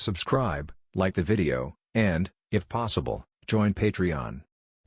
subscribe, like the video, and, if possible, join Patreon.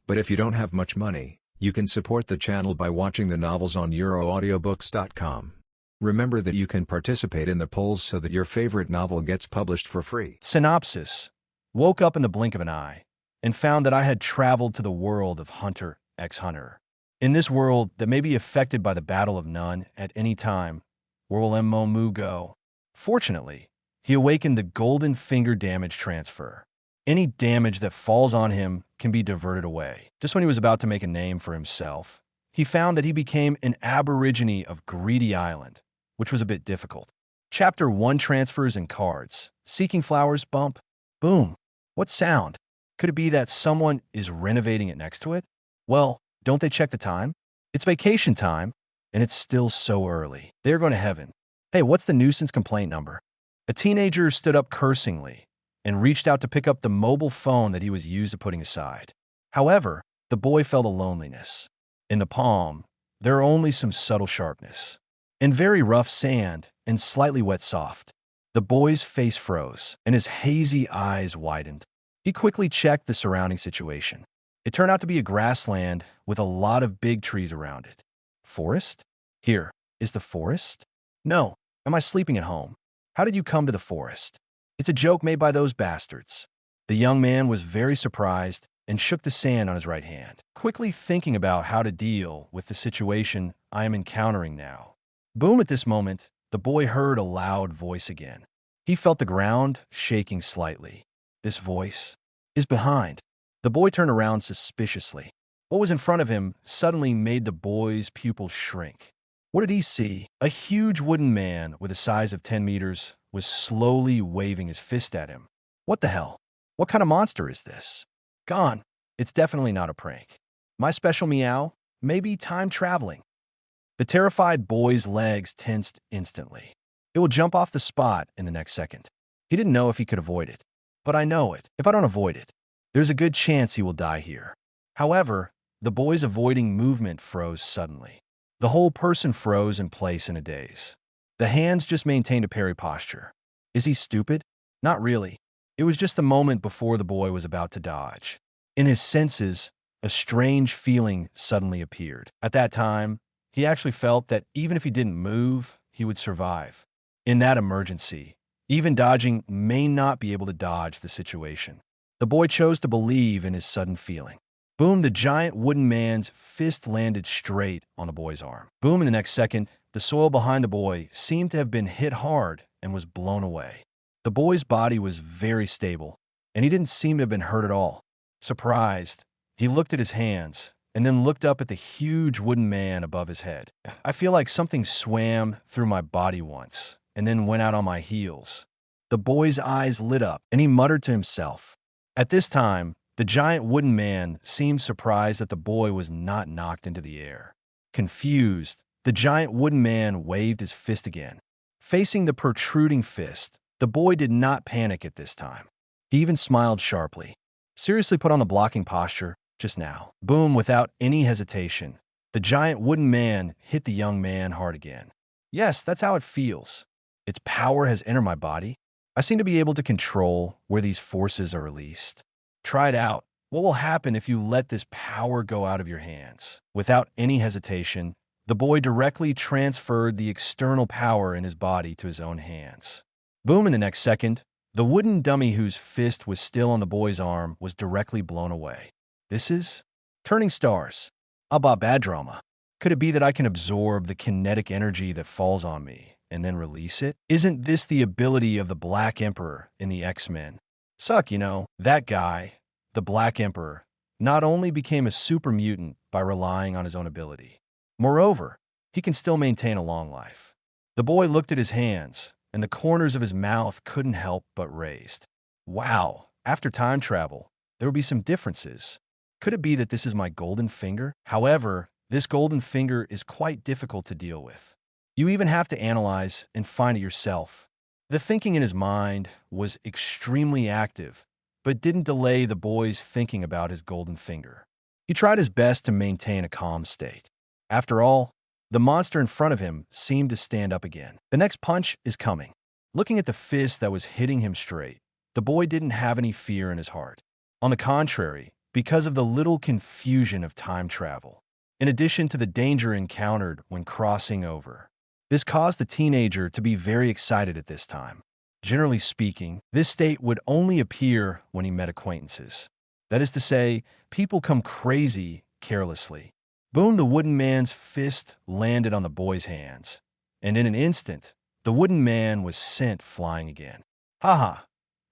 But if you don't have much money, you can support the channel by watching the novels on euroaudiobooks.com. Remember that you can participate in the polls so that your favorite novel gets published for free. Synopsis. Woke up in the blink of an eye and found that I had traveled to the world of Hunter x Hunter. In this world that may be affected by the Battle of None at any time, where will Mmu go? Fortunately, he awakened the Golden Finger damage transfer. Any damage that falls on him can be diverted away. Just when he was about to make a name for himself, he found that he became an aborigine of Greedy Island, which was a bit difficult. Chapter 1 transfers and cards. Seeking flowers bump. Boom. What sound? Could it be that someone is renovating it next to it? Well, don't they check the time? It's vacation time, and it's still so early. They're going to heaven. Hey, what's the nuisance complaint number? A teenager stood up cursingly and reached out to pick up the mobile phone that he was used to putting aside. However, the boy felt a loneliness. In the palm, there are only some subtle sharpness, and very rough sand and slightly wet soft. The boy's face froze, and his hazy eyes widened. He quickly checked the surrounding situation. It turned out to be a grassland with a lot of big trees around it. Forest? Here, is the forest? No. Am I sleeping at home? How did you come to the forest? It's a joke made by those bastards. The young man was very surprised and shook the sand on his right hand, quickly thinking about how to deal with the situation I am encountering now. Boom, at this moment, the boy heard a loud voice again. He felt the ground shaking slightly. This voice is behind. The boy turned around suspiciously. What was in front of him suddenly made the boy's pupils shrink. What did he see? A huge wooden man with a size of 10 meters was slowly waving his fist at him. What the hell? What kind of monster is this? Gone. It's definitely not a prank. My special meow? Maybe time traveling. The terrified boy's legs tensed instantly. It will jump off the spot in the next second. He didn't know if he could avoid it. But I know it. If I don't avoid it, there's a good chance he will die here. However, the boy's avoiding movement froze suddenly. The whole person froze in place in a daze. The hands just maintained a parry posture. Is he stupid? Not really. It was just the moment before the boy was about to dodge. In his senses, a strange feeling suddenly appeared. At that time, he actually felt that even if he didn't move, he would survive. In that emergency, even dodging may not be able to dodge the situation. The boy chose to believe in his sudden feeling. Boom, the giant wooden man's fist landed straight on the boy's arm. Boom, in the next second, the soil behind the boy seemed to have been hit hard and was blown away. The boy's body was very stable, and he didn't seem to have been hurt at all. Surprised, he looked at his hands and then looked up at the huge wooden man above his head. I feel like something swam through my body once and then went out on my heels. The boy's eyes lit up, and he muttered to himself. At this time, the giant wooden man seemed surprised that the boy was not knocked into the air. Confused, the giant wooden man waved his fist again. Facing the protruding fist, the boy did not panic at this time. He even smiled sharply. Seriously put on the blocking posture just now. Boom, without any hesitation, the giant wooden man hit the young man hard again. Yes, that's how it feels. Its power has entered my body. I seem to be able to control where these forces are released. Try it out. What will happen if you let this power go out of your hands? Without any hesitation, the boy directly transferred the external power in his body to his own hands. Boom, in the next second, the wooden dummy whose fist was still on the boy's arm was directly blown away. This is turning stars. About bad drama. Could it be that I can absorb the kinetic energy that falls on me and then release it? Isn't this the ability of the Black Emperor in the X-Men? Suck, you know, that guy, the Black Emperor, not only became a super mutant by relying on his own ability. Moreover, he can still maintain a long life. The boy looked at his hands, and the corners of his mouth couldn't help but raised. Wow, after time travel, there would be some differences. Could it be that this is my golden finger? However, this golden finger is quite difficult to deal with. You even have to analyze and find it yourself. The thinking in his mind was extremely active, but didn't delay the boy's thinking about his golden finger. He tried his best to maintain a calm state. After all, the monster in front of him seemed to stand up again. The next punch is coming. Looking at the fist that was hitting him straight, the boy didn't have any fear in his heart. On the contrary, because of the little confusion of time travel, in addition to the danger encountered when crossing over. This caused the teenager to be very excited at this time. Generally speaking, this state would only appear when he met acquaintances. That is to say, people come crazy carelessly. Boom, the wooden man's fist landed on the boy's hands, and in an instant, the wooden man was sent flying again. Haha,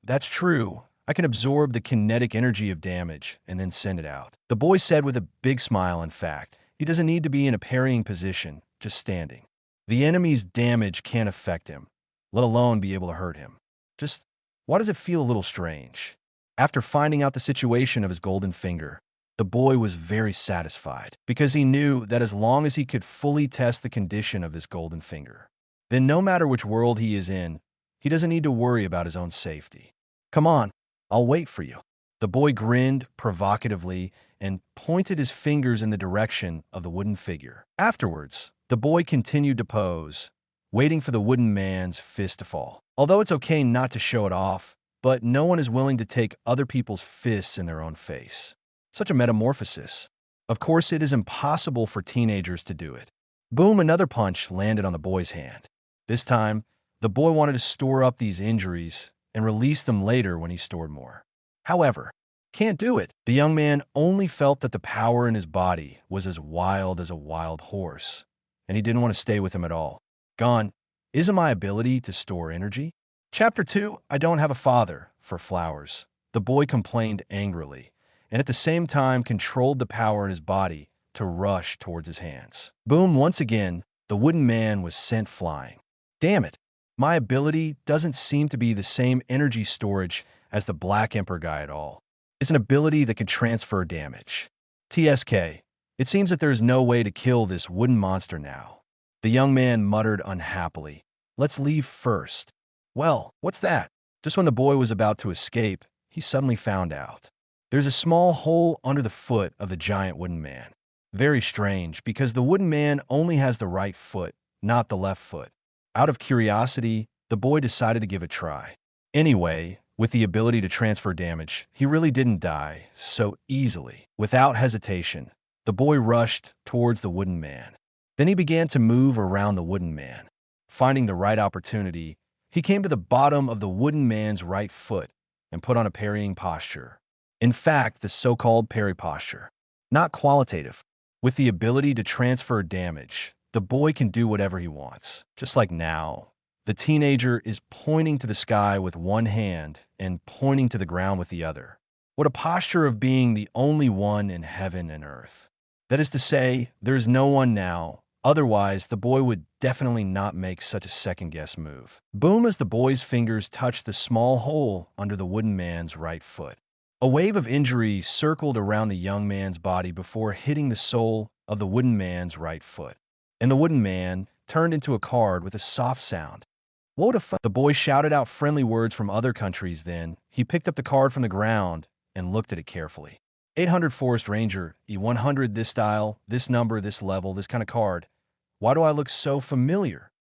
that's true. I can absorb the kinetic energy of damage and then send it out. The boy said with a big smile. In fact, he doesn't need to be in a parrying position, just standing. The enemy's damage can't affect him, let alone be able to hurt him. Just, why does it feel a little strange? After finding out the situation of his golden finger, the boy was very satisfied because he knew that as long as he could fully test the condition of this golden finger, then no matter which world he is in, he doesn't need to worry about his own safety. Come on, I'll wait for you. The boy grinned provocatively and pointed his fingers in the direction of the wooden figure. Afterwards, the boy continued to pose, waiting for the wooden man's fist to fall. Although it's okay not to show it off, but no one is willing to take other people's fists in their own face. Such a metamorphosis. Of course, it is impossible for teenagers to do it. Boom, another punch landed on the boy's hand. This time, the boy wanted to store up these injuries and release them later when he stored more. However, can't do it. The young man only felt that the power in his body was as wild as a wild horse, and he didn't want to stay with him at all. Gone. Isn't my ability to store energy? Chapter 2, I don't have a father for flowers. The boy complained angrily, and at the same time controlled the power in his body to rush towards his hands. Boom, once again, the wooden man was sent flying. Damn it. My ability doesn't seem to be the same energy storage as the Black Emperor guy at all. It's an ability that can transfer damage. TSK. It seems that there is no way to kill this wooden monster now. The young man muttered unhappily. Let's leave first. Well, what's that? Just when the boy was about to escape, he suddenly found out. There's a small hole under the foot of the giant wooden man. Very strange, because the wooden man only has the right foot, not the left foot. Out of curiosity, the boy decided to give it a try. Anyway, with the ability to transfer damage, he really didn't die so easily. Without hesitation, the boy rushed towards the wooden man. Then he began to move around the wooden man. Finding the right opportunity, he came to the bottom of the wooden man's right foot and put on a parrying posture. In fact, the so-called parry posture. Not qualitative. With the ability to transfer damage, the boy can do whatever he wants. Just like now, the teenager is pointing to the sky with one hand and pointing to the ground with the other. What a posture of being the only one in heaven and earth. That is to say, there is no one now. Otherwise, the boy would definitely not make such a second-guess move. Boom, as the boy's fingers touched the small hole under the wooden man's right foot. A wave of injury circled around the young man's body before hitting the sole of the wooden man's right foot. And the wooden man turned into a card with a soft sound. What a fun! The boy shouted out friendly words from other countries. Then he picked up the card from the ground and looked at it carefully. 800 Forest Ranger, E100, this style, this number, this level, this kind of card. Why do I look so familiar?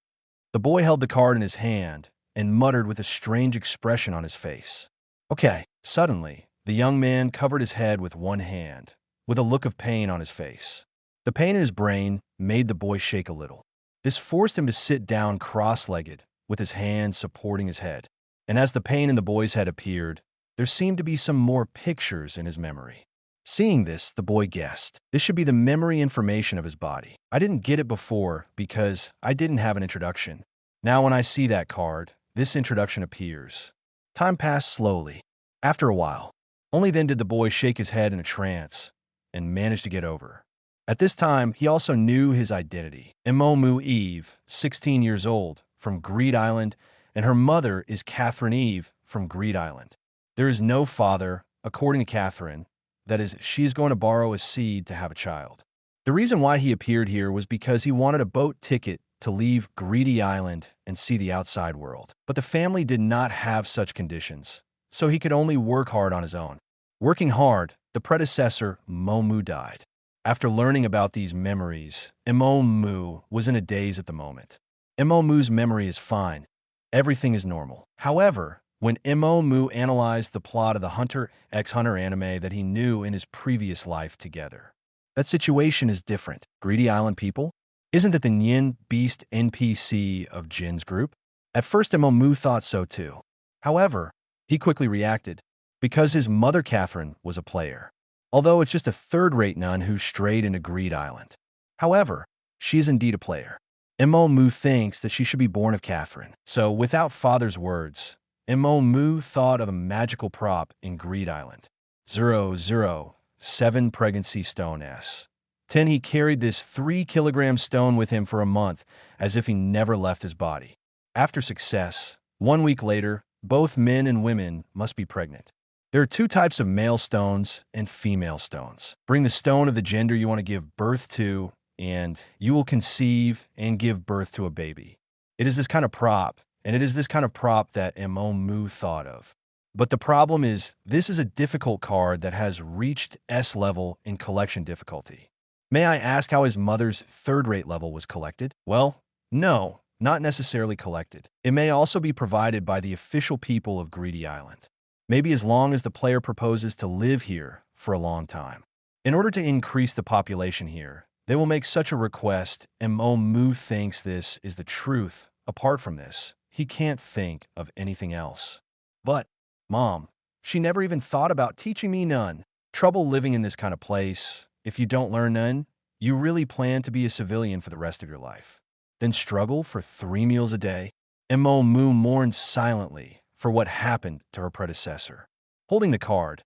The boy held the card in his hand and muttered with a strange expression on his face. Okay, suddenly, the young man covered his head with one hand, with a look of pain on his face. The pain in his brain made the boy shake a little. This forced him to sit down cross-legged, with his hands supporting his head. And as the pain in the boy's head appeared, there seemed to be some more pictures in his memory. Seeing this, the boy guessed. This should be the memory information of his body. I didn't get it before because I didn't have an introduction. Now when I see that card, this introduction appears. Time passed slowly. After a while, only then did the boy shake his head in a trance and manage to get over. At this time, he also knew his identity. Imomu Eve, 16 years old, from Greed Island, and her mother is Catherine Eve from Greed Island. There is no father, according to Catherine. That is, she is going to borrow a seed to have a child. The reason why he appeared here was because he wanted a boat ticket to leave Greedy Island and see the outside world. But the family did not have such conditions, so he could only work hard on his own. Working hard, the predecessor, Momu, died. After learning about these memories, Imomu was in a daze at the moment. Imomu's memory is fine. Everything is normal. However, when Mu analyzed the plot of the Hunter x Hunter anime that he knew in his previous life together. That situation is different. Greedy Island people? Isn't it the Yin Beast NPC of Jin's group? At first, Mu thought so too. However, he quickly reacted, because his mother Catherine was a player. Although it's just a third-rate nun who strayed into Greed Island. However, she is indeed a player. Mu thinks that she should be born of Catherine. So, without father's words, Mu thought of a magical prop in Greed Island. 007 Pregnancy Stone S. 10 He carried this 3-kilogram stone with him for a month, as if he never left his body. After success, 1 week later, both men and women must be pregnant. There are 2 types of male stones and female stones. Bring the stone of the gender you want to give birth to, and you will conceive and give birth to a baby. It is this kind of prop, and it is this kind of prop that Mu thought of. But the problem is, this is a difficult card that has reached S level in collection difficulty. May I ask how his mother's third-rate level was collected? Well, no, not necessarily collected. It may also be provided by the official people of Greedy Island. Maybe as long as the player proposes to live here for a long time. In order to increase the population here, they will make such a request, and Mu thinks this is the truth. Apart from this, he can't think of anything else. But, Mom, she never even thought about teaching me none. Trouble living in this kind of place. If you don't learn none, you really plan to be a civilian for the rest of your life. Then struggle for 3 meals a day. Mu mourned silently for what happened to her predecessor. Holding the card,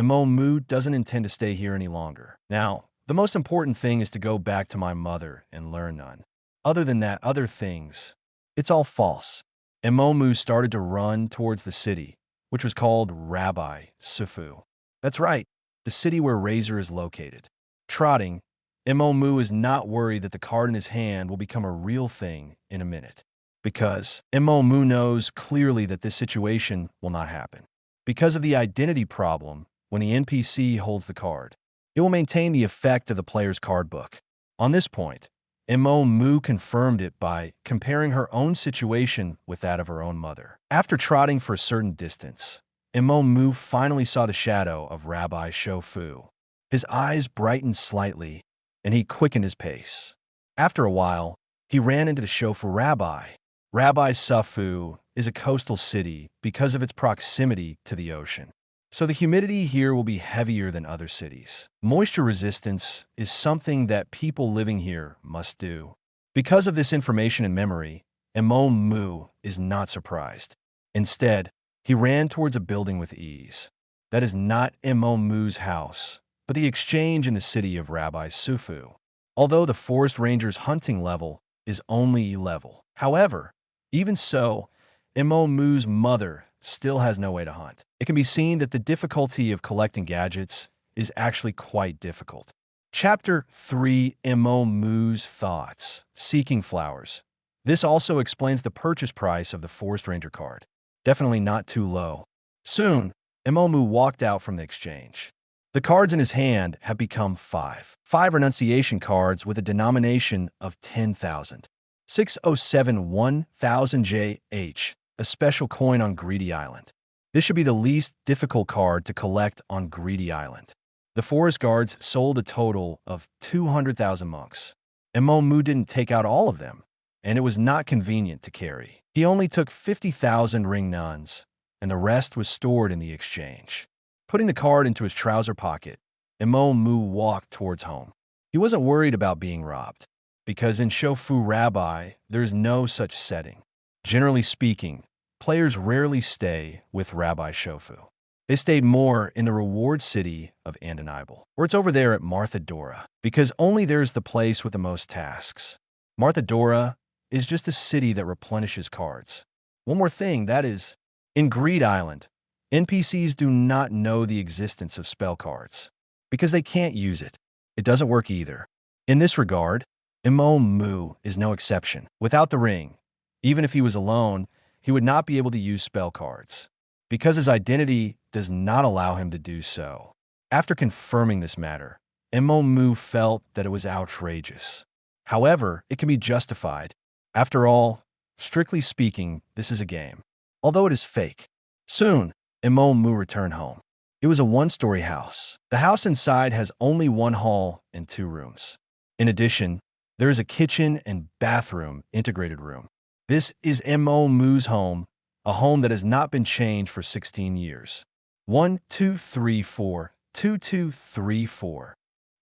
Mu doesn't intend to stay here any longer. Now, the most important thing is to go back to my mother and learn none. Other than that, other things, it's all false. Mu started to run towards the city, which was called Rabbi Sufu. That's right, the city where Razor is located. Trotting, Mu is not worried that the card in his hand will become a real thing in a minute. Because Mu knows clearly that this situation will not happen. Because of the identity problem, when the NPC holds the card, it will maintain the effect of the player's card book. On this point, Mu confirmed it by comparing her own situation with that of her own mother. After trotting for a certain distance, Mu finally saw the shadow of Rabbi Shofu. His eyes brightened slightly, and he quickened his pace. After a while, he ran into the Shofu Rabbi. Rabbi Sufu is a coastal city because of its proximity to the ocean. So the humidity here will be heavier than other cities. Moisture resistance is something that people living here must do. Because of this information and memory, Mu is not surprised. Instead, he ran towards a building with ease. That is not Mu's house, but the exchange in the city of Rabbi Sufu. Although the forest ranger's hunting level is only E-level. However, even so, Mu's mother still has no way to hunt. It can be seen that the difficulty of collecting gadgets is actually quite difficult. Chapter 3 Mu's Thoughts, Seeking Flowers. This also explains the purchase price of the Forest Ranger card. Definitely not too low. Soon, Mu walked out from the exchange. The cards in his hand have become 5 renunciation cards with a denomination of 10,000. 607 1000 JH, a special coin on Greedy Island. This should be the least difficult card to collect on Greedy Island. The forest guards sold a total of 200,000 monks. Mu didn't take out all of them, and it was not convenient to carry. He only took 50,000 ring nuns, and the rest was stored in the exchange. Putting the card into his trouser pocket, Mu walked towards home. He wasn't worried about being robbed, because in Shofu Rabbi, there is no such setting. Generally speaking, players rarely stay with Rabbi Shofu. They stayed more in the reward city of Andonibal, or it's over there at Martha Dora, because only there is the place with the most tasks. Martha Dora is just a city that replenishes cards. One more thing, that is, in Greed Island, NPCs do not know the existence of spell cards, because they can't use it. It doesn't work either. In this regard, Mu is no exception. Without the ring, even if he was alone, he would not be able to use spell cards, because his identity does not allow him to do so. After confirming this matter, Mu felt that it was outrageous. However, it can be justified. After all, strictly speaking, this is a game. Although it is fake, Soon, Mu returned home. It was a one-story house. The house inside has only one hall and 2 rooms. In addition, there is a kitchen and bathroom integrated room. This is Mu's home, a home that has not been changed for 16 years. 1, 2, 3, 4, 2, 2, 3, 4.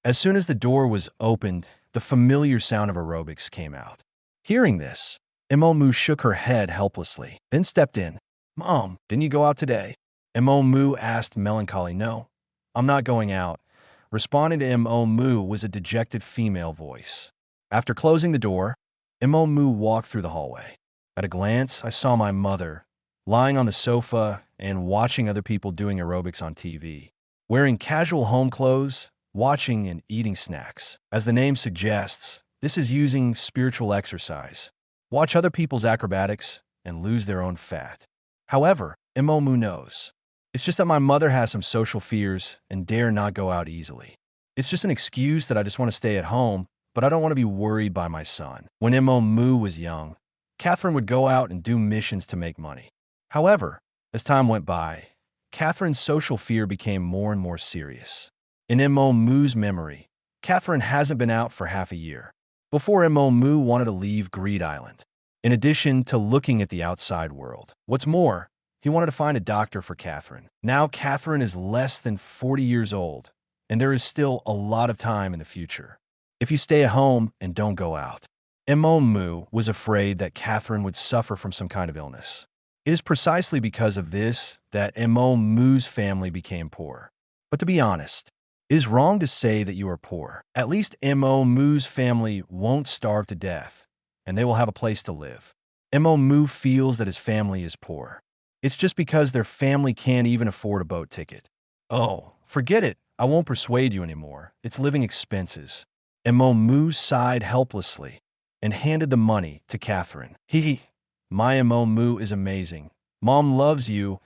As soon as the door was opened, the familiar sound of aerobics came out. Hearing this, Mu shook her head helplessly, then stepped in. "Mom, didn't you go out today?" Mu asked melancholy. "No, I'm not going out." Responding to Mu was a dejected female voice. After closing the door, Mu walked through the hallway. At a glance, I saw my mother, lying on the sofa and watching other people doing aerobics on TV, wearing casual home clothes, watching and eating snacks. As the name suggests, this is using spiritual exercise. Watch other people's acrobatics and lose their own fat. However, Mu knows. It's just that my mother has some social fears and dare not go out easily. It's just an excuse that I just want to stay at home, but I don't want to be worried by my son. When Mu was young, Catherine would go out and do missions to make money. However, as time went by, Catherine's social fear became more and more serious. In Mu's memory, Catherine hasn't been out for half a year. Before Mu wanted to leave Greed Island, in addition to looking at the outside world. What's more, he wanted to find a doctor for Catherine. Now Catherine is less than 40 years old, and there is still a lot of time in the future. If you stay at home and don't go out, Mu was afraid that Catherine would suffer from some kind of illness. It is precisely because of this that Mu's family became poor. But to be honest, it is wrong to say that you are poor. At least Mu's family won't starve to death, and they will have a place to live. Mu feels that his family is poor. It's just because their family can't even afford a boat ticket. "Oh, forget it. I won't persuade you anymore. It's living expenses." Mu sighed helplessly and handed the money to Catherine. My Mu is amazing. Mom loves you."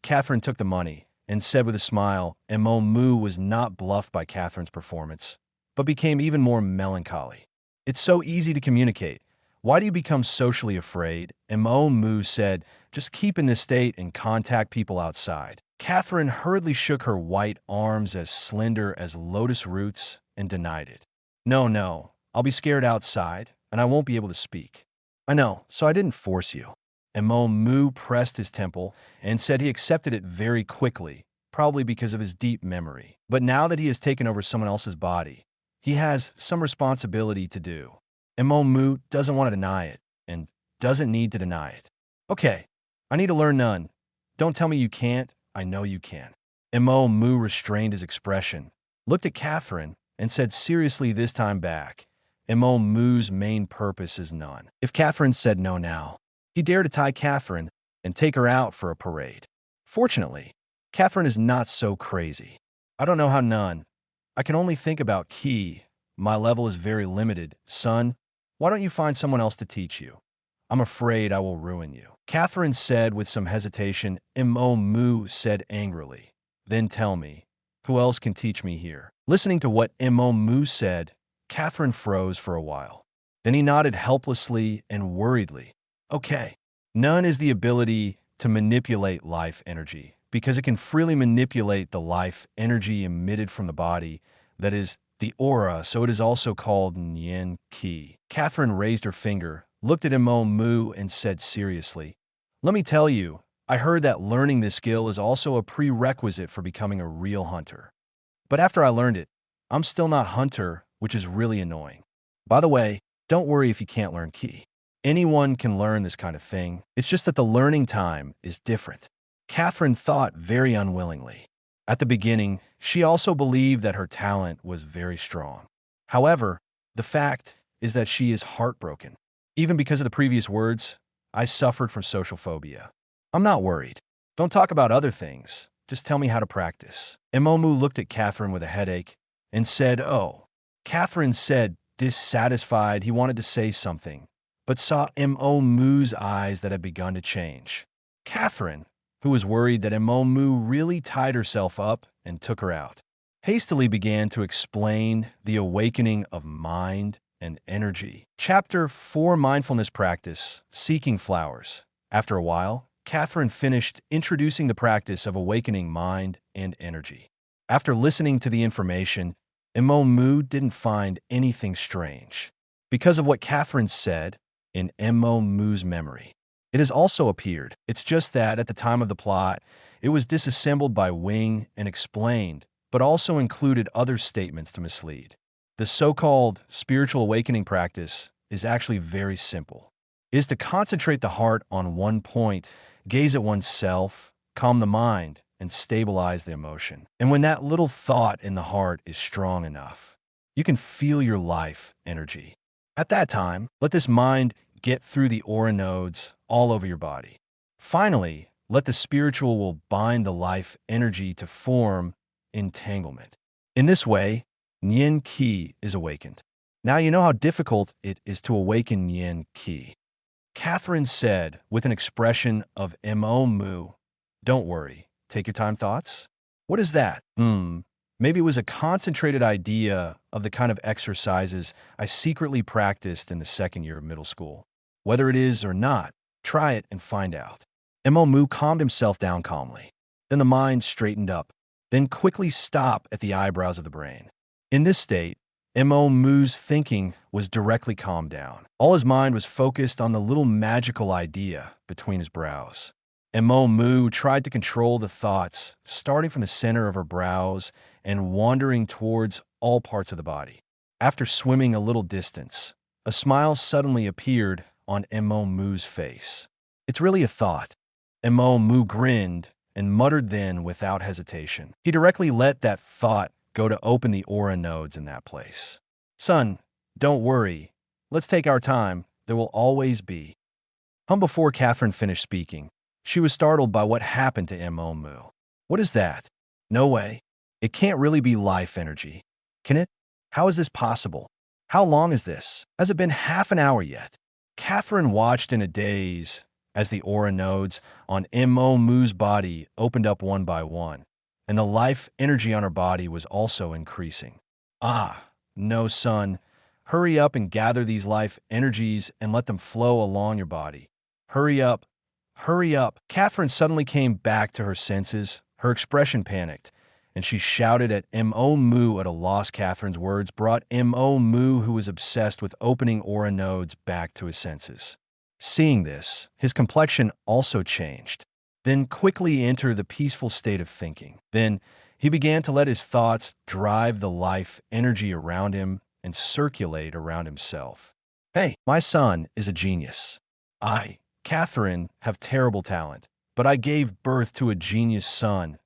Catherine took the money and said with a smile, Mu was not bluffed by Catherine's performance, but became even more melancholy. "It's so easy to communicate. Why do you become socially afraid?" Mu said, "Just keep in this state and contact people outside." Catherine hurriedly shook her white arms as slender as lotus roots and denied it. No, I'll be scared outside, and I won't be able to speak." "I know, so I didn't force you." Mu pressed his temple and said he accepted it very quickly, probably because of his deep memory. But now that he has taken over someone else's body, he has some responsibility to do. Mu doesn't want to deny it, and doesn't need to deny it. "Okay, I need to learn none. Don't tell me you can't. I know you can." Mu restrained his expression, looked at Catherine, and said seriously this time back, Mu's main purpose is none. If Catherine said no now, he dared to tie Catherine and take her out for a parade. Fortunately, Catherine is not so crazy. "I don't know how none. I can only think about Ki. My level is very limited. Son, why don't you find someone else to teach you? I'm afraid I will ruin you." Catherine said with some hesitation. Mu said angrily, "Then tell me, who else can teach me here?" Listening to what Mu said, Catherine froze for a while. Then he nodded helplessly and worriedly. "Okay, none is the ability to manipulate life energy, because it can freely manipulate the life energy emitted from the body, that is, the aura, so it is also called Nyen Ki." Catherine raised her finger, looked at Mu and said seriously, "Let me tell you, I heard that learning this skill is also a prerequisite for becoming a real hunter. But after I learned it, I'm still not hunter, which is really annoying. By the way, don't worry if you can't learn Ki. Anyone can learn this kind of thing. It's just that the learning time is different." Catherine thought very unwillingly. At the beginning, she also believed that her talent was very strong. However, the fact is that she is heartbroken. Even because of the previous words, "I suffered from social phobia." "I'm not worried. Don't talk about other things. Just tell me how to practice." Mu looked at Catherine with a headache and said, "Oh." Catherine said, dissatisfied, he wanted to say something, but saw Mu's eyes that had begun to change. Catherine, who was worried that Mu really tied herself up and took her out, hastily began to explain the awakening of mind and energy. Chapter 4, Mindfulness Practice, Seeking Flowers. After a while, Catherine finished introducing the practice of awakening mind and energy. After listening to the information, Mu didn't find anything strange. Because of what Catherine said in Mu's memory, it has also appeared. It's just that at the time of the plot, it was disassembled by Wing and explained, but also included other statements to mislead. The so-called spiritual awakening practice is actually very simple. It is to concentrate the heart on one point, gaze at oneself, calm the mind, and stabilize the emotion. And when that little thought in the heart is strong enough, you can feel your life energy. At that time, let this mind get through the aura nodes all over your body. Finally, let the spiritual will bind the life energy to form entanglement. In this way, Nyen Qi is awakened. Now you know how difficult it is to awaken Nyen Qi. Catherine said with an expression of Mu, "Don't worry, take your time thoughts? What is that? Maybe it was a concentrated idea of the kind of exercises I secretly practiced in the second year of middle school. Whether it is or not, try it and find out." Mu calmed himself down calmly. Then the mind straightened up, then quickly stopped at the eyebrows of the brain. In this state, Mu's thinking was directly calmed down. All his mind was focused on the little magical idea between his brows. Mu tried to control the thoughts, starting from the center of her brows and wandering towards all parts of the body. After swimming a little distance, a smile suddenly appeared on Mu's face. "It's really a thought." Mu grinned and muttered then without hesitation. He directly let that thought go to open the aura nodes in that place. "Son, don't worry. Let's take our time. There will always be." Before Catherine finished speaking, she was startled by what happened to Mu. "What is that? No way. It can't really be life energy. Can it? How is this possible? How long is this? Has it been half an hour yet?" Catherine watched in a daze as the aura nodes on Mu's body opened up one by one, and the life energy on her body was also increasing. "Ah, no, son. Hurry up and gather these life energies and let them flow along your body. Hurry up. Hurry up." Catherine suddenly came back to her senses. Her expression panicked, and she shouted at Mu at a loss. Catherine's words brought Mu, who was obsessed with opening aura nodes, back to his senses. Seeing this, his complexion also changed, then quickly entered the peaceful state of thinking. Then he began to let his thoughts drive the life energy around him and circulate around himself. "Hey, my son is a genius. I, Catherine, have terrible talent, but I gave birth to a genius son.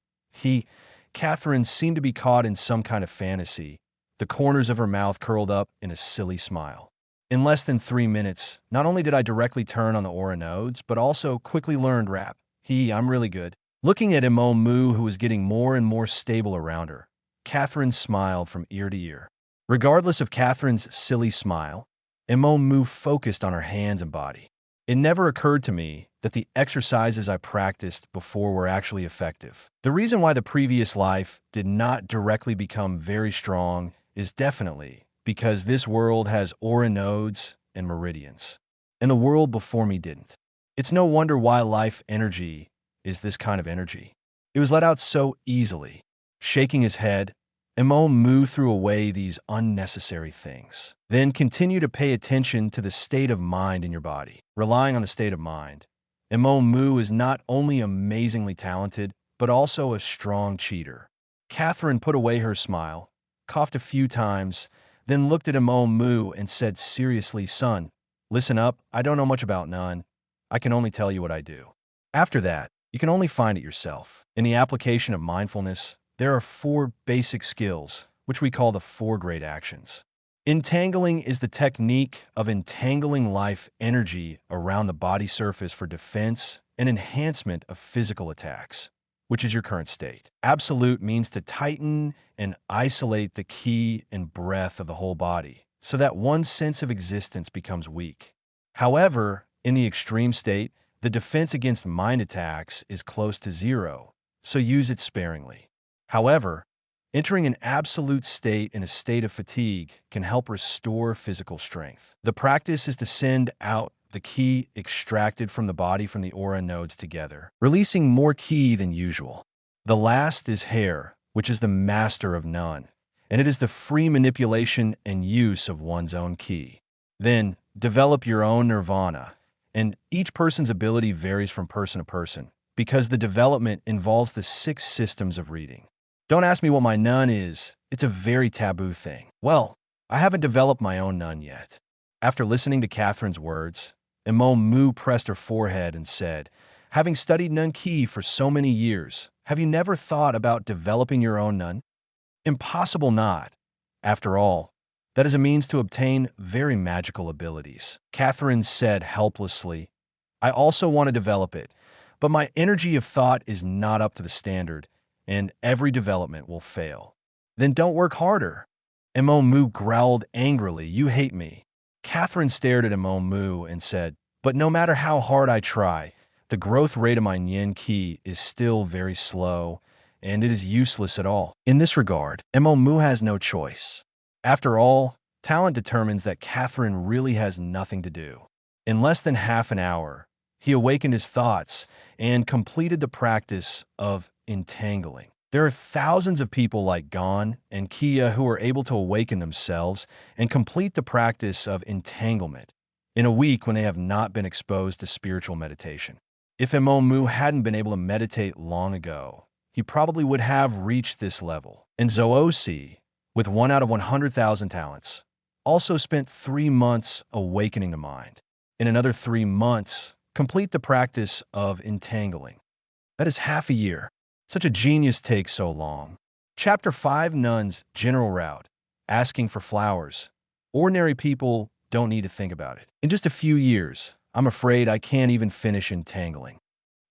Catherine seemed to be caught in some kind of fantasy. The corners of her mouth curled up in a silly smile. In less than 3 minutes, not only did I directly turn on the aura nodes, but also quickly learned rap. I'm really good." Looking at Mu, who was getting more and more stable around her, Catherine smiled from ear to ear. Regardless of Catherine's silly smile, Mu focused on her hands and body. "It never occurred to me that the exercises I practiced before were actually effective. The reason why the previous life did not directly become very strong is definitely because this world has aura nodes and meridians, and the world before me didn't. It's no wonder why life energy is this kind of energy. It was let out so easily." Shaking his head, Mu threw away these unnecessary things. Then continue to pay attention to the state of mind in your body. Relying on the state of mind, Mu is not only amazingly talented, but also a strong cheater. Catherine put away her smile, coughed a few times, then looked at Mu and said seriously, "Son, listen up. I don't know much about none. I can only tell you what I do. After that, you can only find it yourself. In the application of mindfulness, there are 4 basic skills, which we call the 4 great actions. Entangling is the technique of entangling life energy around the body surface for defense and enhancement of physical attacks, which is your current state. Absolute means to tighten and isolate the ki and breath of the whole body, so that one sense of existence becomes weak. However, in the extreme state, the defense against mind attacks is close to 0, so use it sparingly. However, entering an absolute state in a state of fatigue can help restore physical strength. The practice is to send out the ki extracted from the body from the aura nodes together, releasing more ki than usual. The last is hair, which is the master of none, and it is the free manipulation and use of one's own ki. Then, develop your own nirvana, and each person's ability varies from person to person, because the development involves the 6 systems of reading. Don't ask me what my nun is, it's a very taboo thing. Well, I haven't developed my own nun yet. After listening to Catherine's words, Imo Mu pressed her forehead and said, "Having studied nun ki for so many years, have you never thought about developing your own nun?" Impossible not. After all, that is a means to obtain very magical abilities. Catherine said helplessly, "I also want to develop it, but my energy of thought is not up to the standard, and every development will fail." "Then don't work harder." Imo Mu growled angrily, "You hate me." Catherine stared at Imo Mu and said, "But no matter how hard I try, the growth rate of my Nyen Ki is still very slow, and it is useless at all." In this regard, Imo Mu has no choice. After all, talent determines that Catherine really has nothing to do. In less than half an hour, he awakened his thoughts and completed the practice of entangling. There are thousands of people like Gon and Kia who are able to awaken themselves and complete the practice of entanglement in a week when they have not been exposed to spiritual meditation. If Imo Mu hadn't been able to meditate long ago, he probably would have reached this level. And Zoosi, with 1 out of 100,000 talents, also spent 3 months awakening the mind. In another 3 months, complete the practice of entangling. That is half a year. Such a genius takes so long. Chapter 5, Nuns, General Route. Asking for flowers. Ordinary people don't need to think about it. In just a few years, I'm afraid I can't even finish entangling.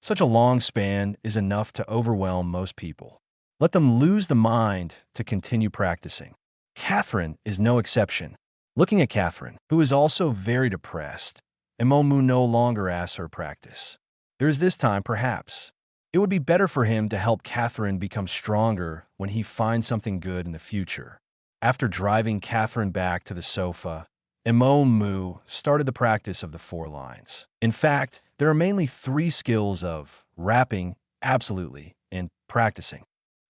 Such a long span is enough to overwhelm most people. Let them lose the mind to continue practicing. Catherine is no exception. Looking at Catherine, who is also very depressed, Imo Mu no longer asks her practice. There is this time, perhaps. It would be better for him to help Catherine become stronger when he finds something good in the future. After driving Catherine back to the sofa, Imo Mu started the practice of the 4 lines. In fact, there are mainly 3 skills of rapping, absolutely, and practicing.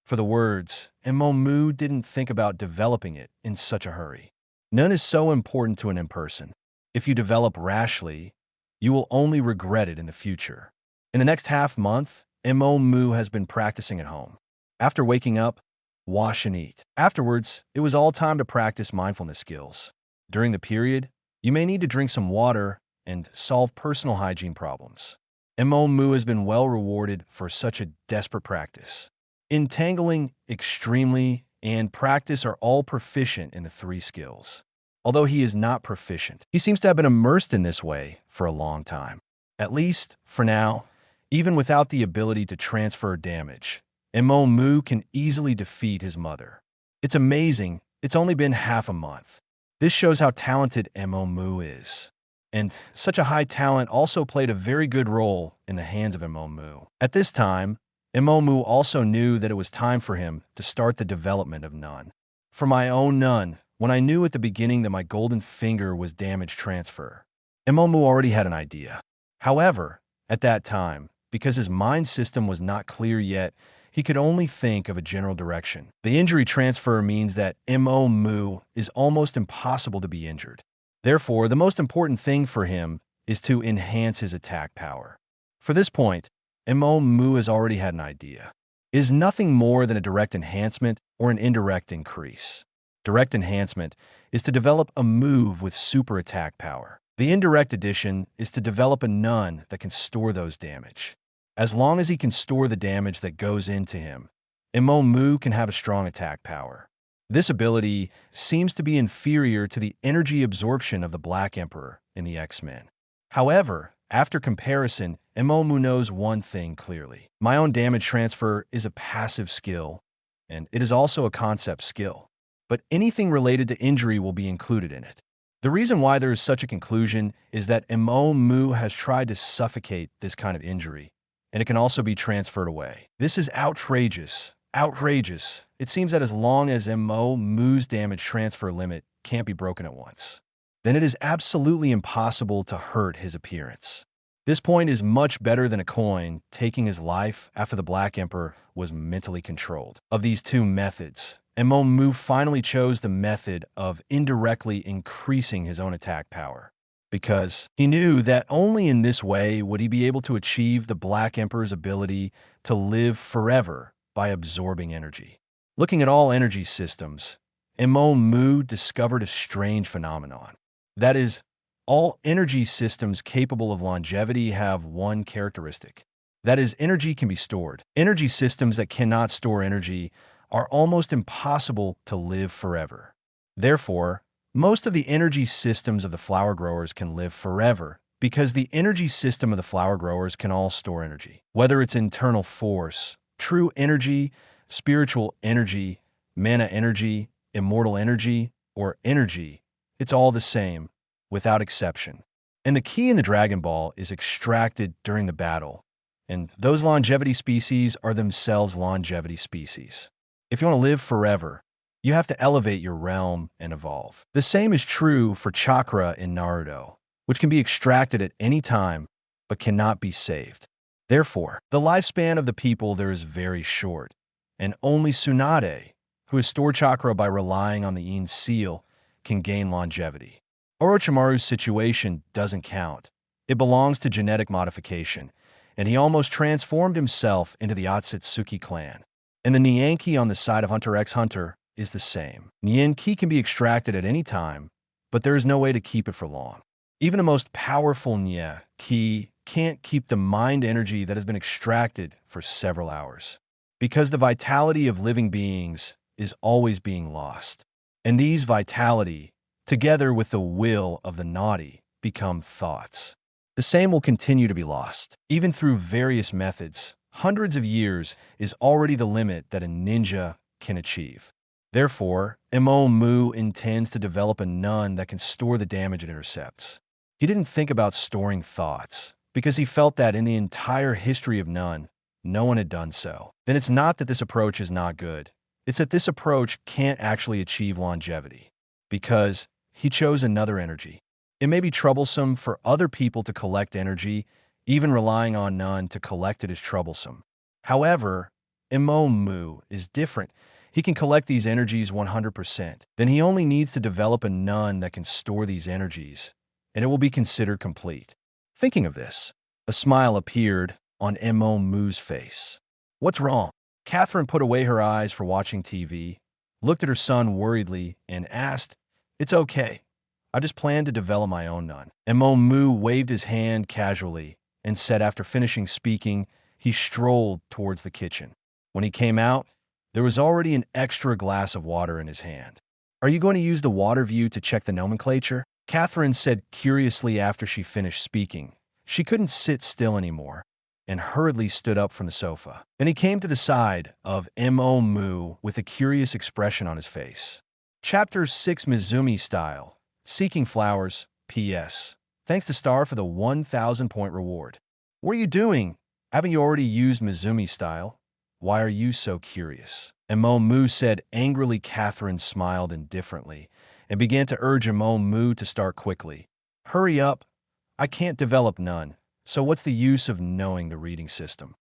For the words, Imo Mu didn't think about developing it in such a hurry. None is so important to an in-person. If you develop rashly, you will only regret it in the future. In the next half month, Imo Mu has been practicing at home. After waking up, wash and eat. Afterwards, it was all time to practice mindfulness skills. During the period, you may need to drink some water and solve personal hygiene problems. Imo Mu has been well rewarded for such a desperate practice. Entangling, extremely, and practice are all proficient in the 3 skills. Although he is not proficient, he seems to have been immersed in this way for a long time. At least, for now, even without the ability to transfer damage, Imo Mu can easily defeat his mother. It's amazing, it's only been half a month. This shows how talented Imo Mu is. And such a high talent also played a very good role in the hands of Imo Mu. At this time, Imo Mu also knew that it was time for him to start the development of Nun. For my own Nun, when I knew at the beginning that my golden finger was damage transfer, Imo Mu already had an idea. However, at that time, because his mind system was not clear yet, he could only think of a general direction. The injury transfer means that Imo Mu is almost impossible to be injured. Therefore, the most important thing for him is to enhance his attack power. For this point, Imo Mu has already had an idea. It is nothing more than a direct enhancement or an indirect increase. Direct enhancement is to develop a move with super attack power. The indirect addition is to develop a Nun that can store those damage. As long as he can store the damage that goes into him, Imo Mu can have a strong attack power. This ability seems to be inferior to the energy absorption of the Black Emperor in the X-Men. However, after comparison, Imo Mu knows one thing clearly. My own damage transfer is a passive skill, and it is also a concept skill. But anything related to injury will be included in it. The reason why there is such a conclusion is that Imo Mu has tried to suffocate this kind of injury, and it can also be transferred away. This is outrageous. Outrageous. It seems that as long as Imo Mu's damage transfer limit can't be broken at once, then it is absolutely impossible to hurt his appearance. This point is much better than a coin taking his life after the Black Emperor was mentally controlled. Of these two methods, Mu finally chose the method of indirectly increasing his own attack power, because he knew that only in this way would he be able to achieve the Black Emperor's ability to live forever by absorbing energy. Looking at all energy systems, Mu discovered a strange phenomenon. That is, all energy systems capable of longevity have one characteristic. That is, energy can be stored. Energy systems that cannot store energy are almost impossible to live forever. Therefore, most of the energy systems of the flower growers can live forever because the energy system of the flower growers can all store energy. Whether it's internal force, true energy, spiritual energy, mana energy, immortal energy, or energy, it's all the same, without exception. And the key in the Dragon Ball is extracted during the battle, and those longevity species are themselves longevity species. If you want to live forever, you have to elevate your realm and evolve. The same is true for chakra in Naruto, which can be extracted at any time, but cannot be saved. Therefore, the lifespan of the people there is very short, and only Tsunade, who has stored chakra by relying on the Yin seal, can gain longevity. Orochimaru's situation doesn't count. It belongs to genetic modification, and he almost transformed himself into the Otsutsuki clan. And the Nyanki on the side of Hunter x Hunter is the same. Nyanki can be extracted at any time, but there is no way to keep it for long. Even the most powerful Nyanki can't keep the mind energy that has been extracted for several hours, because the vitality of living beings is always being lost. And these vitality, together with the will of the naughty, become thoughts. The same will continue to be lost. Even through various methods, hundreds of years is already the limit that a ninja can achieve. Therefore, Mu intends to develop a nun that can store the damage it intercepts. He didn't think about storing thoughts, because he felt that in the entire history of Nun, no one had done so. Then it's not that this approach is not good. It's that this approach can't actually achieve longevity, because he chose another energy. It may be troublesome for other people to collect energy. Even relying on Nun to collect it is troublesome. However, Mu is different. He can collect these energies 100%. Then he only needs to develop a Nun that can store these energies, and it will be considered complete. Thinking of this, a smile appeared on Mu's face. What's wrong? Catherine put away her eyes for watching TV, looked at her son worriedly, and asked, "It's okay. I just plan to develop my own Nun." Mu waved his hand casually and said after finishing speaking, he strolled towards the kitchen. When he came out, there was already an extra glass of water in his hand. "Are you going to use the water view to check the nomenclature?" Catherine said curiously after she finished speaking. She couldn't sit still anymore, and hurriedly stood up from the sofa. Then he came to the side of Mu with a curious expression on his face. Chapter 6 Mizumi Style. Seeking Flowers. P.S. Thanks to Star for the 1,000-point reward. What are you doing? Haven't you already used Mizumi Style? Why are you so curious? Mu said angrily. Catherine smiled indifferently and began to urge Mu to start quickly. Hurry up. I can't develop Nun, so what's the use of knowing the reading system?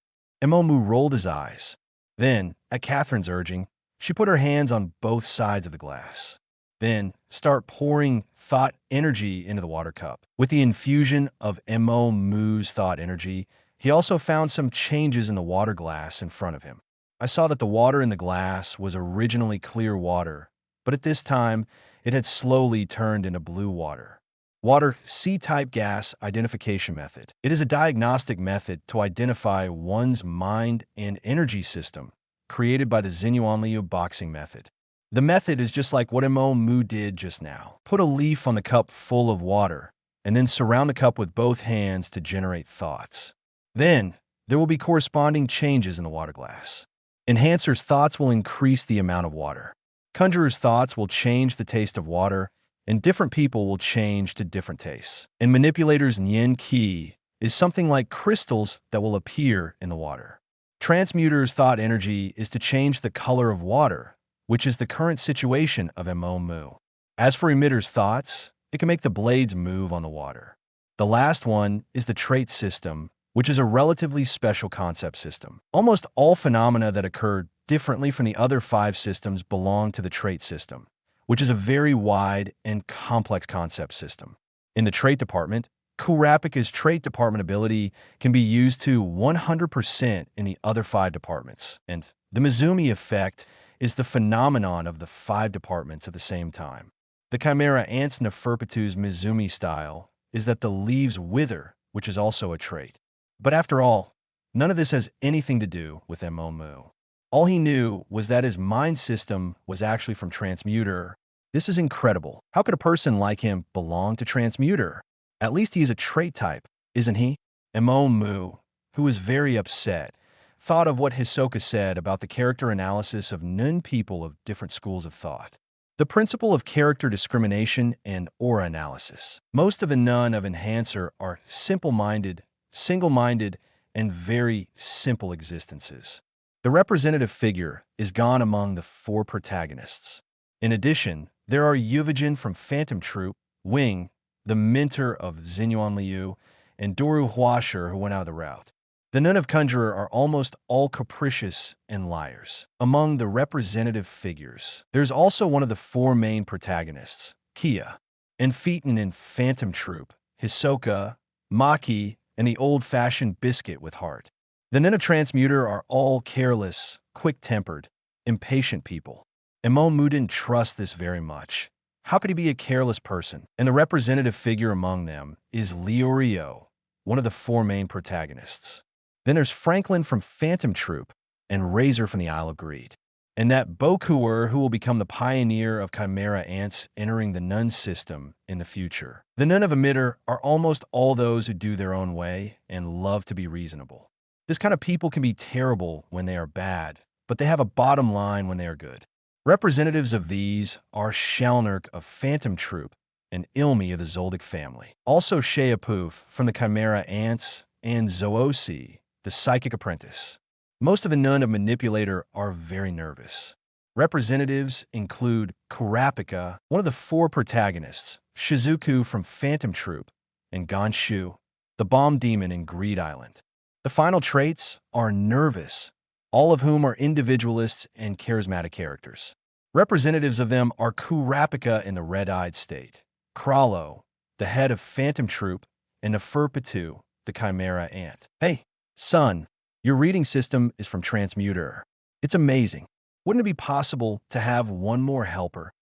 Mu rolled his eyes. Then, at Catherine's urging, she put her hands on both sides of the glass. Then, start pouring thought energy into the water cup. With the infusion of Mu's thought energy, he also found some changes in the water glass in front of him. I saw that the water in the glass was originally clear water, but at this time, it had slowly turned into blue water. Water C-type gas identification method. It is a diagnostic method to identify one's mind and energy system, created by the Xinyuanliu boxing method. The method is just like what Mu did just now. Put a leaf on the cup full of water, and then surround the cup with both hands to generate thoughts. Then, there will be corresponding changes in the water glass. Enhancer's thoughts will increase the amount of water. Conjurer's thoughts will change the taste of water, and different people will change to different tastes. And Manipulator's Nyan Ki is something like crystals that will appear in the water. Transmuter's thought energy is to change the color of water, which is the current situation of Mu. As for Emitter's thoughts, It can make the blades move on the water. The last one is the trait system, which is a relatively special concept system. Almost all phenomena that occur differently from the other 5 systems belong to the trait system, which is a very wide and complex concept system. In the trait department, Kurapika's trait department ability can be used to 100% in the other 5 departments, and the Mizumi effect is the phenomenon of the 5 departments at the same time. The Chimera Ant's Neferpitu's Mizumi style is that the leaves wither, which is also a trait. But after all, none of this has anything to do with Emomu. All he knew was that his mind system was actually from Transmuter. This is incredible. How could a person like him belong to Transmuter? At least he's a trait type, isn't he? Emomu, who was very upset, thought of what Hisoka said about the character analysis of nun people of different schools of thought. The principle of character discrimination and aura analysis. Most of the nun of Enhancer are simple-minded, single-minded, and very simple existences. The representative figure is gone among the 4 protagonists. In addition, there are Yuvajin from Phantom Troop, Wing, the mentor of Xinyuan Liu, and Doru Huasher who went out of the route. The nun of Conjurer are almost all capricious and liars. Among the representative figures, there's also one of the 4 main protagonists, Kia, and Phaeton in Phantom Troop, Hisoka, Maki, and the old-fashioned biscuit with heart. The nun of Transmuter are all careless, quick-tempered, impatient people. Emomu didn't trust this very much. How could he be a careless person? And the representative figure among them is Leorio, one of the 4 main protagonists. Then there's Franklin from Phantom Troop and Razor from the Isle of Greed. And that Bokuer who will become the pioneer of Chimera Ants entering the nun system in the future. The nun of Emitter are almost all those who do their own way and love to be reasonable. This kind of people can be terrible when they are bad, but they have a bottom line when they are good. Representatives of these are Shalnirk of Phantom Troop and Ilmi of the Zoldyck family. Also Sheapoof from the Chimera Ants and Zoosi, the Psychic Apprentice. Most of the nun of Manipulator are very nervous. Representatives include Kurapika, one of the 4 protagonists, Shizuku from Phantom Troop, and Gonshu, the bomb demon in Greed Island. The final traits are nervous, all of whom are individualists and charismatic characters. Representatives of them are Kurapika in the red-eyed state, Krallo, the head of Phantom Troop, and Neferpitu, the Chimera Ant. Hey, son, your reading system is from Transmuter. It's amazing. Wouldn't it be possible to have one more helper?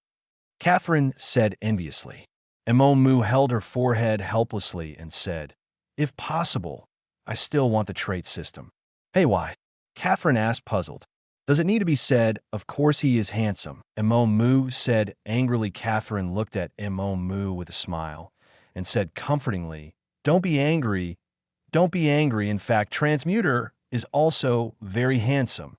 Catherine said enviously. Emomu held her forehead helplessly and said, if possible, I still want the trait system. Hey, why? Catherine asked, puzzled. Does it need to be said, of course he is handsome? Emomu said angrily. Catherine looked at Emomu with a smile and said comfortingly, don't be angry. Don't be angry. In fact, Transmuter is also very handsome.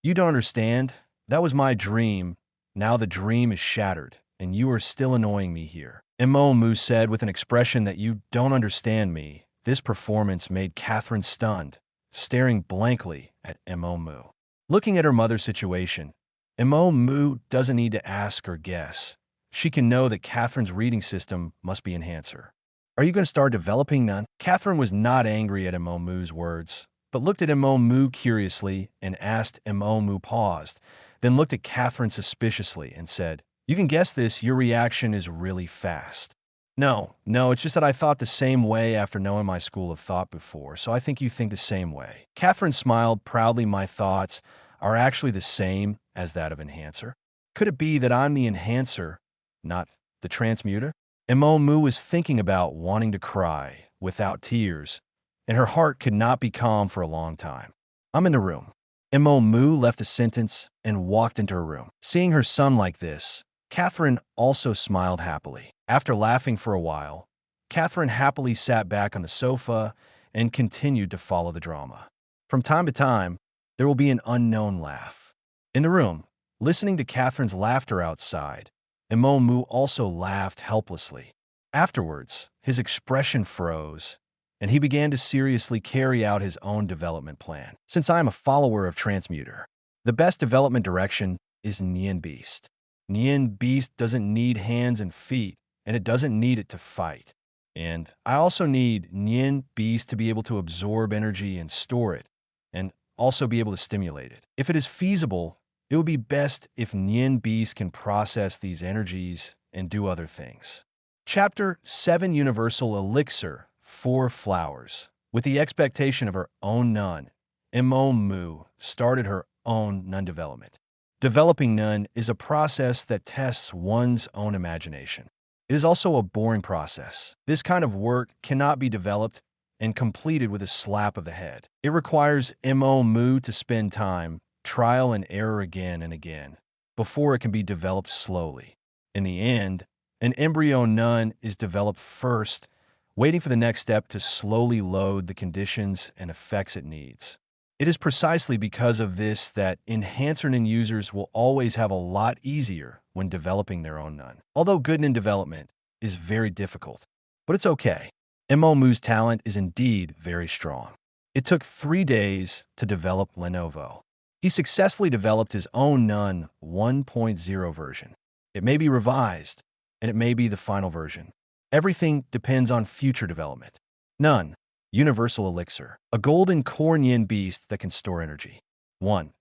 You don't understand. That was my dream. Now the dream is shattered, and you are still annoying me here. Emomu said with an expression that you don't understand me. This performance made Catherine stunned, staring blankly at Emomu. Looking at her mother's situation, Emomu doesn't need to ask or guess. She can know that Catherine's reading system must be Enhancer. Are you going to start developing none? Catherine was not angry at Emomu's words, but looked at Emomu curiously and asked. Emomu paused, then looked at Catherine suspiciously and said, you can guess this, your reaction is really fast. No, it's just that I thought the same way after knowing my school of thought before, so I think you think the same way. Catherine smiled proudly. My thoughts are actually the same as that of Enhancer. Could it be that I'm the Enhancer, not the Transmuter? Emomu was thinking about wanting to cry without tears, and her heart could not be calm for a long time. I'm in the room. Emomu left the sentence and walked into her room. Seeing her son like this, Catherine also smiled happily. After laughing for a while, Catherine happily sat back on the sofa and continued to follow the drama. From time to time, there will be an unknown laugh. In the room, listening to Catherine's laughter outside, Emomu also laughed helplessly. Afterwards, his expression froze, and he began to seriously carry out his own development plan. Since I am a follower of Transmuter, the best development direction is Nian Beast. Nian Beast doesn't need hands and feet, and it doesn't need it to fight. And I also need Nien beast to be able to absorb energy and store it, and also be able to stimulate it. If it is feasible, it would be best if Nien beast can process these energies and do other things. Chapter 7 Universal Elixir 4 Flowers. With the expectation of her own nun, Mo Mu started her own nun development. Developing nun is a process that tests one's own imagination. It is also a boring process. This kind of work cannot be developed and completed with a slap of the head. It requires Mo Mu to spend time, trial and error again and again, before it can be developed slowly. In the end, an embryo nun is developed first, waiting for the next step to slowly load the conditions and effects it needs. It is precisely because of this that enhancer nun users will always have a lot easier when developing their own nun. Although good nun development is very difficult, but it's okay. Mo Mu's talent is indeed very strong. It took 3 days to develop Lenovo. He successfully developed his own nun 1.0 version. It may be revised, and it may be the final version. Everything depends on future development. Nun. Universal Elixir. A golden core Nien beast that can store energy. 1.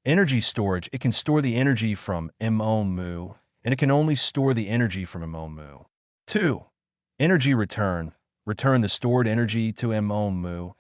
Energy storage. It can store the energy from Mo Mu, and it can only store the energy from Mo Mu. 2. Energy return. Return the stored energy to Mo Mu,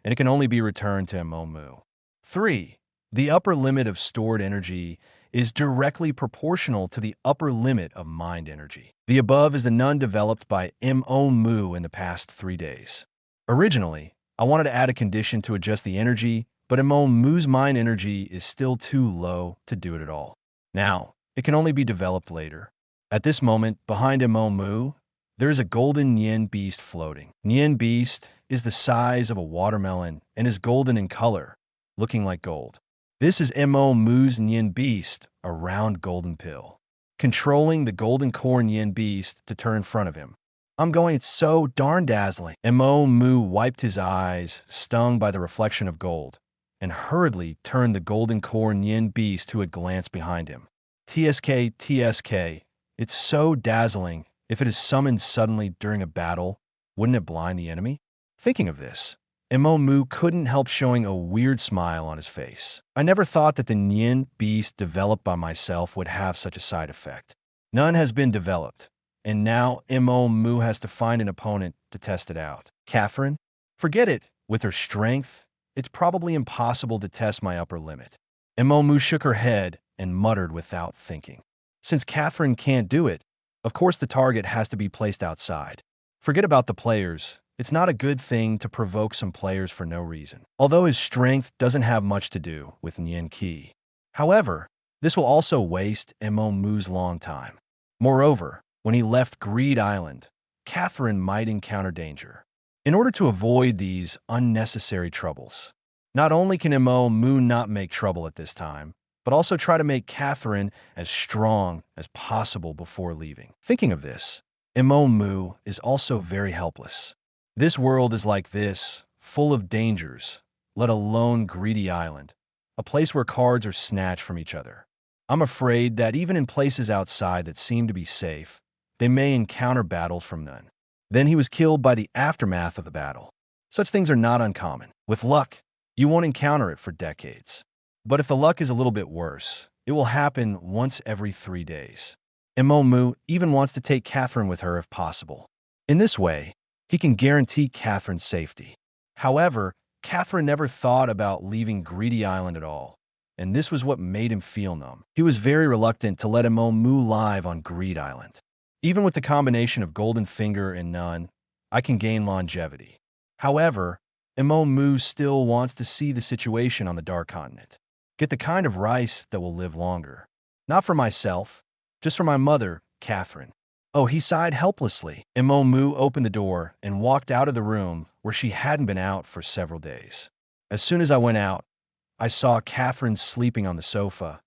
and it can only be returned to Mo Mu. 3. The upper limit of stored energy is directly proportional to the upper limit of mind energy. The above is the nun developed by Mo Mu in the past 3 days. Originally, I wanted to add a condition to adjust the energy, but Mo Mu's mind energy is still too low to do it at all. Now, it can only be developed later. At this moment, behind Mo Mu, there is a golden Nien beast floating. Nien beast is the size of a watermelon and is golden in color, looking like gold. This is Mo Mu's Nien beast, a round golden pill, controlling the golden core Nien beast to turn in front of him. I'm going, it's so darn dazzling. Mo Mu wiped his eyes, stung by the reflection of gold, and hurriedly turned the golden core Nien beast who had glanced behind him. TSK, TSK, it's so dazzling. If it is summoned suddenly during a battle, wouldn't it blind the enemy? Thinking of this, Mo Mu couldn't help showing a weird smile on his face. I never thought that the Nien beast developed by myself would have such a side effect. None has been developed, and now Mo Mu has to find an opponent to test it out. Catherine? Forget it. With her strength, it's probably impossible to test my upper limit. Mo Mu shook her head and muttered without thinking. Since Catherine can't do it, of course the target has to be placed outside. Forget about the players. It's not a good thing to provoke some players for no reason. Although his strength doesn't have much to do with Nien Qi. However, this will also waste Mo Mu's long time. Moreover, when he left Greed Island, Catherine might encounter danger. In order to avoid these unnecessary troubles, not only can Mo Mu not make trouble at this time, but also try to make Catherine as strong as possible before leaving. Thinking of this, Mo Mu is also very helpless. This world is like this, full of dangers, let alone Greedy Island, a place where cards are snatched from each other. I'm afraid that even in places outside that seem to be safe, they may encounter battles from none. Then he was killed by the aftermath of the battle. Such things are not uncommon. With luck, you won't encounter it for decades. But if the luck is a little bit worse, it will happen once every 3 days. Mo Mu even wants to take Catherine with her if possible. In this way, he can guarantee Catherine's safety. However, Catherine never thought about leaving Greedy Island at all, and this was what made him feel numb. He was very reluctant to let Mo Mu live on Greed Island. Even with the combination of Golden Finger and Nun, I can gain longevity. However, Mo Mu still wants to see the situation on the Dark Continent. Get the kind of rice that will live longer. Not for myself, just for my mother, Catherine. Oh, he sighed helplessly. Mo Mu opened the door and walked out of the room where she hadn't been out for several days. As soon as I went out, I saw Catherine sleeping on the sofa,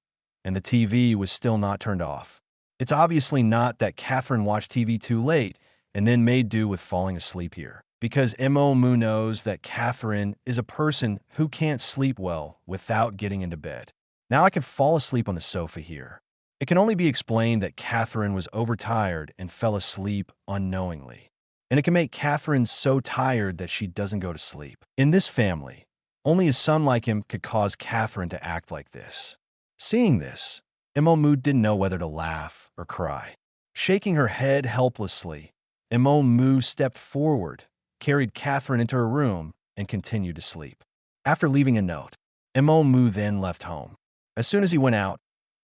and the TV was still not turned off. It's obviously not that Catherine watched TV too late and then made do with falling asleep here, because Mo Mu knows that Catherine is a person who can't sleep well without getting into bed. Now I can fall asleep on the sofa here. It can only be explained that Catherine was overtired and fell asleep unknowingly. And it can make Catherine so tired that she doesn't go to sleep. In this family, only a son like him could cause Catherine to act like this. Seeing this, Imomu didn't know whether to laugh or cry. Shaking her head helplessly, Imomu stepped forward, carried Catherine into her room, and continued to sleep. After leaving a note, Imomu then left home. As soon as he went out,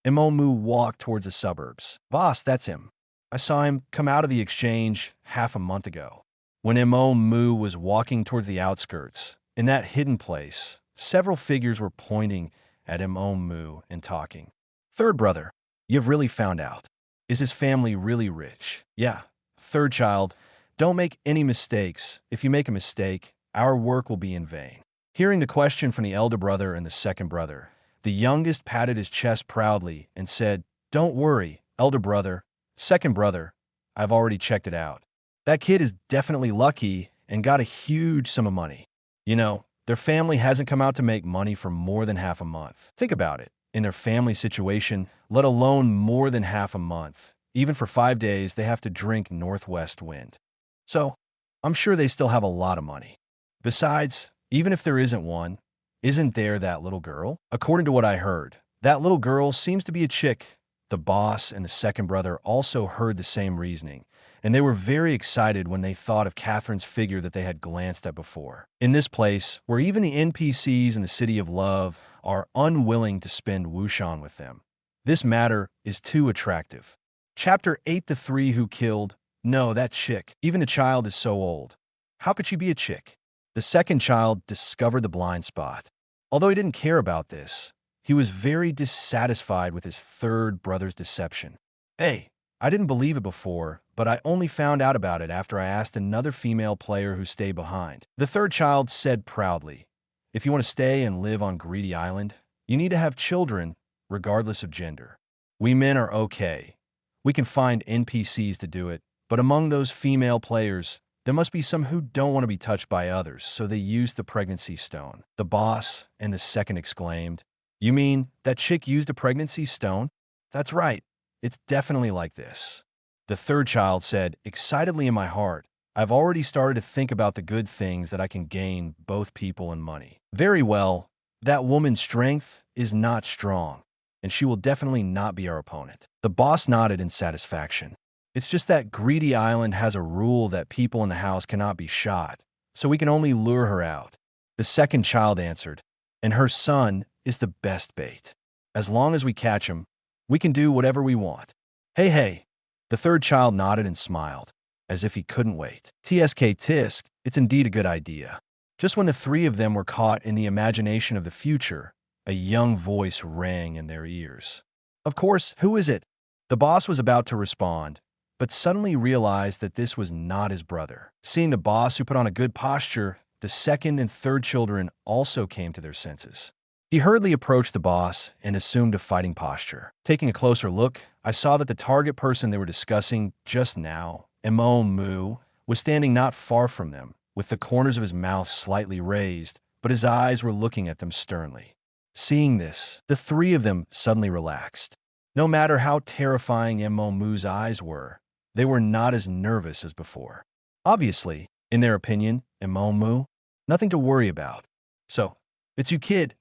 Imomu walked towards the suburbs. Boss, that's him. I saw him come out of the exchange half a month ago. When Imomu was walking towards the outskirts, in that hidden place, several figures were pointing at Imomu and talking. Third brother, you've really found out. Is his family really rich? Yeah. Third child, don't make any mistakes. If you make a mistake, our work will be in vain. Hearing the question from the elder brother and the second brother, the youngest patted his chest proudly and said, Don't worry, elder brother, second brother, I've already checked it out. That kid is definitely lucky and got a huge sum of money. You know, their family hasn't come out to make money for more than half a month. Think about it. In their family situation, let alone more than half a month, even for 5 days, they have to drink northwest wind. So, I'm sure they still have a lot of money. Besides, even if there isn't one, isn't there that little girl? According to what I heard, that little girl seems to be a chick. The boss and the second brother also heard the same reasoning, and they were very excited when they thought of Catherine's figure that they had glanced at before. In this place, where even the NPCs in the City of Love are unwilling to spend Wushan with them, this matter is too attractive. Chapter 8: The Three Who Killed. No, that chick. Even the child is so old. How could she be a chick? The second child discovered the blind spot. Although he didn't care about this, he was very dissatisfied with his third brother's deception. Hey, I didn't believe it before, but I only found out about it after I asked another female player who stayed behind. The third child said proudly, If you want to stay and live on Greedy Island, you need to have children, regardless of gender. We men are okay. We can find NPCs to do it, but among those female players, there must be some who don't want to be touched by others, so they used the pregnancy stone. The boss and the second exclaimed, You mean that chick used a pregnancy stone? That's right. It's definitely like this. The third child said, excitedly in my heart, I've already started to think about the good things that I can gain, both people and money. Very well, that woman's strength is not strong, and she will definitely not be our opponent. The boss nodded in satisfaction. It's just that Greedy Island has a rule that people in the house cannot be shot, so we can only lure her out. The second child answered, and her son is the best bait. As long as we catch him, we can do whatever we want. Hey. The third child nodded and smiled, as if he couldn't wait. TSK Tisk, it's indeed a good idea. Just when the three of them were caught in the imagination of the future, a young voice rang in their ears. Of course, who is it? The boss was about to respond, but suddenly realized that this was not his brother. Seeing the boss who put on a good posture, the second and third children also came to their senses. He hurriedly approached the boss and assumed a fighting posture. Taking a closer look, I saw that the target person they were discussing just now, Imomu, was standing not far from them, with the corners of his mouth slightly raised, but his eyes were looking at them sternly. Seeing this, the three of them suddenly relaxed. No matter how terrifying Imomu's eyes were, they were not as nervous as before. Obviously, in their opinion, Imomu, nothing to worry about. So, it's you, kid.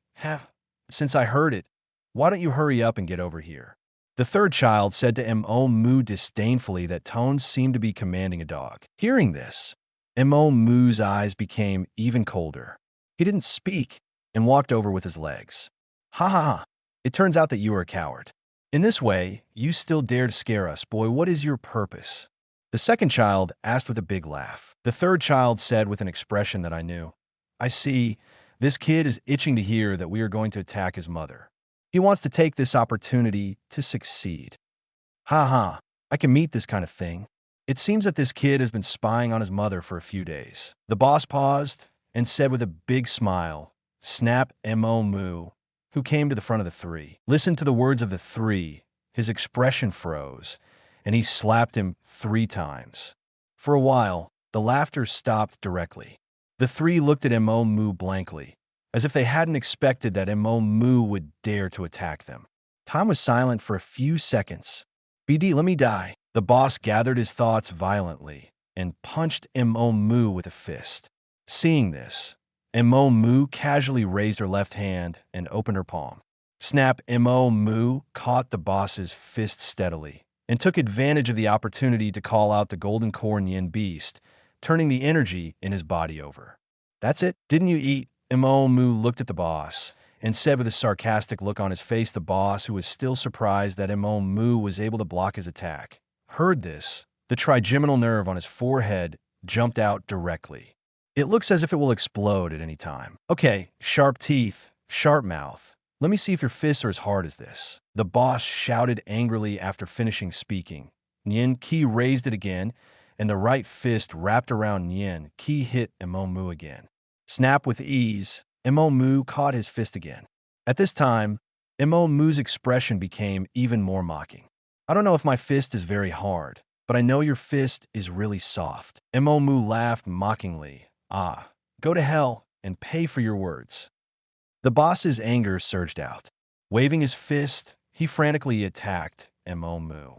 Since I heard it, why don't you hurry up and get over here? The third child said to Imomu disdainfully that tones seemed to be commanding a dog. Hearing this, Imomu's eyes became even colder. He didn't speak and walked over with his legs. Ha. It turns out that you are a coward. In this way, you still dare to scare us, boy. What is your purpose? The second child asked with a big laugh. The third child said with an expression that I knew, I see. This kid is itching to hear that we are going to attack his mother. He wants to take this opportunity to succeed. Ha. I can meet this kind of thing. It seems that this kid has been spying on his mother for a few days. The boss paused and said with a big smile, Snap Imomu, who came to the front of the three. Listen to the words of the three. His expression froze, and he slapped him 3 times. For a while, the laughter stopped directly. The three looked at Imomu blankly, as if they hadn't expected that Imomu would dare to attack them. Time was silent for a few seconds. BD, let me die. The boss gathered his thoughts violently and punched Mo Mu with a fist. Seeing this, Mo Mu casually raised her left hand and opened her palm. Snap. Mo Mu caught the boss's fist steadily and took advantage of the opportunity to call out the golden corn yin beast, turning the energy in his body over. That's it? Didn't you eat? Mo Mu looked at the boss and said with a sarcastic look on his face. The boss, who was still surprised that Mo Mu was able to block his attack, heard this. The trigeminal nerve on his forehead jumped out directly. It looks as if it will explode at any time. Okay, sharp teeth, sharp mouth. Let me see if your fists are as hard as this. The boss shouted angrily after finishing speaking. Yin Qi raised it again, and the right fist wrapped around Yin Qi hit Mo Mu again. Snap. With ease, Mo Mu caught his fist again. At this time, Mo Mu's expression became even more mocking. I don't know if my fist is very hard, but I know your fist is really soft. Mo Mu laughed mockingly. Ah, go to hell and pay for your words. The boss's anger surged out. Waving his fist, he frantically attacked Mo Mu.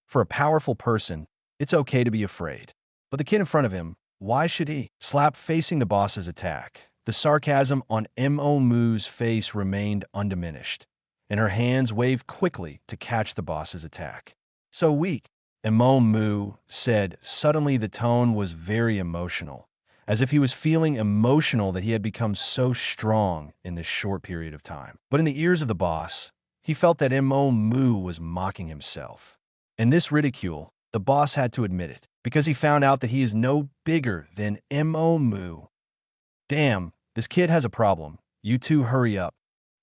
For a powerful person, it's okay to be afraid. But the kid in front of him, why should he? Slap. Facing the boss's attack, the sarcasm on Mo Mu's face remained undiminished, and her hands waved quickly to catch the boss's attack. So weak, Mo Mu said. Suddenly the tone was very emotional, as if he was feeling emotional that he had become so strong in this short period of time. But in the ears of the boss, he felt that Mo Mu was mocking himself. And this ridicule, the boss had to admit it, because he found out that he is no bigger than Mo Mu. Damn, this kid has a problem. You two hurry up.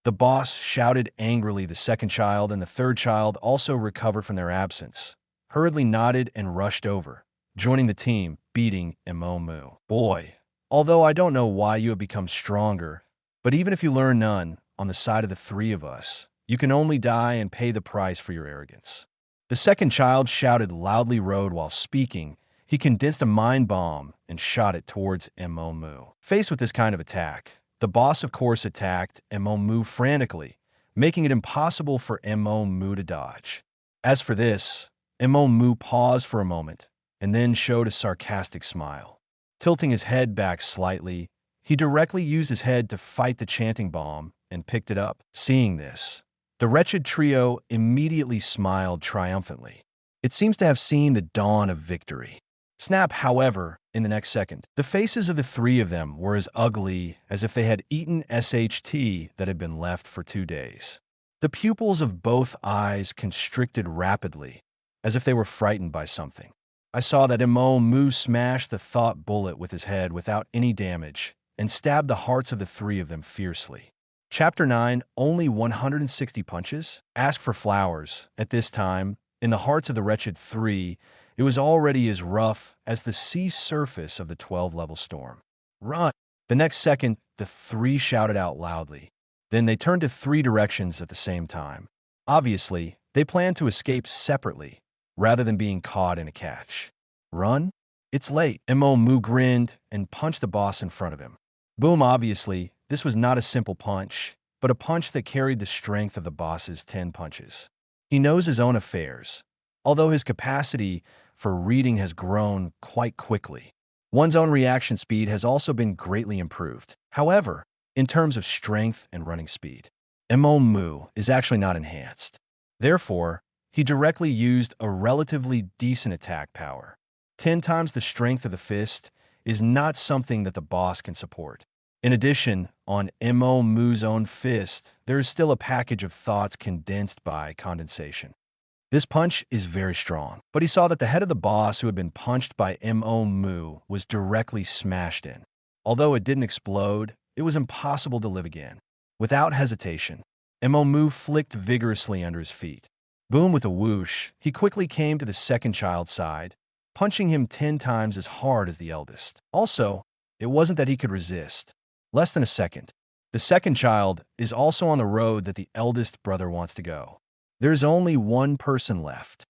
The boss shouted angrily. The second child and the third child also recovered from their absence, hurriedly nodded and rushed over, joining the team, beating Mo Mu. Boy, although I don't know why you have become stronger, but even if you learn none on the side of the three of us, you can only die and pay the price for your arrogance. The second child shouted loudly. Rode while speaking, he condensed a mind bomb and shot it towards Mo Mu. Faced with this kind of attack, the boss of course attacked Mo Mu frantically, making it impossible for Mo Mu to dodge. As for this, Mo Mu paused for a moment and then showed a sarcastic smile. Tilting his head back slightly, he directly used his head to fight the chanting bomb and picked it up. Seeing this, the wretched trio immediately smiled triumphantly. It seems to have seen the dawn of victory. Snap. However, in the next second, the faces of the three of them were as ugly as if they had eaten SHT that had been left for 2 days. The pupils of both eyes constricted rapidly, as if they were frightened by something. I saw that Mo Mu smashed the thought bullet with his head without any damage and stabbed the hearts of the three of them fiercely. Chapter 9, Only 160 Punches? Ask for flowers. At this time, in the hearts of the wretched three, it was already as rough as the sea surface of the 12-level storm. Run! The next second, the three shouted out loudly. Then they turned to 3 directions at the same time. Obviously, they planned to escape separately, rather than being caught in a catch. Run? It's late. Mo Mu grinned and punched the boss in front of him. Boom. Obviously, this was not a simple punch, but a punch that carried the strength of the boss's 10 punches. He knows his own affairs, although his capacity for reading has grown quite quickly. One's own reaction speed has also been greatly improved. However, in terms of strength and running speed, Mo Mu is actually not enhanced. Therefore, he directly used a relatively decent attack power. 10 times the strength of the fist is not something that the boss can support. In addition, on Mo Mu's own fist, there is still a package of thoughts condensed by condensation. This punch is very strong, but he saw that the head of the boss who had been punched by Mo Mu was directly smashed in. Although it didn't explode, it was impossible to live again. Without hesitation, Mo Mu flicked vigorously under his feet. Boom. With a whoosh, he quickly came to the second child's side, punching him 10 times as hard as the eldest. Also, it wasn't that he could resist. Less than a second. The second child is also on the road that the eldest brother wants to go. There's only one person left.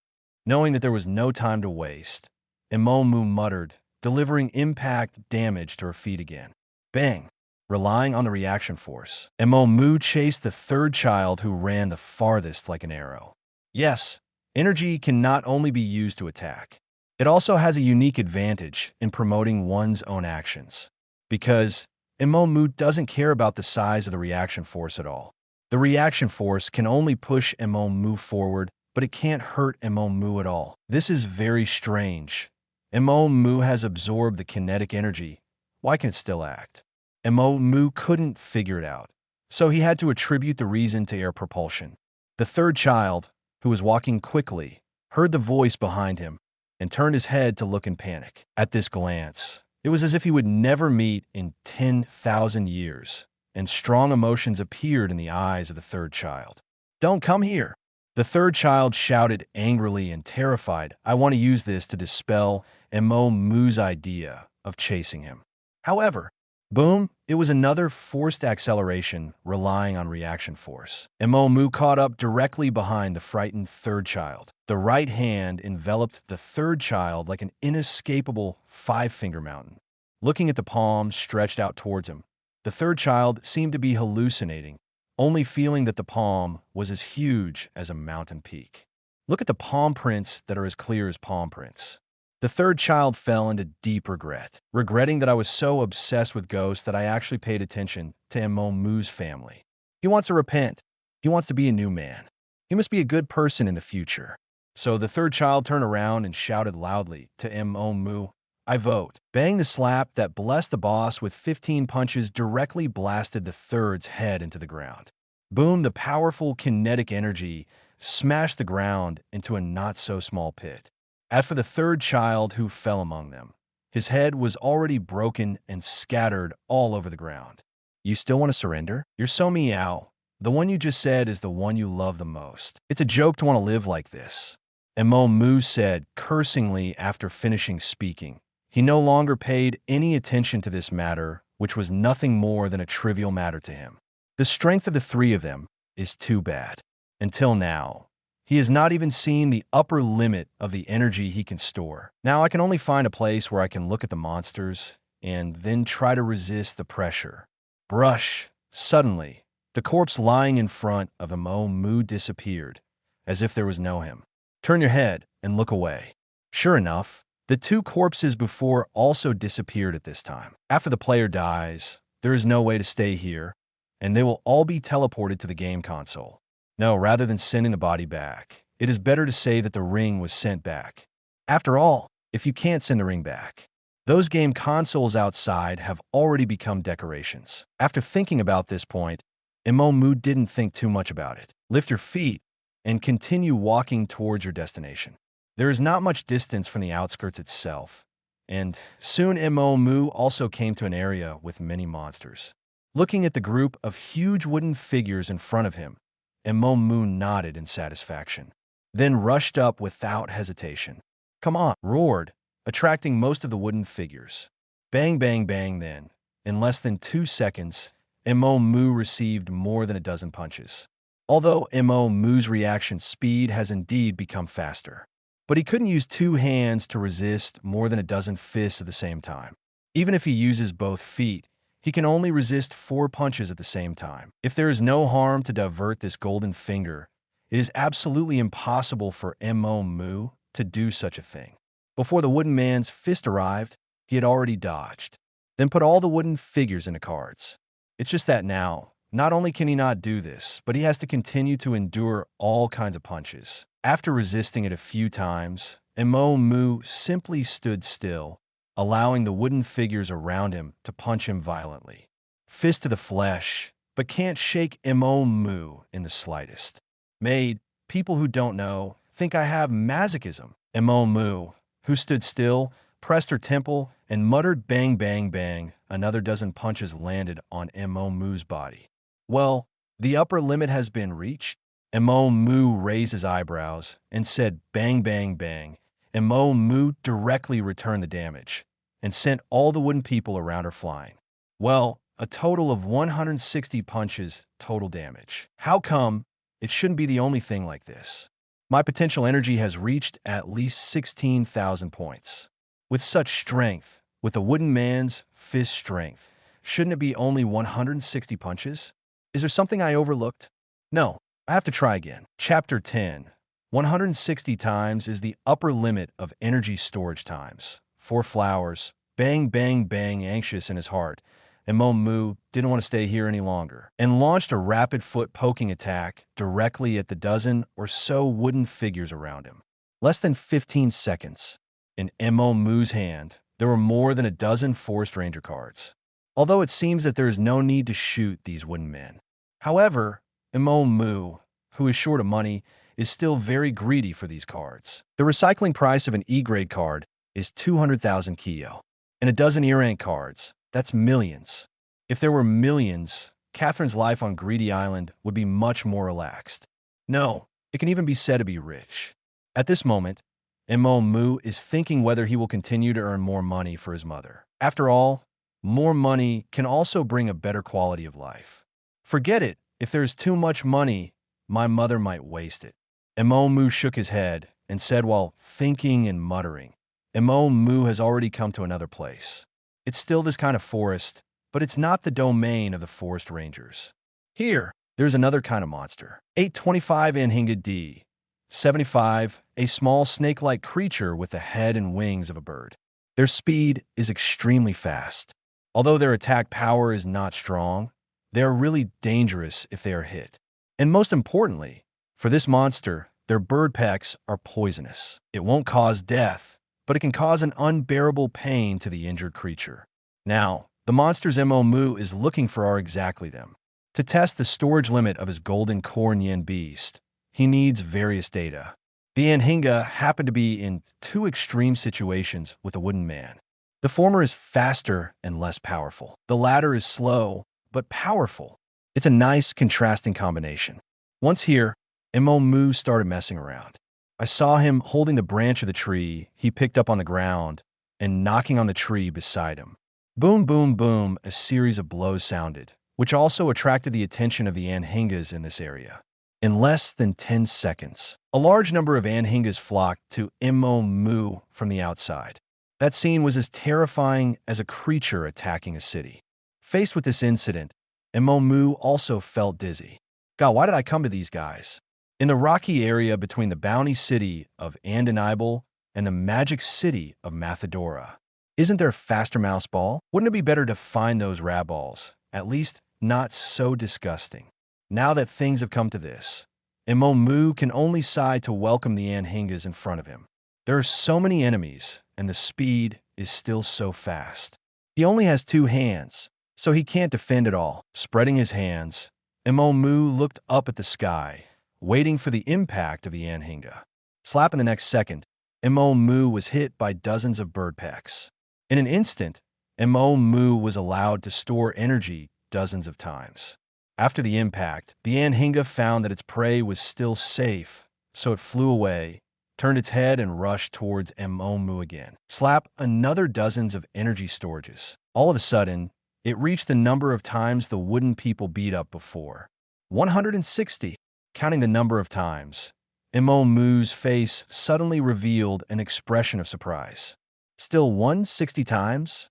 Knowing that there was no time to waste, Mo Mu muttered, delivering impact damage to her feet again. Bang! relying on the reaction force. Mu chased the third child who ran the farthest like an arrow. Yes, energy can not only be used to attack. It also has a unique advantage in promoting one's own actions. Because Mu doesn't care about the size of the reaction force at all. The reaction force can only push Mu forward, but it can't hurt Mu at all. This is very strange. Mu has absorbed the kinetic energy. Why can it still act? Mu couldn't figure it out, so he had to attribute the reason to air propulsion. The third child, who was walking quickly, heard the voice behind him and turned his head to look in panic. At this glance, it was as if he would never meet in 10,000 years, and strong emotions appeared in the eyes of the third child. "Don't come here!" The third child shouted angrily and terrified. "I want to use this to dispel Mu's idea of chasing him." However, boom, it was another forced acceleration relying on reaction force. Mu caught up directly behind the frightened third child. The right hand enveloped the third child like an inescapable five-finger mountain. Looking at the palm stretched out towards him, the third child seemed to be hallucinating, only feeling that the palm was as huge as a mountain peak. Look at the palm prints that are as clear as palm prints. The third child fell into deep regret, regretting that I was so obsessed with ghosts that I actually paid attention to Mu's family. He wants to repent. He wants to be a new man. He must be a good person in the future. So the third child turned around and shouted loudly to Mu, "I vote." Bang, the slap that blessed the boss with 15 punches directly blasted the third's head into the ground. Boom, the powerful kinetic energy smashed the ground into a not-so-small pit. As for the third child who fell among them, his head was already broken and scattered all over the ground. "You still want to surrender? You're so meow. The one you just said is the one you love the most. It's a joke to want to live like this," Mu said cursingly after finishing speaking. He no longer paid any attention to this matter, which was nothing more than a trivial matter to him. The strength of the three of them is too bad. Until now, he has not even seen the upper limit of the energy he can store. Now I can only find a place where I can look at the monsters and then try to resist the pressure. Brush. Suddenly, the corpse lying in front of Mu disappeared, as if there was no him. Turn your head and look away. Sure enough, the two corpses before also disappeared at this time. After the player dies, there is no way to stay here, and they will all be teleported to the game console. No, rather than sending the body back, it is better to say that the ring was sent back. After all, if you can't send the ring back, those game consoles outside have already become decorations. After thinking about this point, Mu didn't think too much about it. Lift your feet and continue walking towards your destination. There is not much distance from the outskirts itself, and soon Mu also came to an area with many monsters. Looking at the group of huge wooden figures in front of him, Mu nodded in satisfaction, then rushed up without hesitation. "Come on," roared, attracting most of the wooden figures. Bang, bang, bang then. In less than 2 seconds, Mu received more than a dozen punches. Although Mu's reaction speed has indeed become faster, but he couldn't use 2 hands to resist more than a dozen fists at the same time. Even if he uses both feet, he can only resist 4 punches at the same time. If there is no harm to divert this golden finger, it is absolutely impossible for Mu to do such a thing. Before the wooden man's fist arrived, he had already dodged, then put all the wooden figures into cards. It's just that now, not only can he not do this, but he has to continue to endure all kinds of punches. After resisting it a few times, Mu simply stood still, allowing the wooden figures around him to punch him violently. Fist to the flesh, but can't shake Mu in the slightest. Made, people who don't know, think I have masochism. Mu, who stood still, pressed her temple, and muttered bang, bang, bang. Another dozen punches landed on Mu's body. Well, the upper limit has been reached. Mu raised his eyebrows and said bang, bang, bang. Mu directly returned the damage and sent all the wooden people around her flying. Well, a total of 160 punches total damage. How come it shouldn't be the only thing like this? My potential energy has reached at least 16,000 points. With such strength, with a wooden man's fist strength, shouldn't it be only 160 punches? Is there something I overlooked? No, I have to try again. Chapter 10. 160 times is the upper limit of energy storage times. 4 flowers. Bang, bang, bang, anxious in his heart. And Mu didn't want to stay here any longer, and launched a rapid foot poking attack directly at the dozen or so wooden figures around him. Less than 15 seconds. In Mu's hand, there were more than a dozen Forest Ranger cards. Although it seems that there is no need to shoot these wooden men. However, Mu, who is short of money, is still very greedy for these cards. The recycling price of an E-grade card is 200,000 Kyo. And a dozen E-rank cards, that's millions. If there were millions, Catherine's life on Greedy Island would be much more relaxed. No, it can even be said to be rich. At this moment, Mu is thinking whether he will continue to earn more money for his mother. After all, more money can also bring a better quality of life. Forget it, if there is too much money, my mother might waste it. Mu shook his head and said while thinking and muttering, Mu has already come to another place. It's still this kind of forest, but it's not the domain of the Forest Rangers. Here, there's another kind of monster. 825 Anhinga D. 75, a small snake-like creature with the head and wings of a bird. Their speed is extremely fast. Although their attack power is not strong, they are really dangerous if they are hit. And most importantly, for this monster, their bird pecks are poisonous. It won't cause death, but it can cause an unbearable pain to the injured creature. Now, the monster's Mu is looking for are exactly them. To test the storage limit of his golden corn yen beast, he needs various data. The Anhinga happen to be in 2 extreme situations with a wooden man. The former is faster and less powerful. The latter is slow, but powerful. It's a nice, contrasting combination. Once here, Mu started messing around. I saw him holding the branch of the tree he picked up on the ground and knocking on the tree beside him. Boom, boom, boom, a series of blows sounded, which also attracted the attention of the Anhingas in this area. In less than 10 seconds, a large number of Anhingas flocked to Mu from the outside. That scene was as terrifying as a creature attacking a city. Faced with this incident, Mu also felt dizzy. God, why did I come to these guys? In the rocky area between the bounty city of Andonibal and the magic city of Mathadora, isn't there a faster mouse ball? Wouldn't it be better to find those rabballs? At least not so disgusting. Now that things have come to this, Mu can only sigh to welcome the Anhingas in front of him. There are so many enemies, and the speed is still so fast. He only has 2 hands, so he can't defend at all. Spreading his hands, Mu looked up at the sky, waiting for the impact of the Anhinga. Slap in the next second, Mu was hit by dozens of bird pecks. In an instant, Mu was allowed to store energy dozens of times. After the impact, the Anhinga found that its prey was still safe, so it flew away, turned its head and rushed towards Mu again. Slap another dozens of energy storages. All of a sudden, it reached the number of times the wooden people beat up before. 160. Counting the number of times, Mu's face suddenly revealed an expression of surprise. Still 160 times?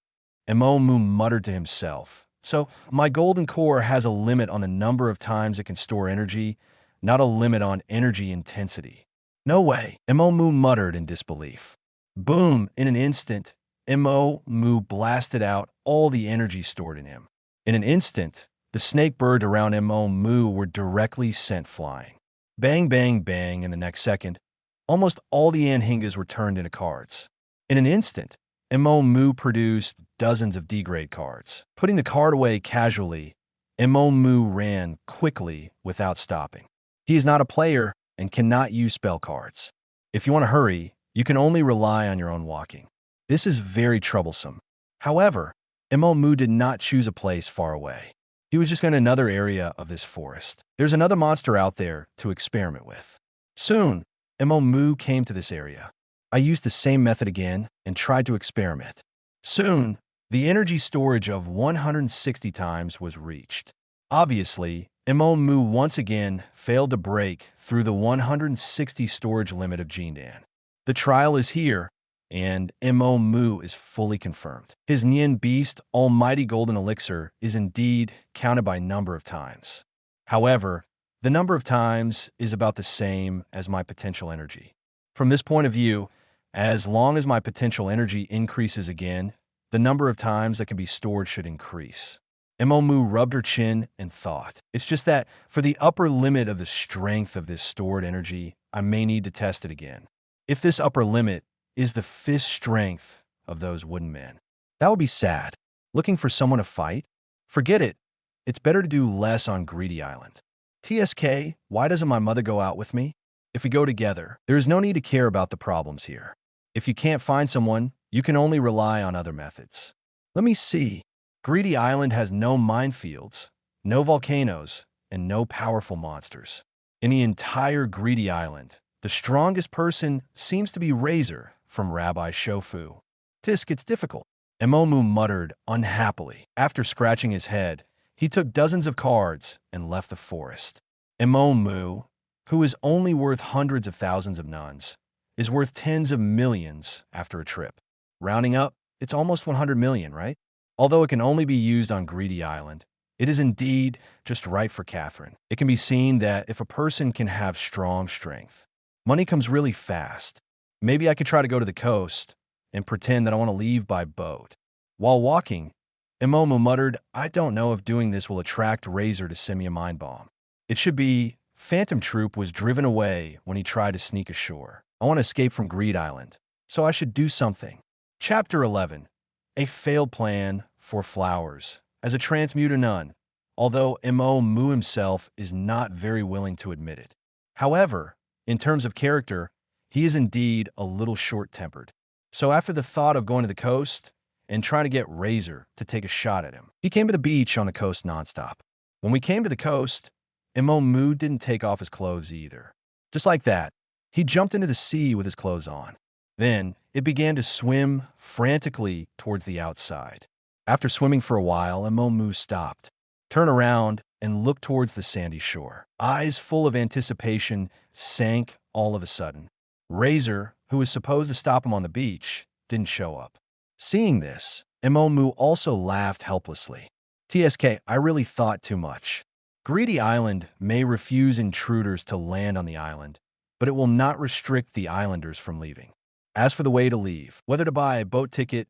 Mu muttered to himself. So, my golden core has a limit on the number of times it can store energy, not a limit on energy intensity. No way, Mu muttered in disbelief. Boom, in an instant, Mu blasted out all the energy stored in him. In an instant, the snake bird around Mu were directly sent flying. Bang, bang, bang in the next second, almost all the Anhingas were turned into cards. In an instant, Mu produced dozens of D-grade cards. Putting the card away casually, Mu ran quickly without stopping. He is not a player and cannot use spell cards. If you want to hurry, you can only rely on your own walking. This is very troublesome. However, Mu did not choose a place far away. He was just going to another area of this forest. There's another monster out there to experiment with. Soon, Mu came to this area. I used the same method again and tried to experiment. Soon, the energy storage of 160 times was reached. Obviously, Mu once again failed to break through the 160 storage limit of Jindan. The trial is here. and Mo Mu is fully confirmed. His Nian Beast Almighty Golden Elixir is indeed counted by number of times. However, the number of times is about the same as my potential energy. From this point of view, as long as my potential energy increases again, the number of times that can be stored should increase. Mo Mu rubbed her chin and thought, it's just that for the upper limit of the strength of this stored energy, I may need to test it again. If this upper limit is the fist strength of those wooden men, that would be sad. Looking for someone to fight? Forget it. It's better to do less on Greedy Island. TSK, why doesn't my mother go out with me? If we go together, there is no need to care about the problems here. If you can't find someone, you can only rely on other methods. Let me see. Greedy Island has no minefields, no volcanoes, and no powerful monsters. In the entire Greedy Island, the strongest person seems to be Razor from Rabbi Shofu. Tisk, it's difficult. Mo Mu muttered unhappily. After scratching his head, he took dozens of cards and left the forest. Mo Mu, who is only worth hundreds of thousands of nuns, is worth tens of millions after a trip. Rounding up, it's almost 100 million, right? Although it can only be used on Greedy Island, it is indeed just right for Catherine. It can be seen that if a person can have strong strength, money comes really fast. Maybe I could try to go to the coast and pretend that I want to leave by boat. While walking, Mo Mu muttered, I don't know if doing this will attract Razor to send me a mind bomb. It should be Phantom Troop was driven away when he tried to sneak ashore. I want to escape from Greed Island, so I should do something. Chapter 11. A failed plan for flowers. As a transmuter nun, although Mo Mu himself is not very willing to admit it. However, in terms of character, he is indeed a little short-tempered. So after the thought of going to the coast and trying to get Razor to take a shot at him, he came to the beach on the coast nonstop. When we came to the coast, Mo Mu didn't take off his clothes either. Just like that, he jumped into the sea with his clothes on. Then, it began to swim frantically towards the outside. After swimming for a while, Mo Mu stopped, turned around, and looked towards the sandy shore. Eyes full of anticipation sank all of a sudden. Razor, who was supposed to stop him on the beach, didn't show up. Seeing this, Mo Mu also laughed helplessly. TSK, I really thought too much. Greedy Island may refuse intruders to land on the island, but it will not restrict the islanders from leaving. As for the way to leave, whether to buy a boat ticket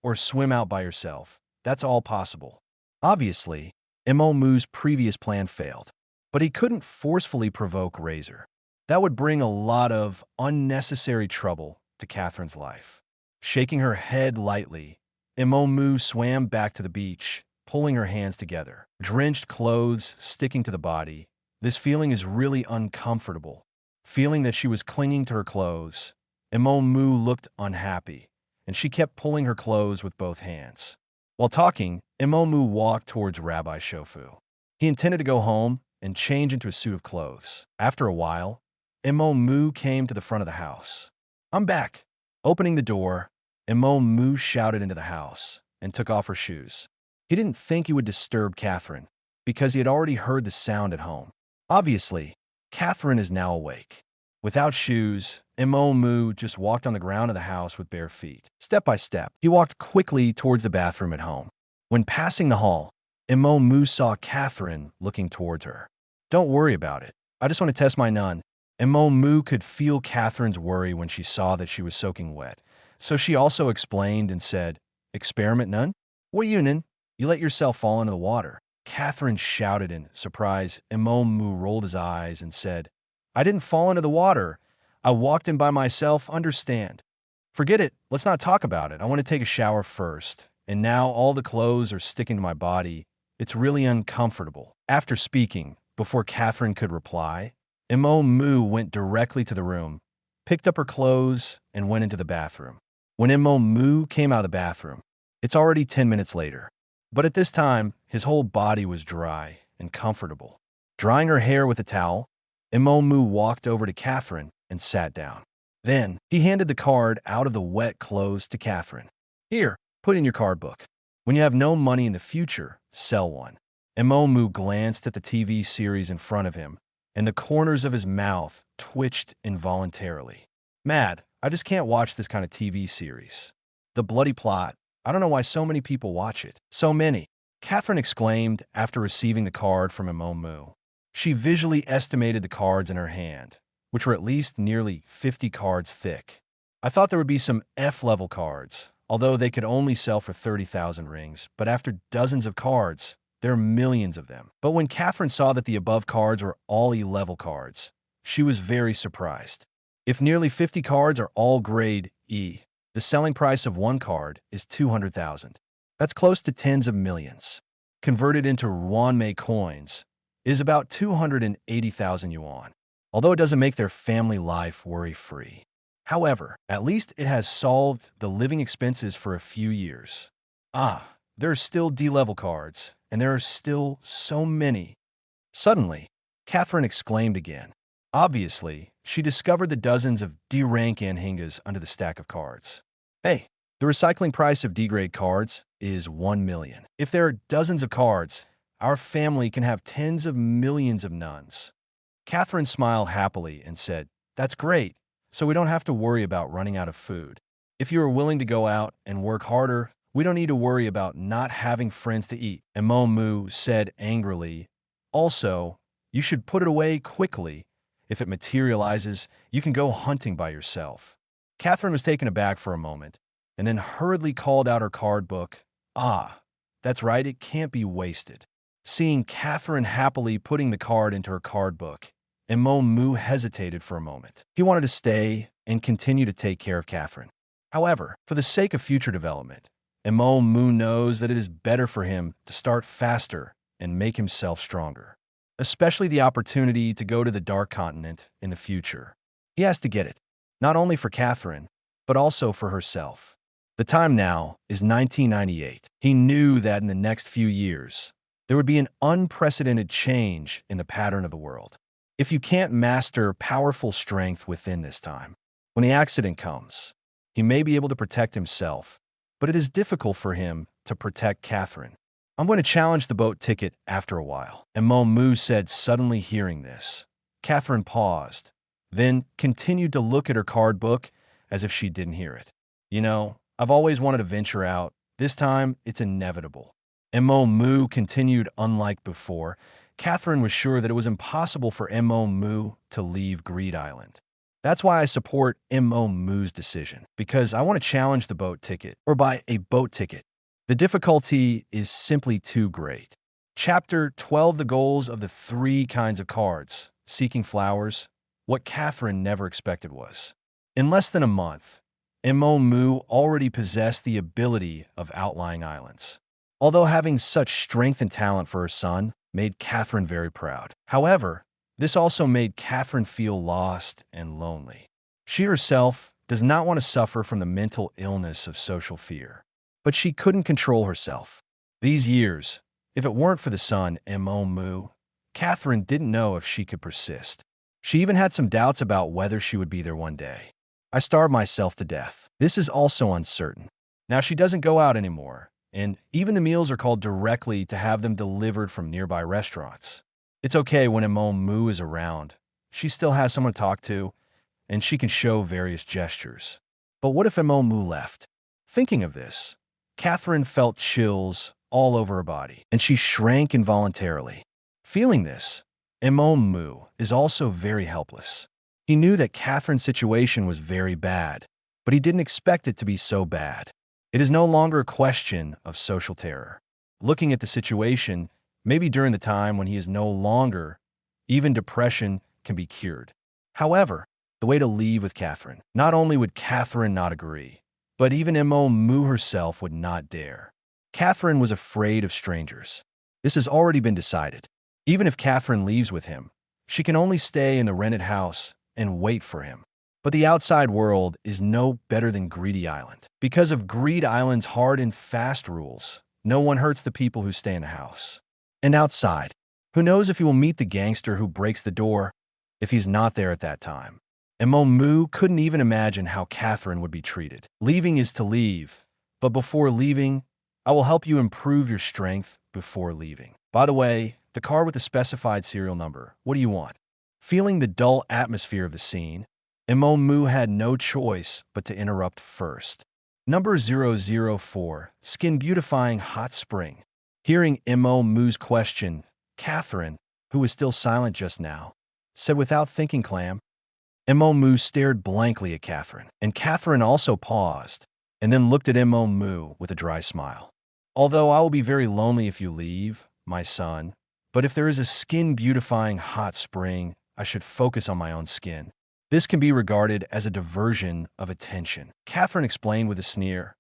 or swim out by yourself, that's all possible. Obviously, Mo Mu's previous plan failed, but he couldn't forcefully provoke Razor. That would bring a lot of unnecessary trouble to Catherine's life. Shaking her head lightly, Mo Mu swam back to the beach, pulling her hands together. Drenched clothes sticking to the body, this feeling is really uncomfortable. Feeling that she was clinging to her clothes, Mo Mu looked unhappy, and she kept pulling her clothes with both hands. While talking, Mo Mu walked towards Rabbi Shofu. He intended to go home and change into a suit of clothes. After a while, Mo Mu came to the front of the house. I'm back. Opening the door, Mo Mu shouted into the house and took off her shoes. He didn't think he would disturb Catherine, because he had already heard the sound at home. Obviously, Catherine is now awake. Without shoes, Mo Mu just walked on the ground of the house with bare feet. Step by step, he walked quickly towards the bathroom at home. When passing the hall, Mo Mu saw Catherine looking towards her. Don't worry about it. I just want to test my nun. Mo Mu could feel Catherine's worry when she saw that she was soaking wet. So she also explained and said, Experiment, nun? What nun? You let yourself fall into the water. Catherine shouted in surprise. Mo Mu rolled his eyes and said, I didn't fall into the water. I walked in by myself, understand. Forget it. Let's not talk about it. I want to take a shower first. And now all the clothes are sticking to my body. It's really uncomfortable. After speaking, before Catherine could reply, Mo Mu went directly to the room, picked up her clothes, and went into the bathroom. When Mo Mu came out of the bathroom, it's already 10 minutes later. But at this time, his whole body was dry and comfortable. Drying her hair with a towel, Mo Mu walked over to Catherine and sat down. Then, he handed the card out of the wet clothes to Catherine. Here, put in your card book. When you have no money in the future, sell one. Mo Mu glanced at the TV series in front of him, and the corners of his mouth twitched involuntarily. Mad, I just can't watch this kind of TV series. The bloody plot. I don't know why so many people watch it. So many. Catherine exclaimed after receiving the card from Imomu. She visually estimated the cards in her hand, which were at least nearly 50 cards thick. I thought there would be some F-level cards, although they could only sell for 30,000 rings, but after dozens of cards, there are millions of them. But when Catherine saw that the above cards were all E-level cards, she was very surprised. If nearly 50 cards are all grade E, the selling price of one card is 200,000. That's close to tens of millions. Converted into Ruanmei coins, it is about 280,000 yuan, although it doesn't make their family life worry-free. However, at least it has solved the living expenses for a few years. There are still D-level cards, and there are still so many. Suddenly, Catherine exclaimed again. Obviously, she discovered the dozens of D-rank Anhingas under the stack of cards. Hey, the recycling price of D-grade cards is 1 million. If there are dozens of cards, our family can have tens of millions of nuns. Catherine smiled happily and said, "That's great, so we don't have to worry about running out of food. If you are willing to go out and work harder, we don't need to worry about not having friends to eat," Imomu said angrily. "Also, you should put it away quickly. If it materializes, you can go hunting by yourself." Catherine was taken aback for a moment, and then hurriedly called out her card book. That's right, it can't be wasted. Seeing Catherine happily putting the card into her card book, Imomu hesitated for a moment. He wanted to stay and continue to take care of Catherine. However, for the sake of future development, Imomu knows that it is better for him to start faster and make himself stronger, especially the opportunity to go to the Dark Continent in the future. He has to get it, not only for Catherine, but also for herself. The time now is 1998. He knew that in the next few years, there would be an unprecedented change in the pattern of the world. If you can't master powerful strength within this time, when the accident comes, he may be able to protect himself, but it is difficult for him to protect Catherine. "I'm going to challenge the boat ticket after a while," Imomu said, suddenly hearing this. Catherine paused, then continued to look at her card book as if she didn't hear it. I've always wanted to venture out. This time, it's inevitable." Imomu continued. Unlike before, Catherine was sure that it was impossible for Imomu to leave Greed Island. That's why I support Imomu's decision, because I want to challenge the boat ticket, or buy a boat ticket. The difficulty is simply too great. Chapter 12: The Goals of the Three Kinds of Cards. Seeking Flowers. What Catherine never expected was, in less than a month, Imomu already possessed the ability of outlying islands. Although having such strength and talent for her son made Catherine very proud. However, this also made Catherine feel lost and lonely. She herself does not want to suffer from the mental illness of social fear, but she couldn't control herself. These years, if it weren't for the son, Imomu, Catherine didn't know if she could persist. She even had some doubts about whether she would be there one day. "I starved myself to death. This is also uncertain." Now she doesn't go out anymore, and even the meals are called directly to have them delivered from nearby restaurants. It's okay when Imomu is around. She still has someone to talk to, and she can show various gestures. But what if Imomu left? Thinking of this, Catherine felt chills all over her body, and she shrank involuntarily. Feeling this, Imomu is also very helpless. He knew that Catherine's situation was very bad, but he didn't expect it to be so bad. It is no longer a question of social terror. Looking at the situation, maybe during the time when he is no longer, even depression can be cured. However, the way to leave with Catherine. Not only would Catherine not agree, but even Imomu herself would not dare. Catherine was afraid of strangers. This has already been decided. Even if Catherine leaves with him, she can only stay in the rented house and wait for him. But the outside world is no better than Greedy Island. Because of Greed Island's hard and fast rules, no one hurts the people who stay in the house. And outside, who knows if he will meet the gangster who breaks the door if he's not there at that time. Imomu couldn't even imagine how Catherine would be treated. Leaving is to leave, but before leaving, I will help you improve your strength before leaving. By the way, the card with the specified serial number, what do you want? Feeling the dull atmosphere of the scene, Imomu had no choice but to interrupt first. Number 004, Skin Beautifying Hot Spring. Hearing Imomu's question, Catherine, who was still silent just now, said without thinking, "Clam." Imomu stared blankly at Catherine, and Catherine also paused, and then looked at Imomu with a dry smile. "Although I will be very lonely if you leave, my son, but if there is a skin-beautifying hot spring, I should focus on my own skin. This can be regarded as a diversion of attention," Catherine explained with a sneer.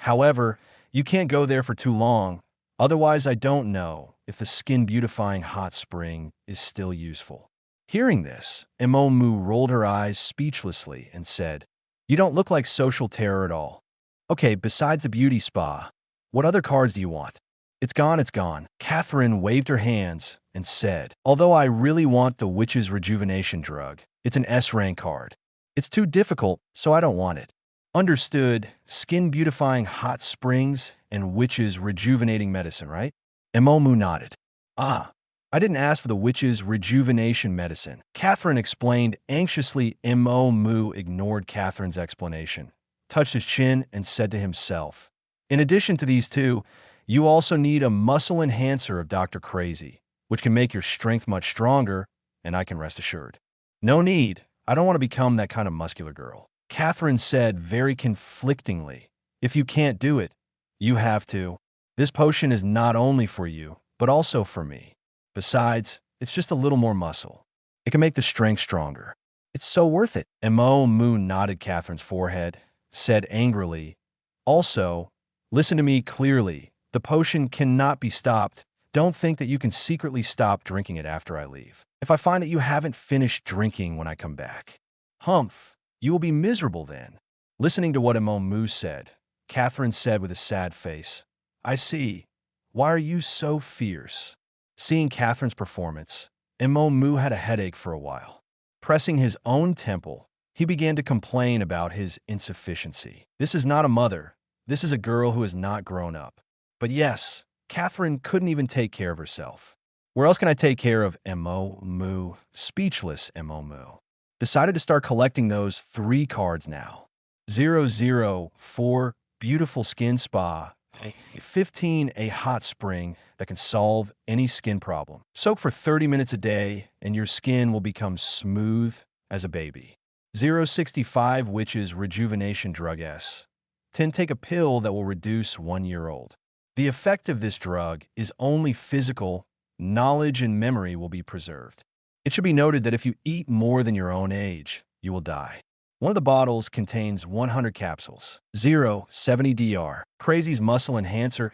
"However, you can't go there for too long, otherwise I don't know if the skin-beautifying hot spring is still useful." Hearing this, Imomu rolled her eyes speechlessly and said, "You don't look like social terror at all. Okay, besides the beauty spa, what other cards do you want?" It's gone, it's gone." Catherine waved her hands and said, "Although I really want the witch's rejuvenation drug, it's an S-rank card. It's too difficult, so I don't want it." "Understood. Skin beautifying hot springs and witch's rejuvenating medicine, right?" Imomu nodded. "Ah, I didn't ask for the witch's rejuvenation medicine," Catherine explained anxiously. Imomu ignored Catherine's explanation, touched his chin, and said to himself, "In addition to these two, you also need a muscle enhancer of Dr. Crazy, which can make your strength much stronger, and I can rest assured." "No need. I don't want to become that kind of muscular girl," Catherine said very conflictingly. "If you can't do it, you have to. This potion is not only for you, but also for me. Besides, it's just a little more muscle. It can make the strength stronger. It's so worth it." Imomu nodded Catherine's forehead, said angrily, "Also, listen to me clearly. The potion cannot be stopped. Don't think that you can secretly stop drinking it after I leave. If I find that you haven't finished drinking when I come back, humph, you will be miserable then." Listening to what Imomu said, Catherine said with a sad face, "I see. Why are you so fierce?" Seeing Catherine's performance, Imomu had a headache for a while. Pressing his own temple, he began to complain about his insufficiency. "This is not a mother. This is a girl who has not grown up." But yes, Catherine couldn't even take care of herself. Where else can I take care of Imomu? Speechless Imomu decided to start collecting those 3 cards now. 004, Beautiful Skin Spa. 15, a hot spring that can solve any skin problem. Soak for 30 minutes a day, and your skin will become smooth as a baby. 065, Witch's Rejuvenation Drug S. 10, take a pill that will reduce 1 year old. The effect of this drug is only physical. Knowledge and memory will be preserved. It should be noted that if you eat more than your own age, you will die. One of the bottles contains 100 capsules. 070, Dr. Crazy's Muscle Enhancer.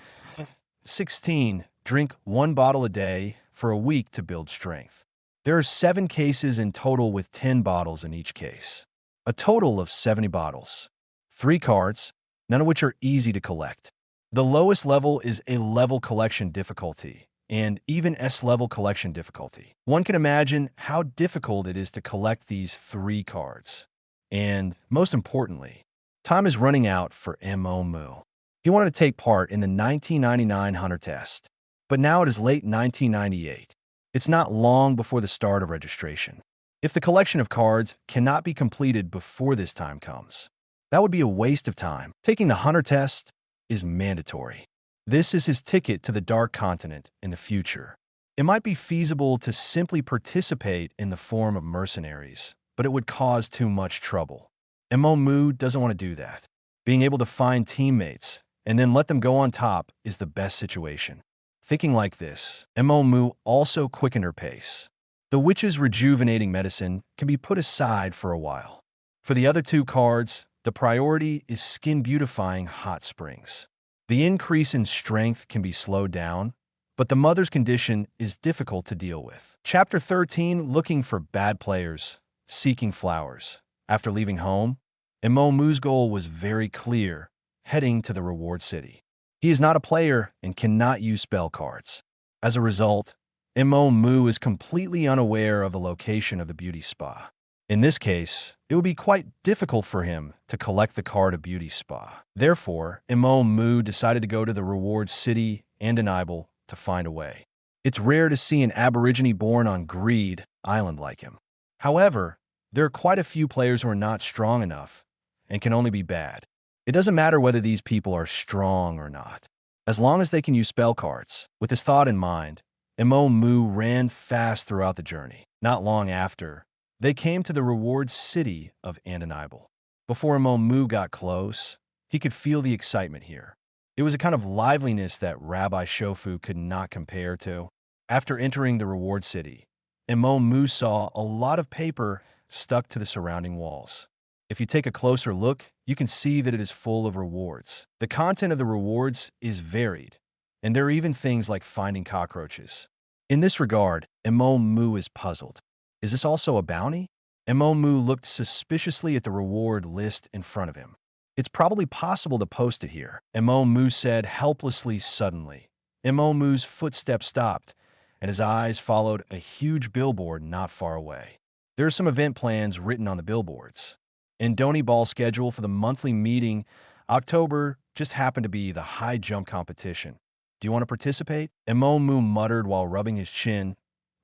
16, drink 1 bottle a day for a week to build strength. There are 7 cases in total with 10 bottles in each case. A total of 70 bottles. 3 cards, none of which are easy to collect. The lowest level is a level collection difficulty, and even S-level collection difficulty. One can imagine how difficult it is to collect these 3 cards. And most importantly, time is running out for Imomu. He wanted to take part in the 1999 Hunter test, but now it is late 1998. It's not long before the start of registration. If the collection of cards cannot be completed before this time comes, that would be a waste of time. Taking the Hunter test is mandatory. This is his ticket to the Dark Continent in the future. It might be feasible to simply participate in the form of mercenaries, but it would cause too much trouble. Imomu doesn't want to do that. Being able to find teammates and then let them go on top is the best situation. Thinking like this, Imomu also quickened her pace. The witch's rejuvenating medicine can be put aside for a while. For the other 2 cards, the priority is skin beautifying hot springs. The increase in strength can be slowed down, but the mother's condition is difficult to deal with. Chapter 13, Looking for Bad Players. Seeking flowers. After leaving home, Imomu's goal was very clear, heading to the reward city. He is not a player and cannot use spell cards. As a result, Imomu is completely unaware of the location of the beauty spa. In this case, it would be quite difficult for him to collect the card of beauty spa. Therefore, Imomu decided to go to the reward city and Deniable to find a way. It's rare to see an aborigine born on Greed Island like him. However, There are quite a few players who are not strong enough and can only be bad. It doesn't matter whether these people are strong or not, as long as they can use spell cards. With this thought in mind, Emo Mu ran fast throughout the journey. Not long after, they came to the reward city of Undeniable. Before Emo Mu got close, he could feel the excitement here. It was a kind of liveliness that Rabbi Shofu could not compare to. After entering the reward city, Emo Mu saw a lot of paper stuck to the surrounding walls. If you take a closer look, you can see that it is full of rewards. The content of the rewards is varied, and there are even things like finding cockroaches. In this regard, Emo Mu is puzzled. Is this also a bounty? Emo Mu looked suspiciously at the reward list in front of him. It's probably possible to post it here, Emo Mu said helplessly suddenly. Emo Mu's footsteps stopped, and his eyes followed a huge billboard not far away. There are some event plans written on the billboards. In Donny Ball schedule for the monthly meeting, October just happened to be the high jump competition. Do you want to participate? Emo Mu muttered while rubbing his chin.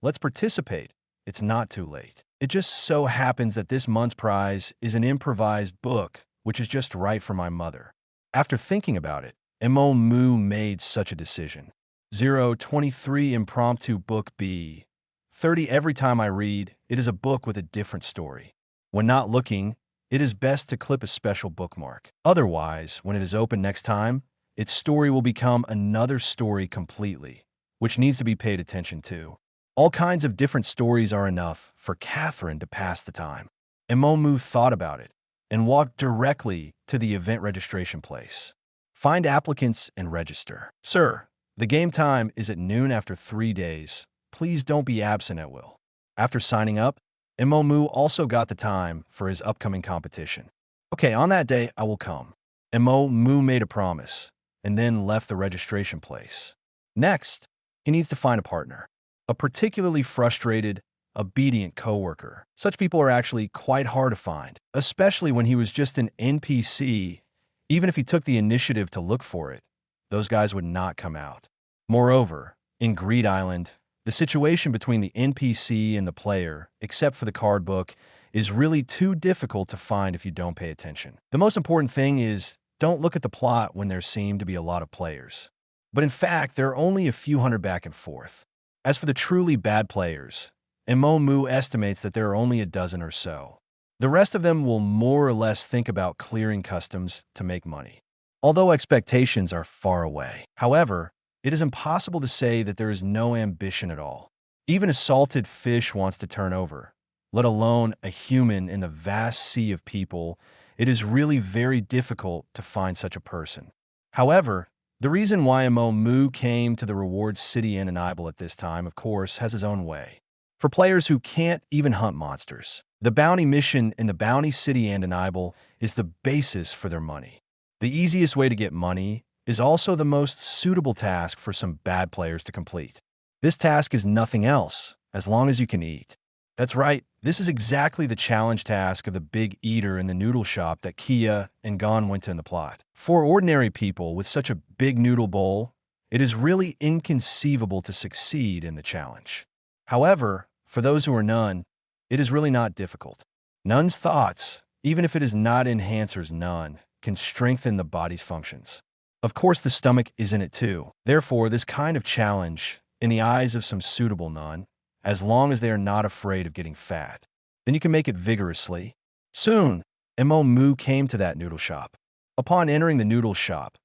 Let's participate. It's not too late. It just so happens that this month's prize is an improvised book, which is just right for my mother. After thinking about it, Emo Mu made such a decision. 023 Impromptu Book B. 30 Every time I read, it is a book with a different story. When not looking, it is best to clip a special bookmark. Otherwise, when it is open next time, its story will become another story completely, which needs to be paid attention to. All kinds of different stories are enough for Catherine to pass the time. Emo Mu thought about it and walked directly to the event registration place. Find applicants and register. Sir, the game time is at noon after 3 days. Please don't be absent at will. After signing up, Emo Mu also got the time for his upcoming competition. Okay, on that day, I will come. Emo Mu made a promise and then left the registration place. Next, he needs to find a partner, a particularly frustrated, obedient coworker. Such people are actually quite hard to find, especially when he was just an NPC. Even if he took the initiative to look for it, those guys would not come out. Moreover, in Greed Island, the situation between the NPC and the player, except for the card book, is really too difficult to find if you don't pay attention. The most important thing is don't look at the plot when there seem to be a lot of players. But in fact, there are only a few hundred back and forth. As for the truly bad players, Emo Mu estimates that there are only a dozen or so. The rest of them will more or less think about clearing customs to make money, although expectations are far away. However, it is impossible to say that there is no ambition at all. Even a salted fish wants to turn over, let alone a human in the vast sea of people. It is really very difficult to find such a person. However, the reason why Emo Mu came to the reward city Undeniable at this time, of course, has his own way. For players who can't even hunt monsters, the bounty mission in the bounty city Undeniable is the basis for their money. The easiest way to get money is also the most suitable task for some bad players to complete. This task is nothing else, as long as you can eat. That's right, this is exactly the challenge task of the big eater in the noodle shop that Kia and Gon went to in the plot. For ordinary people with such a big noodle bowl, it is really inconceivable to succeed in the challenge. However, for those who are none, it is really not difficult. None's thoughts, even if it is not enhancers none, can strengthen the body's functions. Of course, the stomach is in it too. Therefore, this kind of challenge, in the eyes of some suitable none, as long as they are not afraid of getting fat, then you can make it vigorously. Soon, Emo Mu came to that noodle shop. Upon entering the noodle shop,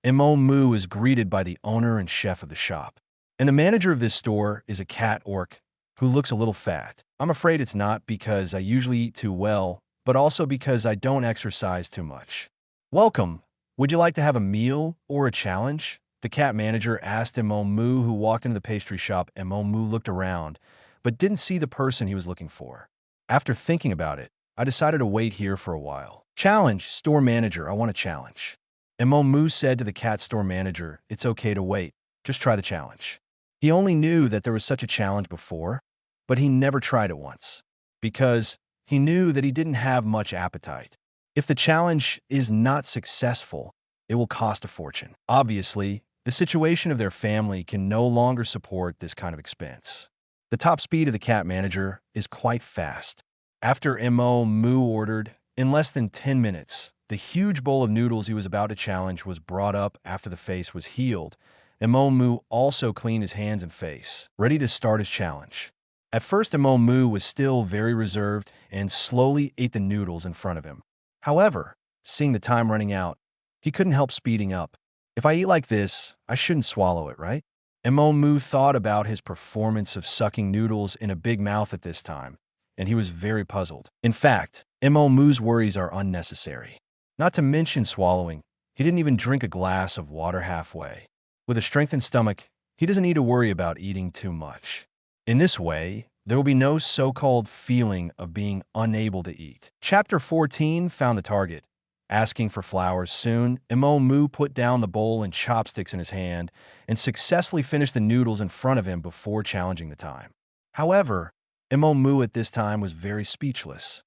Emo Mu is greeted by the owner and chef of the shop. And the manager of this store is a cat orc who looks a little fat. I'm afraid it's not because I usually eat too well, but also because I don't exercise too much. Welcome. Would you like to have a meal or a challenge? The cat manager asked Emo Mu, who walked into the pastry shop. Emo Mu looked around, but didn't see the person he was looking for. After thinking about it, I decided to wait here for a while. Challenge, store manager, I want a challenge. Emo Mu said to the cat store manager, it's okay to wait, just try the challenge. He only knew that there was such a challenge before, but he never tried it once, because he knew that he didn't have much appetite. If the challenge is not successful, it will cost a fortune. Obviously, the situation of their family can no longer support this kind of expense. The top speed of the cat manager is quite fast. After Mo Mu ordered, in less than 10 minutes, the huge bowl of noodles he was about to challenge was brought up after the face was healed, and Mo Mu also cleaned his hands and face, ready to start his challenge. At first, Mo Mu was still very reserved and slowly ate the noodles in front of him. However, seeing the time running out, he couldn't help speeding up. If I eat like this, I shouldn't swallow it, right? And Mo Mu thought about his performance of sucking noodles in a big mouth at this time, and he was very puzzled. In fact, Mo Mu's worries are unnecessary. Not to mention swallowing, he didn't even drink a glass of water halfway. With a strengthened stomach, he doesn't need to worry about eating too much. In this way, there will be no so-called feeling of being unable to eat. Chapter 14 found the target. Asking for flowers soon, Mo Mu put down the bowl and chopsticks in his hand and successfully finished the noodles in front of him before challenging the time. However, Mo Mu at this time was very speechless.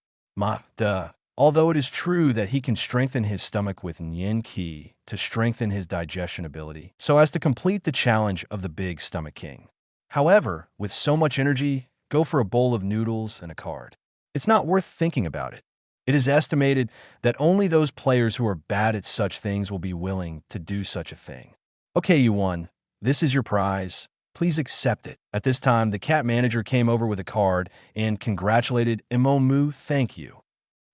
Although it is true that he can strengthen his stomach with Yin Qi to strengthen his digestion ability, so as to complete the challenge of the Big Stomach King. However, with so much energy, go for a bowl of noodles and a card. It's not worth thinking about it. It is estimated that only those players who are bad at such things will be willing to do such a thing. Okay, you won. This is your prize. Please accept it. At this time, the cat manager came over with a card and congratulated Mo Mu. Thank you.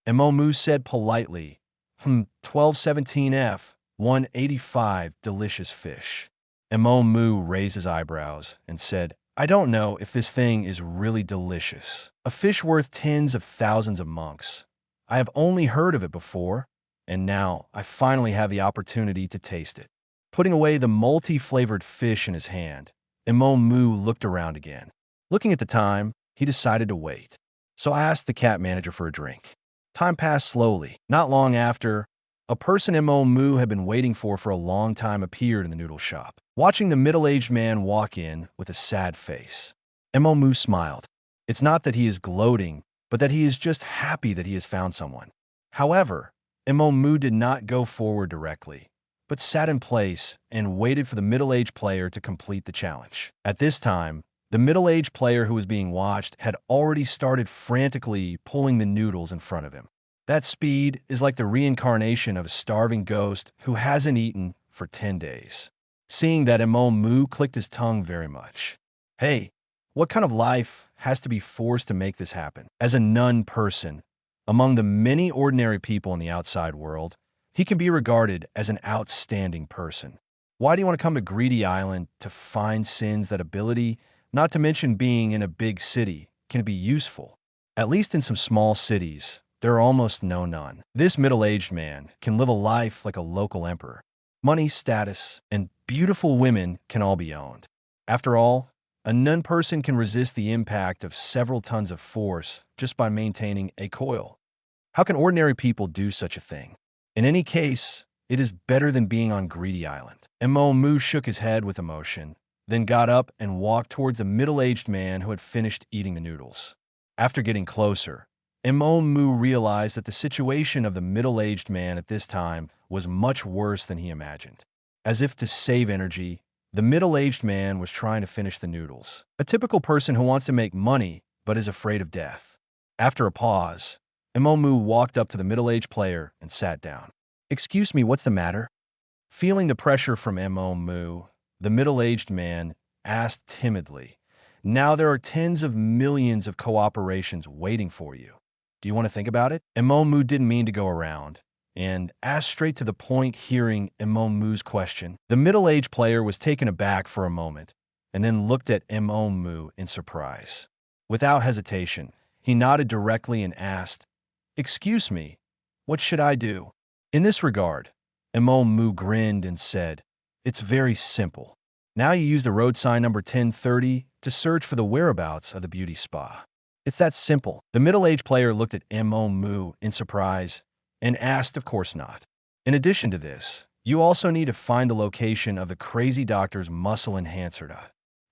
Mo Mu said politely, 1217F, 185, delicious fish. Mo Mu raised his eyebrows and said, I don't know if this thing is really delicious. A fish worth tens of thousands of monks. I have only heard of it before, and now I finally have the opportunity to taste it. Putting away the multi-flavored fish in his hand, Mo Mu looked around again. Looking at the time, he decided to wait. So I asked the cat manager for a drink. Time passed slowly. Not long after, a person Mo Mu had been waiting for a long time appeared in the noodle shop. Watching the middle-aged man walk in with a sad face, Mo Mu smiled. It's not that he is gloating, but that he is just happy that he has found someone. However, Mo Mu did not go forward directly, but sat in place and waited for the middle-aged player to complete the challenge. At this time, the middle-aged player who was being watched had already started frantically pulling the noodles in front of him. That speed is like the reincarnation of a starving ghost who hasn't eaten for 10 days. Seeing that, Mo Mu clicked his tongue very much. Hey, what kind of life has to be forced to make this happen? As a nun person, among the many ordinary people in the outside world, he can be regarded as an outstanding person. Why do you want to come to Greedy Island to find sins that ability, not to mention being in a big city, can be useful? At least in some small cities, there are almost none. This middle-aged man can live a life like a local emperor. Money, status, and beautiful women can all be owned. After all, a nun person can resist the impact of several tons of force just by maintaining a coil. How can ordinary people do such a thing? In any case, it is better than being on Greedy Island. Mo Mu shook his head with emotion, then got up and walked towards the middle-aged man who had finished eating the noodles. After getting closer, Mo Mu realized that the situation of the middle-aged man at this time was much worse than he imagined. As if to save energy, the middle-aged man was trying to finish the noodles. A typical person who wants to make money but is afraid of death. After a pause, Mo Mu walked up to the middle-aged player and sat down. Excuse me, what's the matter? Feeling the pressure from Mo Mu, the middle-aged man asked timidly, Now there are tens of millions of cooperations waiting for you. Do you want to think about it? Mo Mu didn't mean to go around and asked straight to the point. Hearing Mo Mu's question, the middle-aged player was taken aback for a moment and then looked at Mo Mu in surprise. Without hesitation, he nodded directly and asked, Excuse me, what should I do? In this regard, Mo Mu grinned and said, It's very simple. Now you use the road sign number 1030 to search for the whereabouts of the beauty spa. It's that simple. The middle-aged player looked at Mo Mu in surprise and asked, Of course not. In addition to this, you also need to find the location of the crazy doctor's muscle enhancer.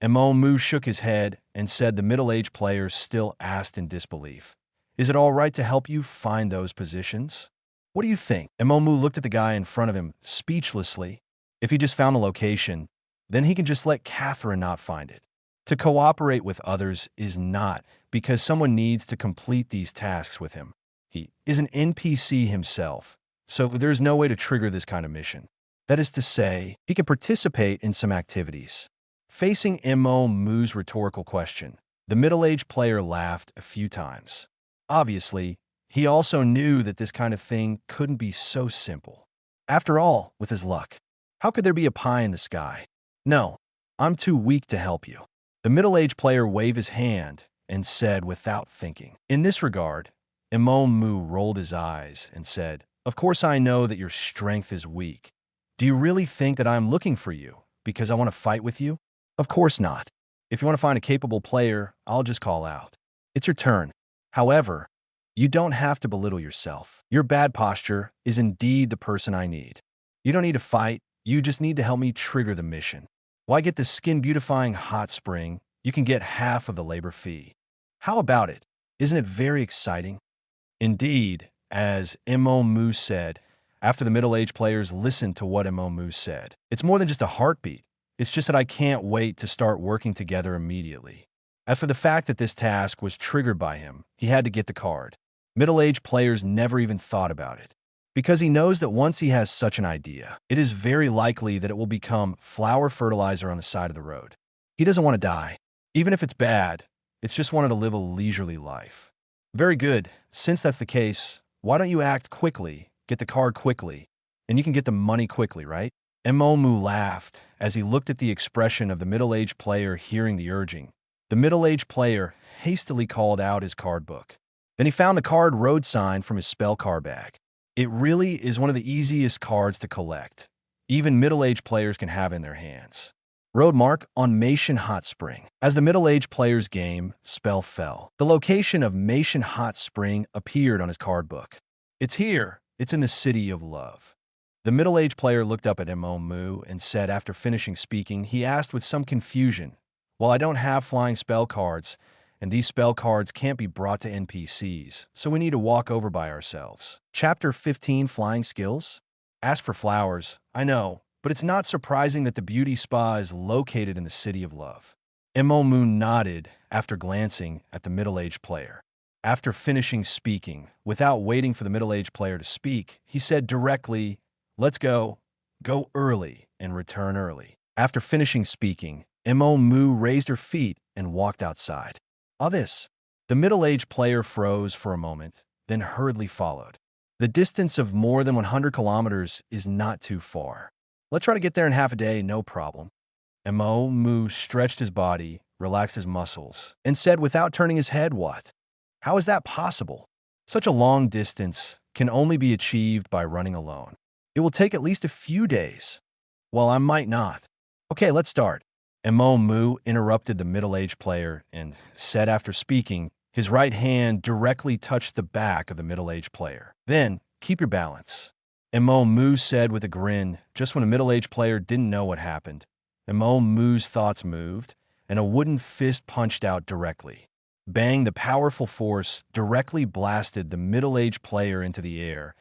Mo Mu shook his head and said the middle-aged player still asked in disbelief, Is it all right to help you find those positions? What do you think? Mo Mu looked at the guy in front of him speechlessly. If he just found the location, then he can just let Catherine not find it. To cooperate with others is not because someone needs to complete these tasks with him. He is an NPC himself, so there's no way to trigger this kind of mission. That is to say, he can participate in some activities. Facing Mo Mu's rhetorical question, the middle-aged player laughed a few times. Obviously, he also knew that this kind of thing couldn't be so simple. After all, with his luck, how could there be a pie in the sky? No, I'm too weak to help you. The middle-aged player waved his hand and said without thinking. In this regard, Mo Mu rolled his eyes and said, "Of course I know that your strength is weak. Do you really think that I'm looking for you because I want to fight with you? Of course not. If you want to find a capable player, I'll just call out. It's your turn. However, you don't have to belittle yourself. Your bad posture is indeed the person I need. You don't need to fight. You just need to help me trigger the mission. Why get the skin-beautifying hot spring? You can get half of the labor fee. How about it? Isn't it very exciting?" Indeed, as Mo Mu said, after the middle-aged players listened to what Mo Mu said, "It's more than just a heartbeat. It's just that I can't wait to start working together immediately." As for the fact that this task was triggered by him, he had to get the card. Middle-aged players never even thought about it, because he knows that once he has such an idea, it is very likely that it will become flower fertilizer on the side of the road. He doesn't want to die. Even if it's bad, it's just wanted to live a leisurely life. Very good. Since that's the case, why don't you act quickly, get the card quickly, and you can get the money quickly, right? Mo Mu laughed as he looked at the expression of the middle-aged player hearing the urging. The middle-aged player hastily called out his card book. Then he found the card road sign from his spell card bag. It really is one of the easiest cards to collect. Even middle-aged players can have in their hands. Road mark on Mason Hot Spring. As the middle-aged player's game spell fell, the location of Mason Hot Spring appeared on his card book. It's here. It's in the city of love. The middle-aged player looked up at Mo Mu and said after finishing speaking, he asked with some confusion, "Well, I don't have flying spell cards, and these spell cards can't be brought to NPCs, so we need to walk over by ourselves." Chapter 15, Flying Skills? Ask for flowers, I know, but it's not surprising that the beauty spa is located in the city of love. Mo Mu nodded after glancing at the middle-aged player. After finishing speaking, without waiting for the middle-aged player to speak, he said directly, "Let's go. Go early and return early." After finishing speaking, Mo Mu raised her feet and walked outside. All this. The middle-aged player froze for a moment, then hurriedly followed. The distance of more than 100 kilometers is not too far. Let's try to get there in half a day, no problem. Mo Mu stretched his body, relaxed his muscles, and said without turning his head, "What? How is that possible? Such a long distance can only be achieved by running alone. It will take at least a few days. Well, I might not. Okay, let's start." Mo Mu interrupted the middle-aged player and said after speaking, his right hand directly touched the back of the middle-aged player. "Then, keep your balance." Mo Mu said with a grin, just when the middle-aged player didn't know what happened. Mo Mu's thoughts moved, and a wooden fist punched out directly. Bang, the powerful force directly blasted the middle-aged player into the air,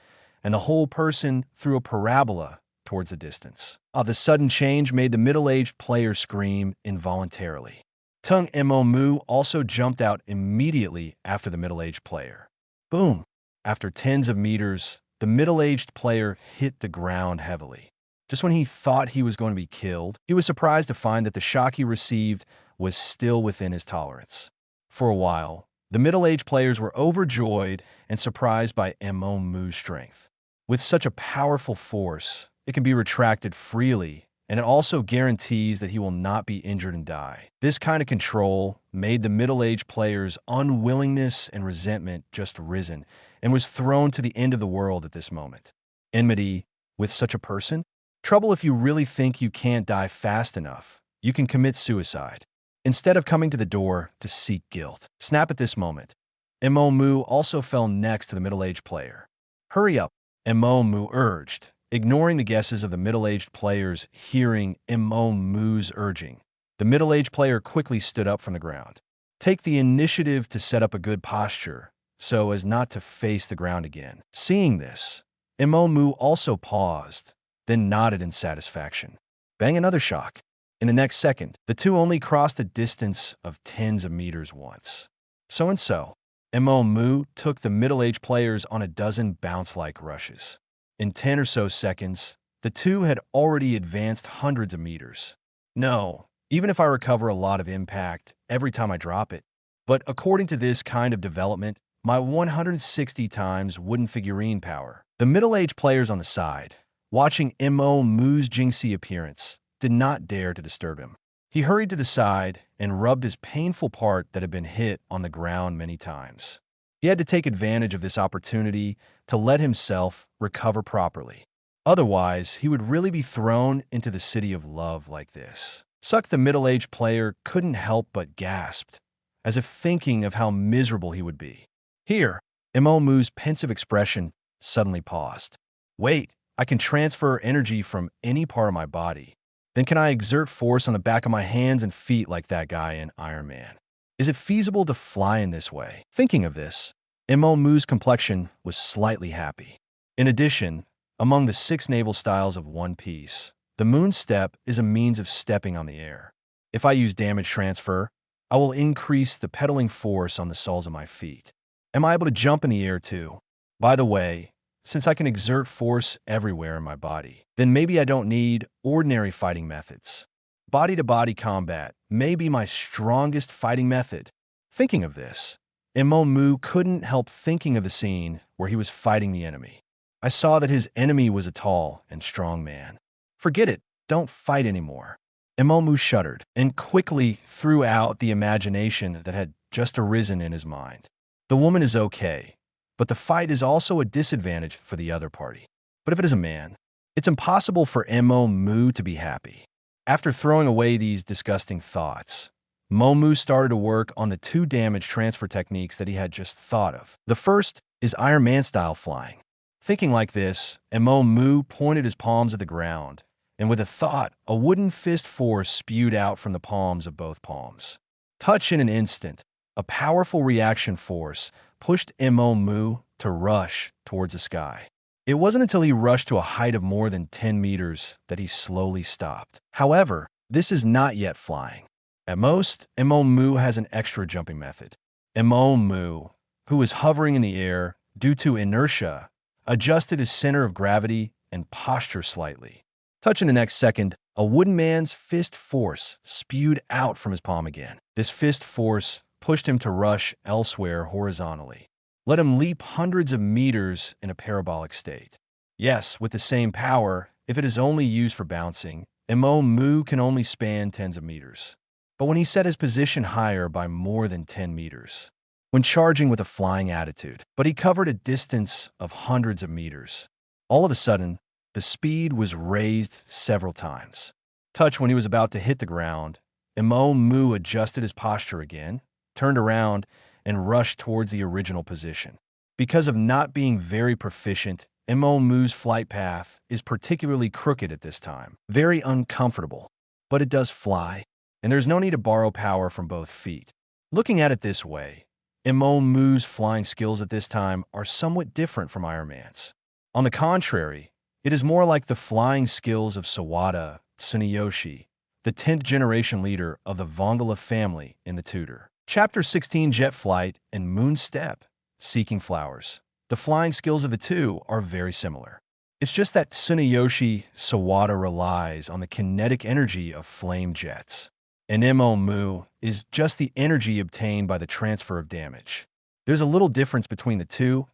and the whole person threw a parabola towards the distance. The sudden change made the middle-aged player scream involuntarily. Tung Mo Mu also jumped out immediately after the middle-aged player. Boom! After tens of meters, the middle-aged player hit the ground heavily. Just when he thought he was going to be killed, he was surprised to find that the shock he received was still within his tolerance. For a while, the middle-aged players were overjoyed and surprised by Mo Mu's strength. With such a powerful force, it can be retracted freely, and it also guarantees that he will not be injured and die. This kind of control made the middle-aged player's unwillingness and resentment just risen, and was thrown to the end of the world at this moment. Enmity with such a person? Trouble if you really think you can't die fast enough. You can commit suicide, instead of coming to the door to seek guilt. Snap at this moment. Mo Mu also fell next to the middle-aged player. "Hurry up," Mo Mu urged, ignoring the guesses of the middle-aged players hearing Mo Mu's urging. The middle-aged player quickly stood up from the ground. Take the initiative to set up a good posture, so as not to face the ground again. Seeing this, Mo Mu also paused, then nodded in satisfaction. Bang, another shock. In the next second, the two only crossed a distance of tens of meters once. So. Mo Mu took the middle-aged players on a dozen bounce-like rushes. In 10 or so seconds, the two had already advanced hundreds of meters. No, even if I recover a lot of impact every time I drop it. But according to this kind of development, my 160 times wooden figurine power. The middle-aged players on the side, watching Mo Mu's jinxie appearance, did not dare to disturb him. He hurried to the side and rubbed his painful part that had been hit on the ground many times. He had to take advantage of this opportunity to let himself recover properly. Otherwise, he would really be thrown into the city of love like this. Suck the middle-aged player couldn't help but gasped, as if thinking of how miserable he would be. Here, Mo Mu's pensive expression suddenly paused. Wait, I can transfer energy from any part of my body. Then can I exert force on the back of my hands and feet like that guy in Iron Man? Is it feasible to fly in this way? Thinking of this, Mo Mu's complexion was slightly happy. In addition, among the 6 naval styles of One Piece, the moon step is a means of stepping on the air. If I use damage transfer, I will increase the pedaling force on the soles of my feet. Am I able to jump in the air too? By the way, since I can exert force everywhere in my body, then maybe I don't need ordinary fighting methods. Body-to-body combat may be my strongest fighting method. Thinking of this, Mo Mu couldn't help thinking of the scene where he was fighting the enemy. I saw that his enemy was a tall and strong man. Forget it, don't fight anymore. Mo Mu shuddered and quickly threw out the imagination that had just arisen in his mind. The woman is okay, but the fight is also a disadvantage for the other party. But if it is a man, it's impossible for Mo Mu to be happy. After throwing away these disgusting thoughts, Mo Mu started to work on the 2 damage transfer techniques that he had just thought of. The first is Iron Man-style flying. Thinking like this, Mo Mu pointed his palms at the ground, and with a thought, a wooden fist force spewed out from the palms of both palms. Touch in an instant, a powerful reaction force pushed Mo Mu to rush towards the sky. It wasn't until he rushed to a height of more than 10 meters that he slowly stopped. However, this is not yet flying. At most, Mo Mu has an extra jumping method. Mo Mu, who is hovering in the air due to inertia, adjusted his center of gravity and posture slightly. Touch in the next second, a wooden man's fist force spewed out from his palm again. This fist force pushed him to rush elsewhere horizontally. Let him leap hundreds of meters in a parabolic state. Yes, with the same power, if it is only used for bouncing, Mo Mu can only span tens of meters. But when he set his position higher by more than 10 meters, when charging with a flying attitude, but he covered a distance of hundreds of meters, all of a sudden, the speed was raised several times. Touch when he was about to hit the ground, Mo Mu adjusted his posture again, turned around, and rushed towards the original position. Because of not being very proficient, Mo Mu's flight path is particularly crooked at this time, very uncomfortable, but it does fly, and there's no need to borrow power from both feet. Looking at it this way, Mo Mu's flying skills at this time are somewhat different from Iron Man's. On the contrary, it is more like the flying skills of Sawada Tsuneyoshi, the 10th generation leader of the Vongala family in the Tutor. Chapter 16, Jet Flight and Moon Step, Seeking Flowers. The flying skills of the two are very similar. It's just that Tsuneyoshi Sawada relies on the kinetic energy of flame jets, and Mo Mu is just the energy obtained by the transfer of damage. There's a little difference between the two,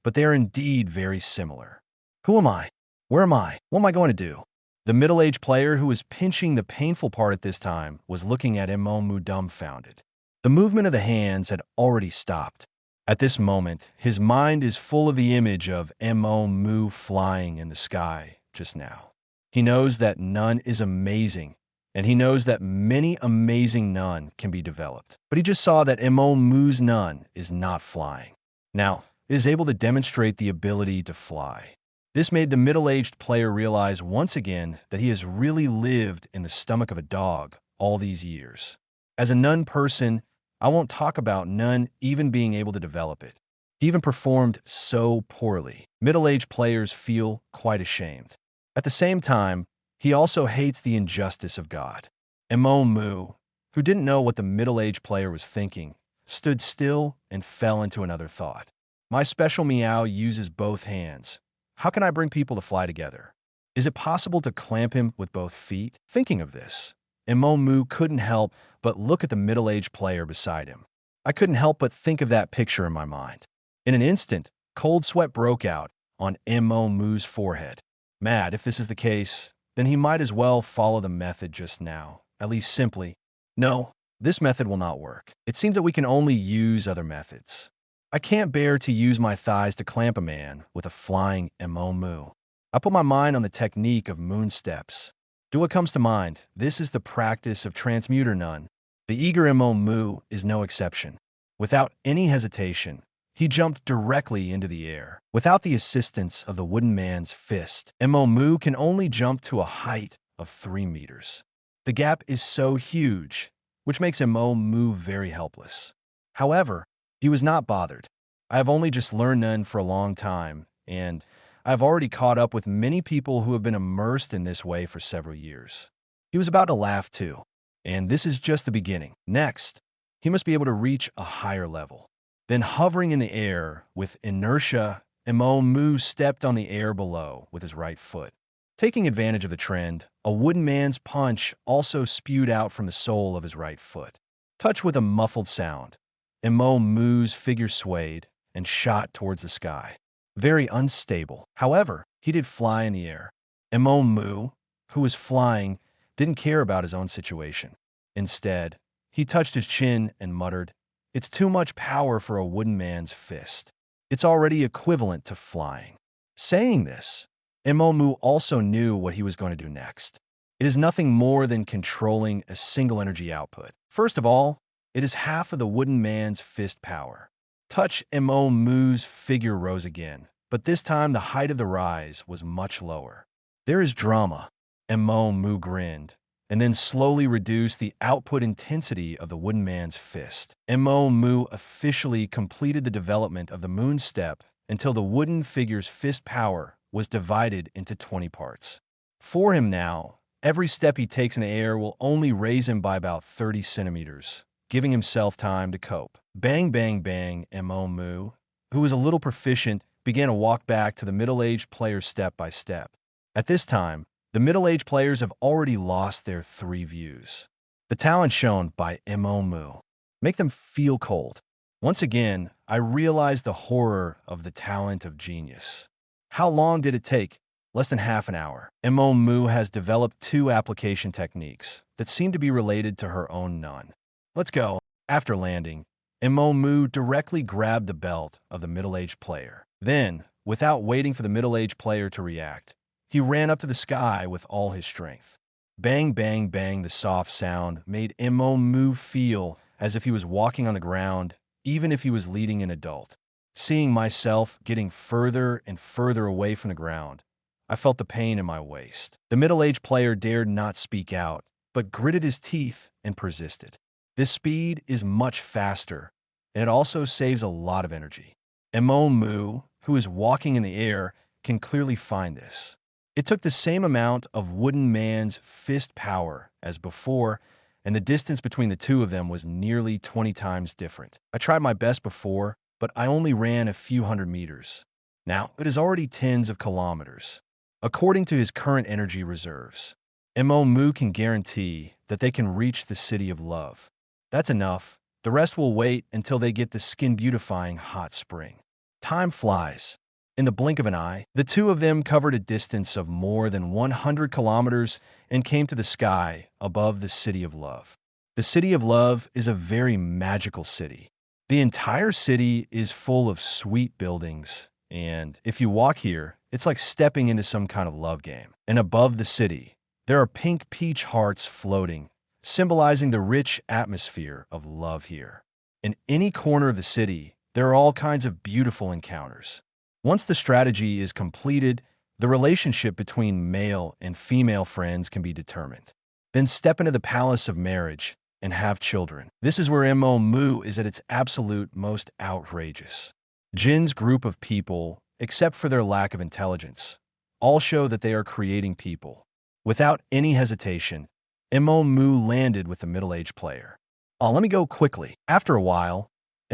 but they are indeed very similar. Who am I? Where am I? What am I going to do? The middle-aged player who was pinching the painful part at this time was looking at Mo Mu dumbfounded. The movement of the hands had already stopped. At this moment, his mind is full of the image of Mo Mu flying in the sky just now. He knows that none is amazing, and he knows that many amazing none can be developed. But he just saw that Mo Mu's none is not flying. Now, it is able to demonstrate the ability to fly. This made the middle-aged player realize once again that he has really lived in the stomach of a dog all these years. As a nun person, I won't talk about none even being able to develop it. He even performed so poorly. Middle-aged players feel quite ashamed. At the same time, he also hates the injustice of God. Mo Mu, who didn't know what the middle-aged player was thinking, stood still, and fell into another thought. My special meow uses both hands. How can I bring people to fly together? Is it possible to clamp him with both feet? Thinking of this, Moo couldn't help but look at the middle-aged player beside him. I couldn't help but think of that picture in my mind. In an instant, cold sweat broke out on Moo's forehead. Mad, if this is the case, then he might as well follow the method just now, at least simply. No, this method will not work. It seems that we can only use other methods. I can't bear to use my thighs to clamp a man with a flying Moo. I put my mind on the technique of moon steps. Do what comes to mind. This is the practice of transmuter nun. The eager Moo is no exception. Without any hesitation, he jumped directly into the air. Without the assistance of the wooden man's fist, Moo can only jump to a height of 3 meters. The gap is so huge, which makes Moo very helpless. However, he was not bothered. I have only just learned nun for a long time, and I have already caught up with many people who have been immersed in this way for several years. He was about to laugh too, and this is just the beginning. Next, he must be able to reach a higher level. Then hovering in the air with inertia, Moo stepped on the air below with his right foot. Taking advantage of the trend, a wooden man's punch also spewed out from the sole of his right foot. Touched with a muffled sound, Moo's figure swayed and shot towards the sky. Very unstable. However, he did fly in the air. Moo, who was flying, didn't care about his own situation. Instead, he touched his chin and muttered, "It's too much power for a wooden man's fist. It's already equivalent to flying." Saying this, Moo also knew what he was going to do next. It is nothing more than controlling a single energy output. First of all, it is half of the wooden man's fist power. Touch Moo's figure rose again, but this time the height of the rise was much lower. There is drama. Moo grinned, and then slowly reduced the output intensity of the wooden man's fist. Moo officially completed the development of the moon step until the wooden figure's fist power was divided into 20 parts. For him now, every step he takes in the air will only raise him by about 30 centimeters. Giving himself time to cope. Bang, bang, bang, Moo, who was a little proficient, began to walk back to the middle-aged players step by step. At this time, the middle-aged players have already lost their 3 views. The talent shown by Moo make them feel cold. Once again, I realized the horror of the talent of genius. How long did it take? Less than half an hour. Moo has developed 2 application techniques that seem to be related to her own nun. Let's go. After landing, Moo directly grabbed the belt of the middle-aged player. Then, without waiting for the middle-aged player to react, he ran up to the sky with all his strength. Bang, bang, bang, the soft sound made Moo feel as if he was walking on the ground, even if he was leading an adult. Seeing myself getting further and further away from the ground, I felt the pain in my waist. The middle-aged player dared not speak out, but gritted his teeth and persisted. This speed is much faster, and it also saves a lot of energy. Moo, who is walking in the air, can clearly find this. It took the same amount of wooden man's fist power as before, and the distance between the two of them was nearly 20 times different. I tried my best before, but I only ran a few hundred meters. Now, it is already tens of kilometers. According to his current energy reserves, Moo can guarantee that they can reach the city of love. That's enough. The rest will wait until they get the skin-beautifying hot spring. Time flies. In the blink of an eye, the two of them covered a distance of more than 100 kilometers and came to the sky above the city of love. The city of love is a very magical city. The entire city is full of sweet buildings, and if you walk here, it's like stepping into some kind of love game. And above the city, there are pink peach hearts floating, symbolizing the rich atmosphere of love here. In any corner of the city, there are all kinds of beautiful encounters. Once the strategy is completed, the relationship between male and female friends can be determined. Then step into the palace of marriage and have children. This is where Moo is at its absolute most outrageous. Jin's group of people, except for their lack of intelligence, all show that they are creating people. Without any hesitation, Moo landed with the middle-aged player. Let me go quickly. After a while,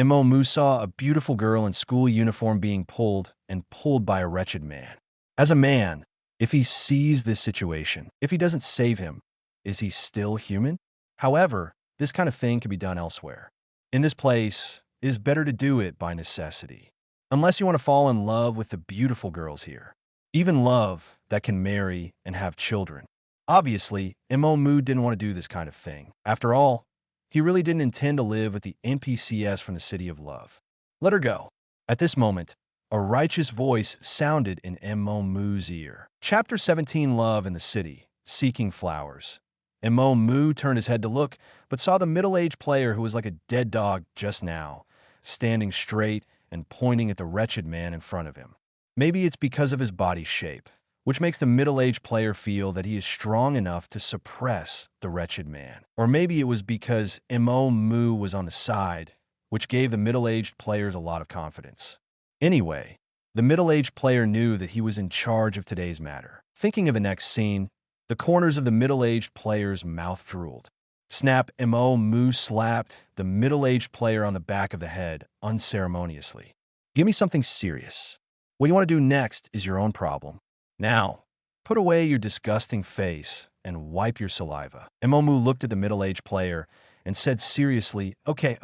Mo Mu saw a beautiful girl in school uniform being pulled and pulled by a wretched man. As a man, if he sees this situation, if he doesn't save him, is he still human? However, this kind of thing can be done elsewhere. In this place, it is better to do it by necessity. Unless you want to fall in love with the beautiful girls here. Even love that can marry and have children. Obviously, Mo Mu didn't want to do this kind of thing. After all, he really didn't intend to live with the NPCs from the City of Love. Let her go. At this moment, a righteous voice sounded in Mo Mu's ear. Chapter 17, Love in the City, Seeking Flowers. Mo Mu turned his head to look, but saw the middle-aged player who was like a dead dog just now, standing straight and pointing at the wretched man in front of him. Maybe it's because of his body shape, which makes the middle-aged player feel that he is strong enough to suppress the wretched man. Or maybe it was because Mo Mu was on the side, which gave the middle-aged players a lot of confidence. Anyway, the middle-aged player knew that he was in charge of today's matter. Thinking of the next scene, the corners of the middle-aged player's mouth drooled. Snap! Mo Mu slapped the middle-aged player on the back of the head unceremoniously. Give me something serious. What you want to do next is your own problem. Now, put away your disgusting face and wipe your saliva. Mo Mu looked at the middle-aged player and said seriously, okay.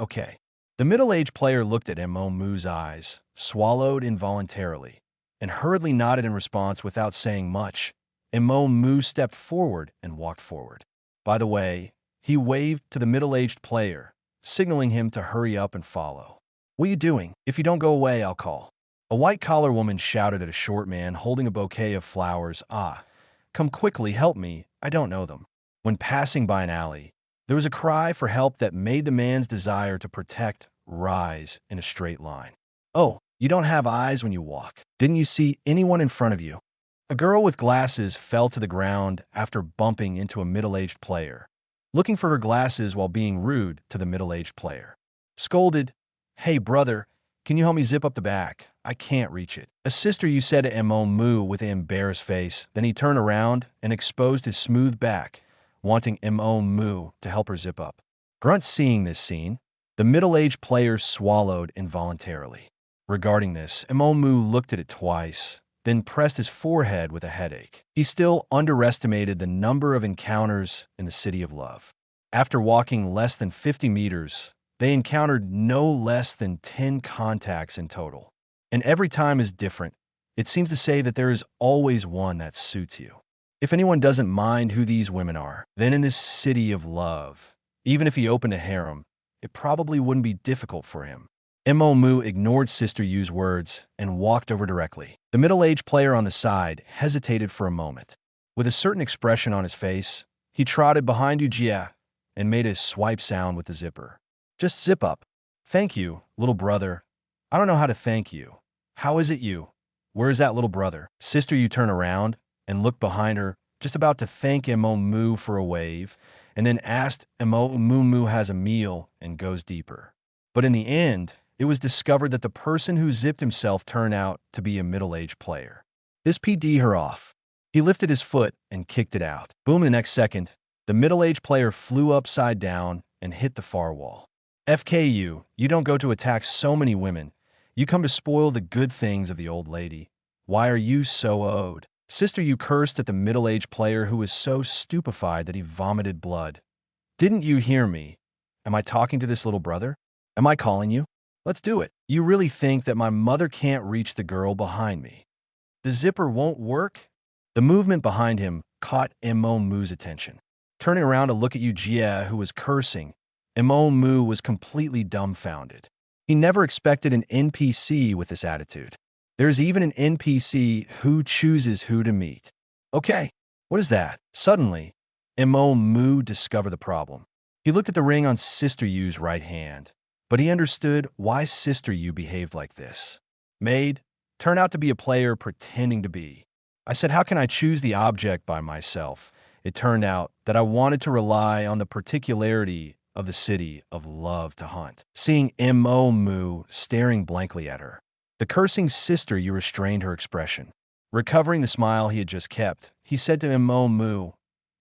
The middle-aged player looked at Mo Mu's eyes, swallowed involuntarily, and hurriedly nodded in response without saying much. Mo Mu stepped forward and walked forward. By the way, he waved to the middle-aged player, signaling him to hurry up and follow. What are you doing? If you don't go away, I'll call. A white-collar woman shouted at a short man holding a bouquet of flowers. Come quickly, help me, I don't know them. When passing by an alley, there was a cry for help that made the man's desire to protect rise in a straight line. Oh, you don't have eyes when you walk. Didn't you see anyone in front of you? A girl with glasses fell to the ground after bumping into a middle-aged player, looking for her glasses while being rude to the middle-aged player. Scolded, "Hey, brother, can you help me zip up the back? I can't reach it." A sister, you said to Mo Mu with an embarrassed face. Then he turned around and exposed his smooth back, wanting Mo Mu to help her zip up. Grunt seeing this scene, the middle-aged player swallowed involuntarily. Regarding this, Mo Mu looked at it twice, then pressed his forehead with a headache. He still underestimated the number of encounters in the City of Love. After walking less than 50 meters, they encountered no less than 10 contacts in total. And every time is different. It seems to say that there is always one that suits you. If anyone doesn't mind who these women are, then in this City of Love, even if he opened a harem, it probably wouldn't be difficult for him. Mo Mu ignored Sister Yu's words and walked over directly. The middle-aged player on the side hesitated for a moment. With a certain expression on his face, he trotted behind you, Jia, and made a swipe sound with the zipper. Just zip up. Thank you, little brother. I don't know how to thank you. How is it you? Where is that little brother? Sister Yu turned around and looked behind her, just about to thank Mo Mu for a wave, and then asked Mo Mu has a meal and goes deeper. But in the end, it was discovered that the person who zipped himself turned out to be a middle-aged player. This PD'd her off. He lifted his foot and kicked it out. Boom, the next second, the middle-aged player flew upside down and hit the far wall. FKU, you don't go to attack so many women. You come to spoil the good things of the old lady. Why are you so owed? Sister Yu cursed at the middle-aged player who was so stupefied that he vomited blood. Didn't you hear me? Am I talking to this little brother? Am I calling you? Let's do it. You really think that my mother can't reach the girl behind me? The zipper won't work? The movement behind him caught Mo Mu's attention. Turning around to look at Yu Jie, who was cursing, Mo Mu was completely dumbfounded. He never expected an NPC with this attitude. There's even an NPC who chooses who to meet. Okay, what is that? Suddenly, Mo Mu discovered the problem. He looked at the ring on Sister Yu's right hand, but he understood why Sister Yu behaved like this. Maid turned out to be a player pretending to be. I said, how can I choose the object by myself? It turned out that I wanted to rely on the particularity of the City of Love to hunt. Seeing Mo Mu staring blankly at her, the cursing Sister Yu restrained her expression. Recovering the smile he had just kept, he said to Mo Mu,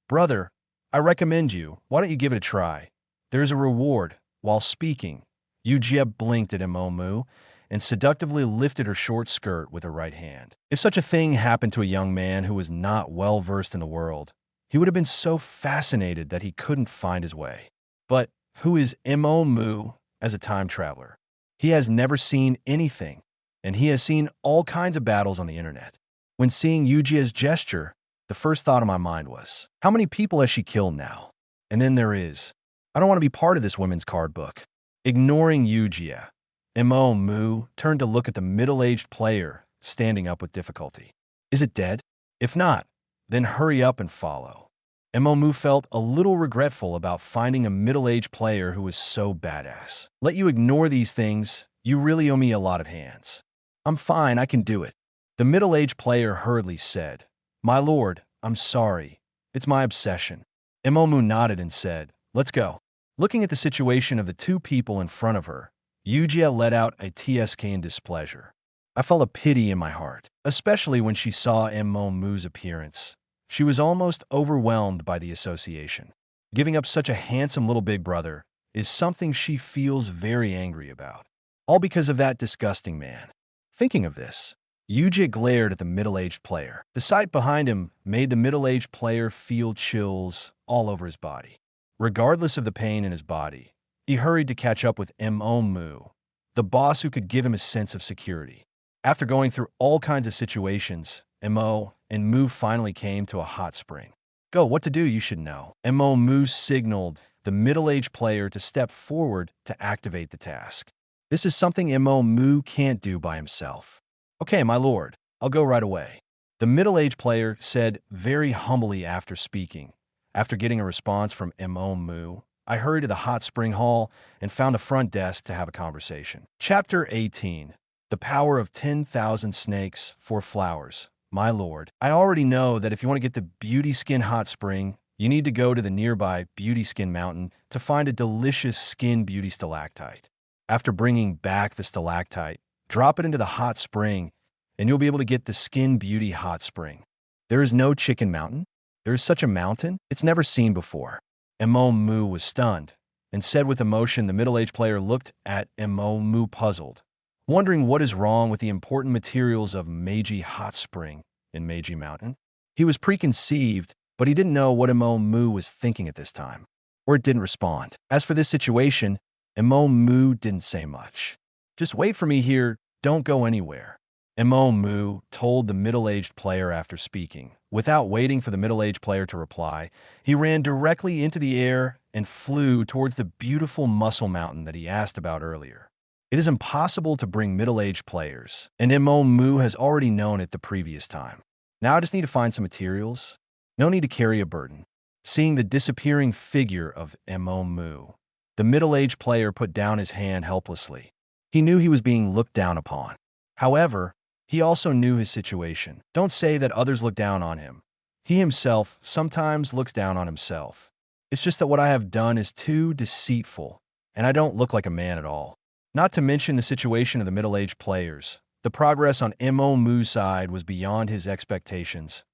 "Brother, I recommend you. Why don't you give it a try? There is a reward." While speaking, Yujie blinked at Imomu and seductively lifted her short skirt with her right hand. If such a thing happened to a young man who was not well versed in the world, he would have been so fascinated that he couldn't find his way. But who is Imomu as a time traveler? He has never seen anything, and he has seen all kinds of battles on the internet. When seeing Yujie's gesture, the first thought in my mind was, how many people has she killed now? And then there is, I don't want to be part of this women's card book. Ignoring Yujie, Imomu turned to look at the middle-aged player standing up with difficulty. Is it dead? If not, then hurry up and follow. Imomu felt a little regretful about finding a middle-aged player who was so badass. Let you ignore these things, you really owe me a lot of hands. I'm fine, I can do it. The middle-aged player hurriedly said, My lord, I'm sorry. It's my obsession. Imomu nodded and said, Let's go. Looking at the situation of the two people in front of her, Yujie let out a tsk in displeasure. I felt a pity in my heart, especially when she saw Imomu's appearance. She was almost overwhelmed by the association. Giving up such a handsome little big brother is something she feels very angry about. All because of that disgusting man. Thinking of this, Yujie glared at the middle-aged player. The sight behind him made the middle-aged player feel chills all over his body. Regardless of the pain in his body, he hurried to catch up with Imomu, the boss who could give him a sense of security. After going through all kinds of situations, Imo and Mu finally came to a hot spring. Go, what to do you should know. Imomu signaled the middle-aged player to step forward to activate the task. This is something Imomu can't do by himself. Okay, my lord, I'll go right away. The middle-aged player said very humbly after speaking. After getting a response from Imomu, I hurried to the hot spring hall and found a front desk to have a conversation. Chapter 18. The Power of 10,000 Snakes for Flowers. My lord, I already know that if you want to get the Beauty Skin Hot Spring, you need to go to the nearby Beauty Skin Mountain to find a delicious skin beauty stalactite. After bringing back the stalactite, drop it into the hot spring, and you'll be able to get the Skin Beauty Hot Spring. There is no Chicken Mountain? There is such a mountain? It's never seen before. Imomu was stunned, and said with emotion. The middle-aged player looked at Imomu puzzled, wondering what is wrong with the important materials of Meiji Hot Spring in Meiji Mountain. He was preconceived, but he didn't know what Imomu was thinking at this time, or it didn't respond. As for this situation, Imomu didn't say much. Just wait for me here, don't go anywhere. Imomu told the middle-aged player after speaking. Without waiting for the middle-aged player to reply, he ran directly into the air and flew towards the beautiful muscle mountain that he asked about earlier. It is impossible to bring middle-aged players, and Imomu has already known it the previous time. Now I just need to find some materials. No need to carry a burden. Seeing the disappearing figure of Imomu, the middle-aged player put down his hand helplessly. He knew he was being looked down upon. However, he also knew his situation. Don't say that others look down on him. He himself sometimes looks down on himself. It's just that what I have done is too deceitful, and I don't look like a man at all. Not to mention the situation of the middle-aged players. The progress on Imomu's side was beyond his expectations.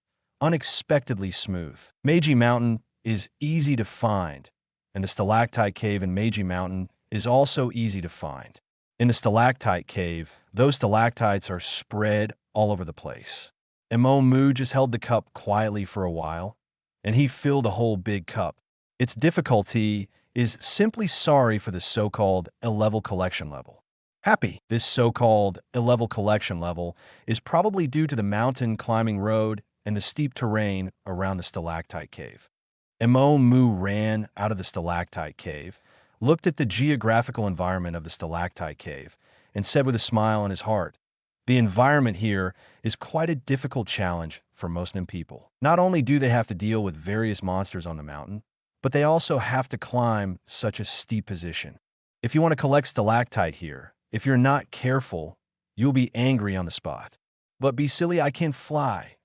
Unexpectedly smooth. Meiji Mountain is easy to find, and the stalactite cave in Meiji Mountain is also easy to find. In the stalactite cave, those stalactites are spread all over the place. Imomu just held the cup quietly for a while, and he filled a whole big cup. Its difficulty is simply sorry for the so-called A-level collection level. Happy. This so-called A-level collection level is probably due to the mountain climbing road and the steep terrain around the stalactite cave. Imomu ran out of the stalactite cave, looked at the geographical environment of the stalactite cave, and said with a smile on his heart, the environment here is quite a difficult challenge for Muslim people. Not only do they have to deal with various monsters on the mountain, but they also have to climb such a steep position. If you want to collect stalactite here, if you're not careful, you'll be angry on the spot. But be silly, I can fly.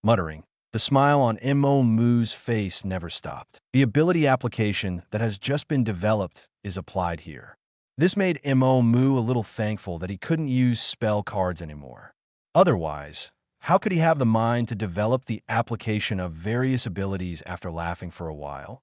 Muttering, the smile on Imomu's face never stopped. The ability application that has just been developed is applied here. This made Imomu a little thankful that he couldn't use spell cards anymore. Otherwise, how could he have the mind to develop the application of various abilities after laughing for a while?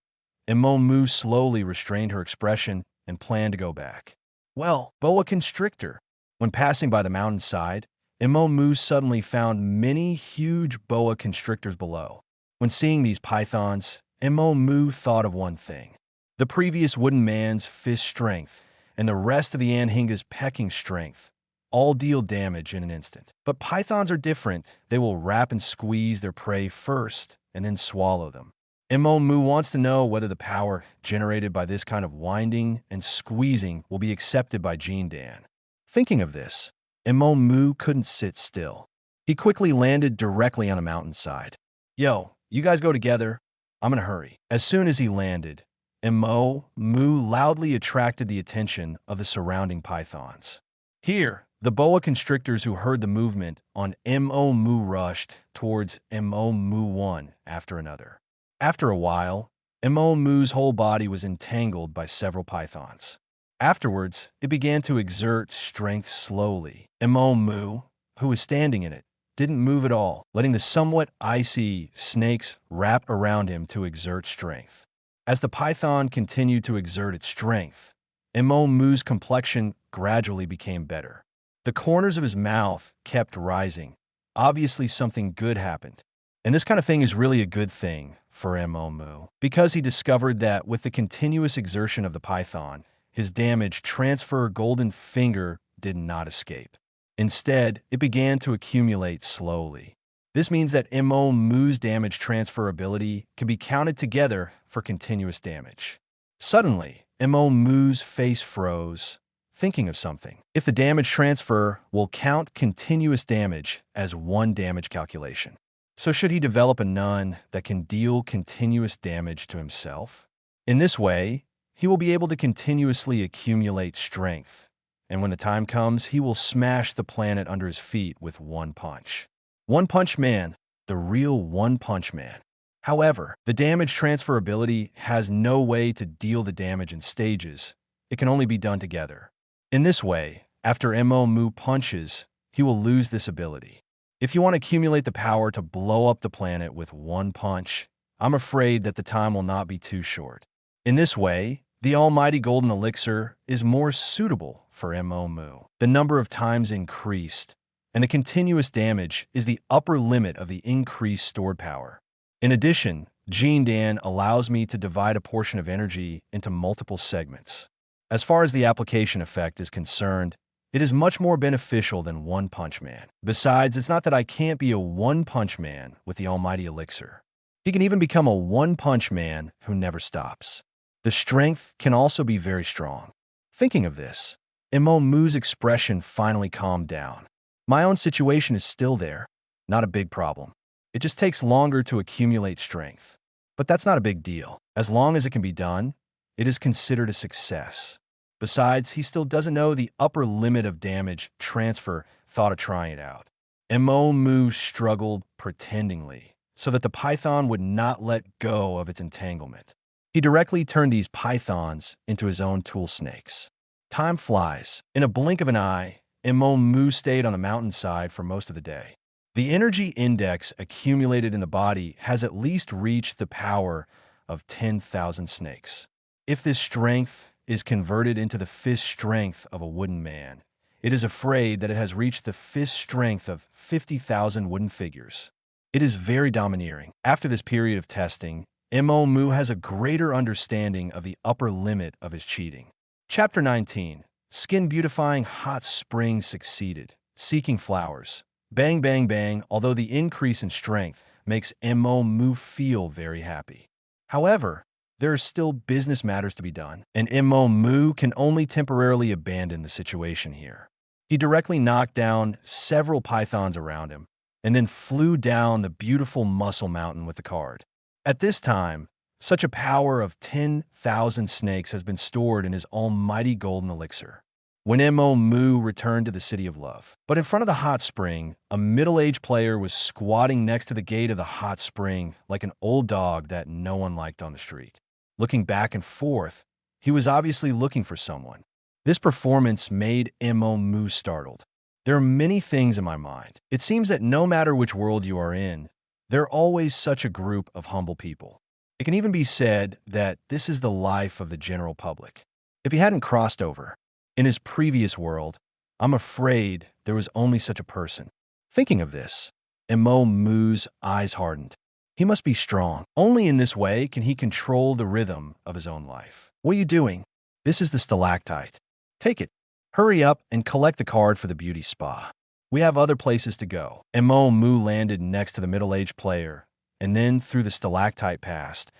Imomu slowly restrained her expression and planned to go back. Well, boa constrictor. When passing by the mountainside, Imomu suddenly found many huge boa constrictors below. When seeing these pythons, Imomu thought of one thing: the previous wooden man's fist strength and the rest of the Anhinga's pecking strength all deal damage in an instant. But pythons are different. They will wrap and squeeze their prey first and then swallow them. Imomu wants to know whether the power generated by this kind of winding and squeezing will be accepted by Gene Dan. Thinking of this, Imomu couldn't sit still. He quickly landed directly on a mountainside. Yo, you guys go together. I'm in a hurry. As soon as he landed, Imomu loudly attracted the attention of the surrounding pythons. Here, the boa constrictors who heard the movement on Imomu rushed towards Imomu one after another. After a while, Imomu's whole body was entangled by several pythons. Afterwards, it began to exert strength slowly. Imomu, who was standing in it, didn't move at all, letting the somewhat icy snakes wrap around him to exert strength. As the python continued to exert its strength, Imomu's complexion gradually became better. The corners of his mouth kept rising. Obviously, something good happened. And this kind of thing is really a good thing for Imomu, because he discovered that with the continuous exertion of the python, his damage transfer golden finger did not escape. Instead, it began to accumulate slowly. This means that Imomu's damage transfer ability can be counted together for continuous damage. Suddenly, Imomu's face froze, thinking of something. If the damage transfer will count continuous damage as one damage calculation, so should he develop a nun that can deal continuous damage to himself? In this way, he will be able to continuously accumulate strength, and when the time comes, he will smash the planet under his feet with one punch. One Punch Man, the real One Punch Man. However, the damage transfer ability has no way to deal the damage in stages. It can only be done together. In this way, after Imomu punches, he will lose this ability. If you want to accumulate the power to blow up the planet with one punch, I'm afraid that the time will not be too short. In this way, the almighty golden elixir is more suitable for Imomu. The number of times increased, and the continuous damage is the upper limit of the increased stored power. In addition, Gene Dan allows me to divide a portion of energy into multiple segments. As far as the application effect is concerned, it is much more beneficial than One Punch Man. Besides, it's not that I can't be a One Punch Man with the almighty elixir. He can even become a One Punch Man who never stops. The strength can also be very strong. Thinking of this, Imomu's expression finally calmed down. My own situation is still there, not a big problem. It just takes longer to accumulate strength. But that's not a big deal. As long as it can be done, it is considered a success. Besides, he still doesn't know the upper limit of damage transfer, thought of trying it out. Imomu struggled pretendingly, so that the python would not let go of its entanglement. He directly turned these pythons into his own tool snakes. Time flies. In a blink of an eye, Imomu stayed on the mountainside for most of the day. The energy index accumulated in the body has at least reached the power of 10,000 snakes. If this strength is converted into the fist strength of a wooden man, it is afraid that it has reached the fist strength of 50,000 wooden figures. It is very domineering. After this period of testing, Imomu has a greater understanding of the upper limit of his cheating. Chapter 19. Skin beautifying hot spring succeeded. Seeking flowers. Bang, bang, bang, although the increase in strength makes Imomu feel very happy. However, there are still business matters to be done, and Imomu can only temporarily abandon the situation here. He directly knocked down several pythons around him, and then flew down the beautiful muscle mountain with the card. At this time, such a power of 10,000 snakes has been stored in his almighty golden elixir. When Imomu returned to the City of Love. But in front of the hot spring, a middle-aged player was squatting next to the gate of the hot spring like an old dog that no one liked on the street. Looking back and forth, he was obviously looking for someone. This performance made Imomu startled. There are many things in my mind. It seems that no matter which world you are in, there are always such a group of humble people. It can even be said that this is the life of the general public. If he hadn't crossed over, In his previous world, I'm afraid there was only such a person. Thinking of this, Mo Moo's eyes hardened. He must be strong. Only in this way can he control the rhythm of his own life. What are you doing? This is the stalactite. Take it. Hurry up and collect the card for the beauty spa. We have other places to go. Mo Moo landed next to the middle-aged player, and then through the stalactite past,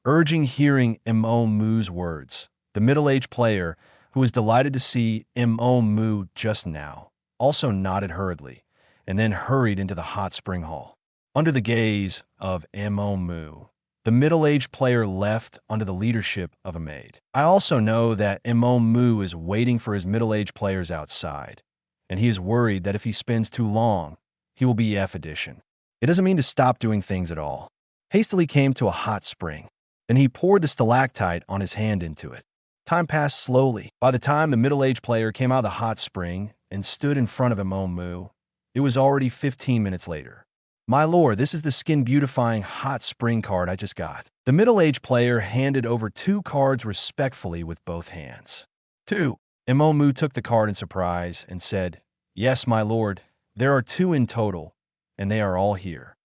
urging hearing Mo Moo's words. The middle-aged player, who was delighted to see Mo Moo just now, also nodded hurriedly, and then hurried into the hot spring hall. Under the gaze of Mo Moo, the middle-aged player left under the leadership of a maid. I also know that Mo Moo is waiting for his middle-aged players outside, and he is worried that if he spends too long, he will be F edition. It doesn't mean to stop doing things at all. Hastily came to a hot spring, and he poured the stalactite on his hand into it. Time passed slowly. By the time the middle-aged player came out of the hot spring and stood in front of Mo Moo, it was already 15 minutes later. My lord, this is the skin-beautifying hot spring card I just got. The middle-aged player handed over 2 cards respectfully with both hands. 2. Mo Moo took the card in surprise and said, "Yes, my lord, there are 2 in total, and they are all here."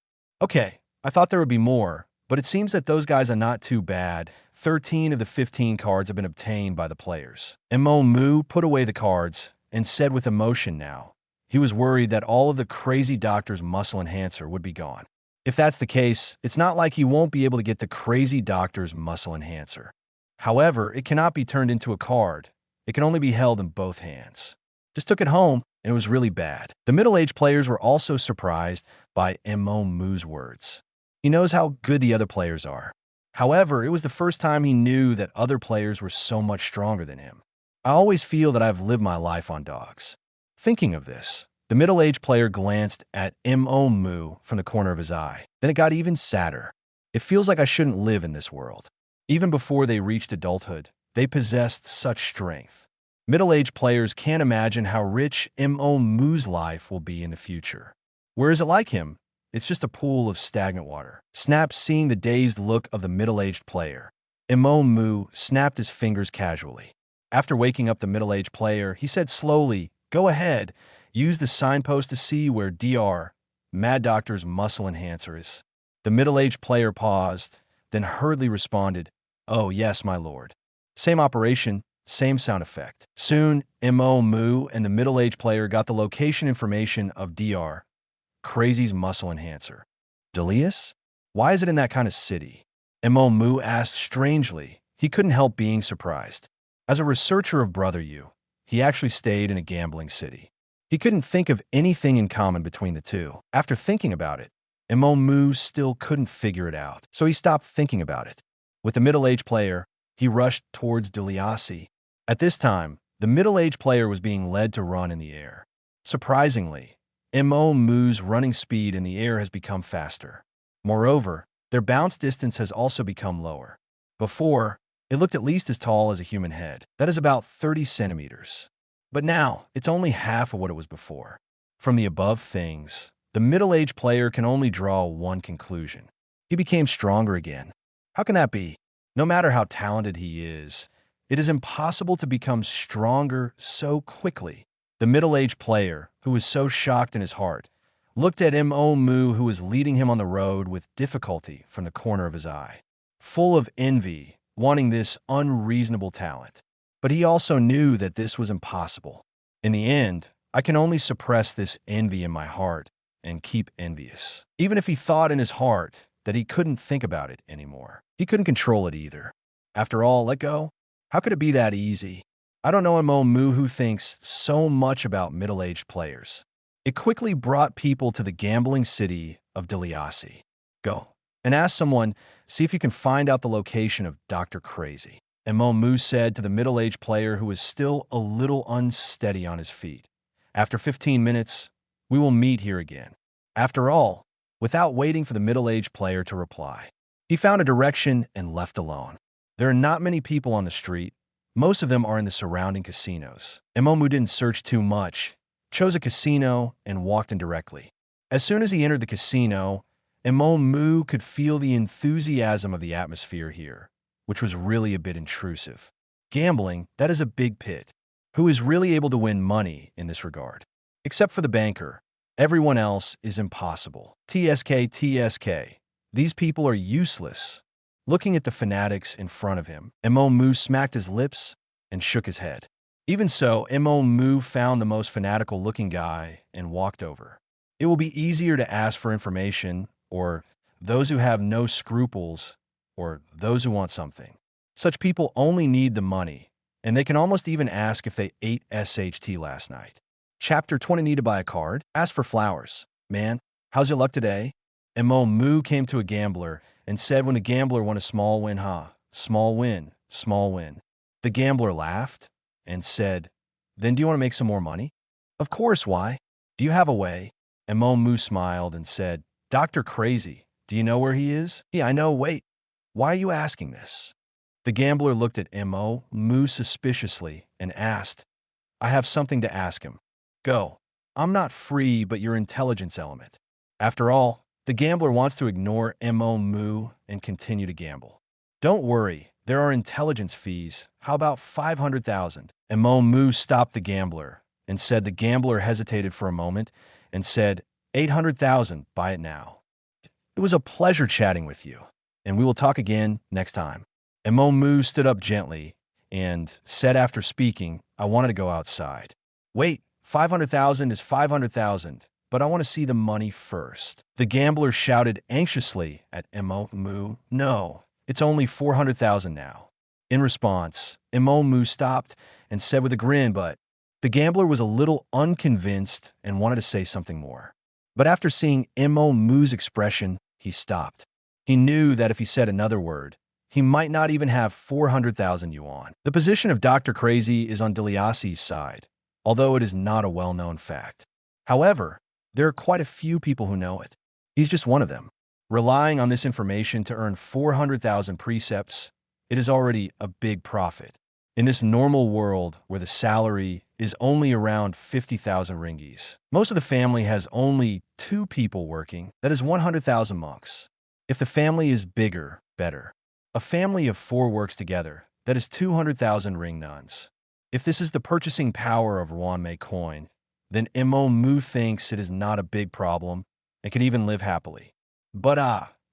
Okay, I thought there would be more, but it seems that those guys are not too bad. 13 of the 15 cards have been obtained by the players. Mo Moo put away the cards and said with emotion now, he was worried that all of the crazy doctor's muscle enhancer would be gone. If that's the case, it's not like he won't be able to get the crazy doctor's muscle enhancer. However, it cannot be turned into a card. It can only be held in both hands. Just took it home, and it was really bad. The middle-aged players were also surprised by Mo Moo's words. He knows how good the other players are. However, it was the first time he knew that other players were so much stronger than him. I always feel that I've lived my life on dogs. Thinking of this, the middle-aged player glanced at Mo Moo from the corner of his eye. Then it got even sadder. It feels like I shouldn't live in this world. Even before they reached adulthood, they possessed such strength. Middle-aged players can't imagine how rich Mo Moo's life will be in the future. Where is it like him? It's just a pool of stagnant water. Snap, seeing the dazed look of the middle-aged player. Mo Moo snapped his fingers casually. After waking up the middle-aged player, he said slowly, "Go ahead, use the signpost to see where Dr. Mad Doctor's muscle enhancer is." The middle-aged player paused, then hurriedly responded, "Oh, yes, my lord." Same operation, same sound effect. Soon, Mo Moo and the middle-aged player got the location information of Dr. Crazy's muscle enhancer. Delius? Why is it in that kind of city? Mo Moo asked strangely. He couldn't help being surprised. As a researcher of Brother You, he actually stayed in a gambling city. He couldn't think of anything in common between the two. After thinking about it, Mo Moo still couldn't figure it out, so he stopped thinking about it. With the middle-aged player, he rushed towards Deliasi. At this time, the middle-aged player was being led to run in the air. Surprisingly, Mo Moo's running speed in the air has become faster. Moreover, their bounce distance has also become lower. Before, it looked at least as tall as a human head. That is about 30 centimeters. But now, it's only half of what it was before. From the above things, the middle-aged player can only draw one conclusion. He became stronger again. How can that be? No matter how talented he is, it is impossible to become stronger so quickly. The middle-aged player, who was so shocked in his heart, looked at Mo Moo, who was leading him on the road with difficulty from the corner of his eye, full of envy, wanting this unreasonable talent. But he also knew that this was impossible. In the end, I can only suppress this envy in my heart and keep envious. Even if he thought in his heart that he couldn't think about it anymore. He couldn't control it either. After all, let go? How could it be that easy? I don't know a Mo Moo who thinks so much about middle-aged players. It quickly brought people to the gambling city of Deliasi. Go and ask someone, see if you can find out the location of Dr. Crazy. And Mo Moo said to the middle-aged player who was still a little unsteady on his feet, "After 15 minutes, we will meet here again." After all, without waiting for the middle-aged player to reply, he found a direction and left alone. There are not many people on the street. Most of them are in the surrounding casinos. Mo Moo didn't search too much, chose a casino, and walked in directly. As soon as he entered the casino, Mo Moo could feel the enthusiasm of the atmosphere here, which was really a bit intrusive. Gambling, that is a big pit. who is really able to win money in this regard. Except for the banker, everyone else is impossible. TSK. These people are useless. Looking at the fanatics in front of him, Mu smacked his lips and shook his head. Even so, Mu found the most fanatical-looking guy and walked over. It will be easier to ask for information, or those who have no scruples, or those who want something. Such people only need the money, and they can almost even ask if they ate SHT last night. Chapter 20. Need to buy a card? Ask for flowers. Man, how's your luck today? Mu came to a gambler and said when the gambler won a small win, small win, small win. The gambler laughed and said, then do you want to make some more money? Of course, why? Do you have a way? Mu smiled and said, Dr. Crazy, do you know where he is? Yeah, I know, wait. Why are you asking this? The gambler looked at Mu suspiciously and asked, I have something to ask him. Go. I'm not free, but your intelligence element. After all, the gambler wants to ignore Mu and continue to gamble. Don't worry, there are intelligence fees. How about 500,000? Mu stopped the gambler and said the gambler hesitated for a moment and said, 800,000, buy it now. It was a pleasure chatting with you, and we will talk again next time. Mu stood up gently and said after speaking, I wanted to go outside. Wait, 500,000 is 500,000, but I want to see the money first. The gambler shouted anxiously at Mu, no, it's only 400,000 now. In response, Mu stopped and said with a grin, but the gambler was a little unconvinced and wanted to say something more. But after seeing Mu's expression, he stopped. He knew that if he said another word, he might not even have 400,000 yuan. The position of Dr. Crazy is on Diliasi's side, although it is not a well-known fact. However, there are quite a few people who know it. He's just one of them. Relying on this information to earn 400,000 precepts, it is already a big profit. In this normal world where the salary is only around 50,000 ringgis, most of the family has only 2 people working, that is 100,000 monks. If the family is bigger, better. A family of 4 works together, that is 200,000 ring nuns. If this is the purchasing power of Ruanmei coin, then Mu thinks it is not a big problem and can even live happily. But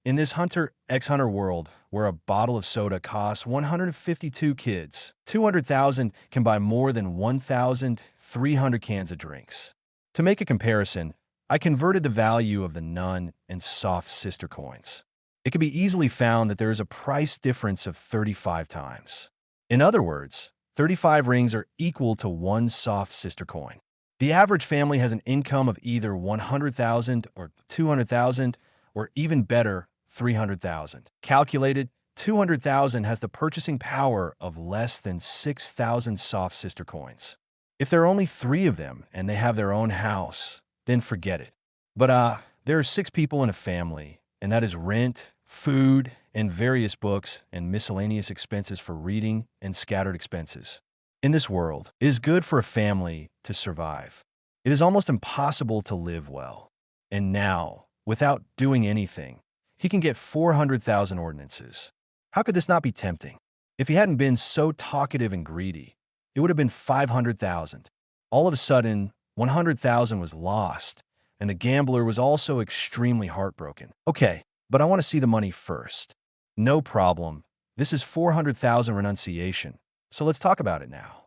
in this Hunter x Hunter world, where a bottle of soda costs 152 kids, 200,000 can buy more than 1,300 cans of drinks. To make a comparison, I converted the value of the nun and soft sister coins. It can be easily found that there is a price difference of 35 times. In other words, 35 rings are equal to 1 soft sister coin. The average family has an income of either 100,000 or 200,000, or even better, 300,000. Calculated, 200,000 has the purchasing power of less than 6,000 soft sister coins. If there are only 3 of them and they have their own house, then forget it. But there are 6 people in a family, and that is rent, food, and various books and miscellaneous expenses for reading and scattered expenses. In this world, it is good for a family to survive. It is almost impossible to live well. And now, without doing anything, he can get 400,000 ordinances. How could this not be tempting? If he hadn't been so talkative and greedy, it would have been 500,000. All of a sudden, 100,000 was lost, and the gambler was also extremely heartbroken. Okay, but I want to see the money first. No problem. This is 400,000 renunciation, so let's talk about it now.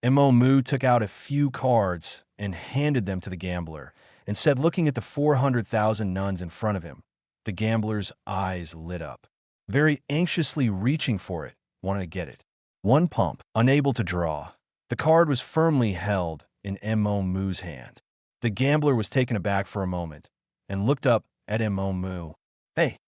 Mu took out a few cards and handed them to the gambler and said, looking at the 400,000 nuns in front of him, the gambler's eyes lit up. Very anxiously reaching for it, wanted to get it. One pump, unable to draw. The card was firmly held in Mu's hand. The gambler was taken aback for a moment and looked up at Mu. Hey,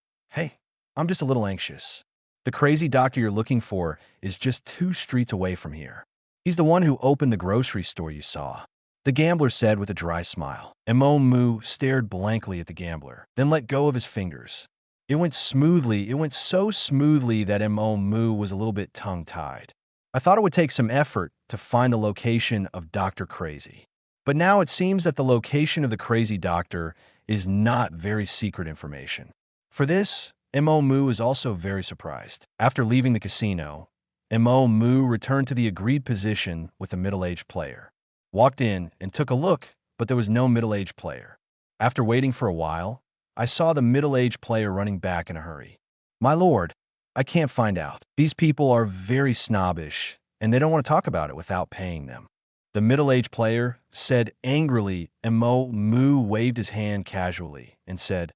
I'm just a little anxious. The crazy doctor you're looking for is just 2 streets away from here. He's the one who opened the grocery store you saw. The gambler said with a dry smile. Mu stared blankly at the gambler, then let go of his fingers. It went smoothly. It went so smoothly that Mu was a little bit tongue-tied. I thought it would take some effort to find the location of Dr. Crazy. But now it seems that the location of the crazy doctor is not very secret information. For this, Mu is also very surprised. After leaving the casino, Mo Mu returned to the agreed position with the middle-aged player. Walked in and took a look, but there was no middle-aged player. After waiting for a while, I saw the middle-aged player running back in a hurry. My lord, I can't find out. These people are very snobbish, and they don't want to talk about it without paying them. The middle-aged player said angrily, and Mo Mu waved his hand casually and said,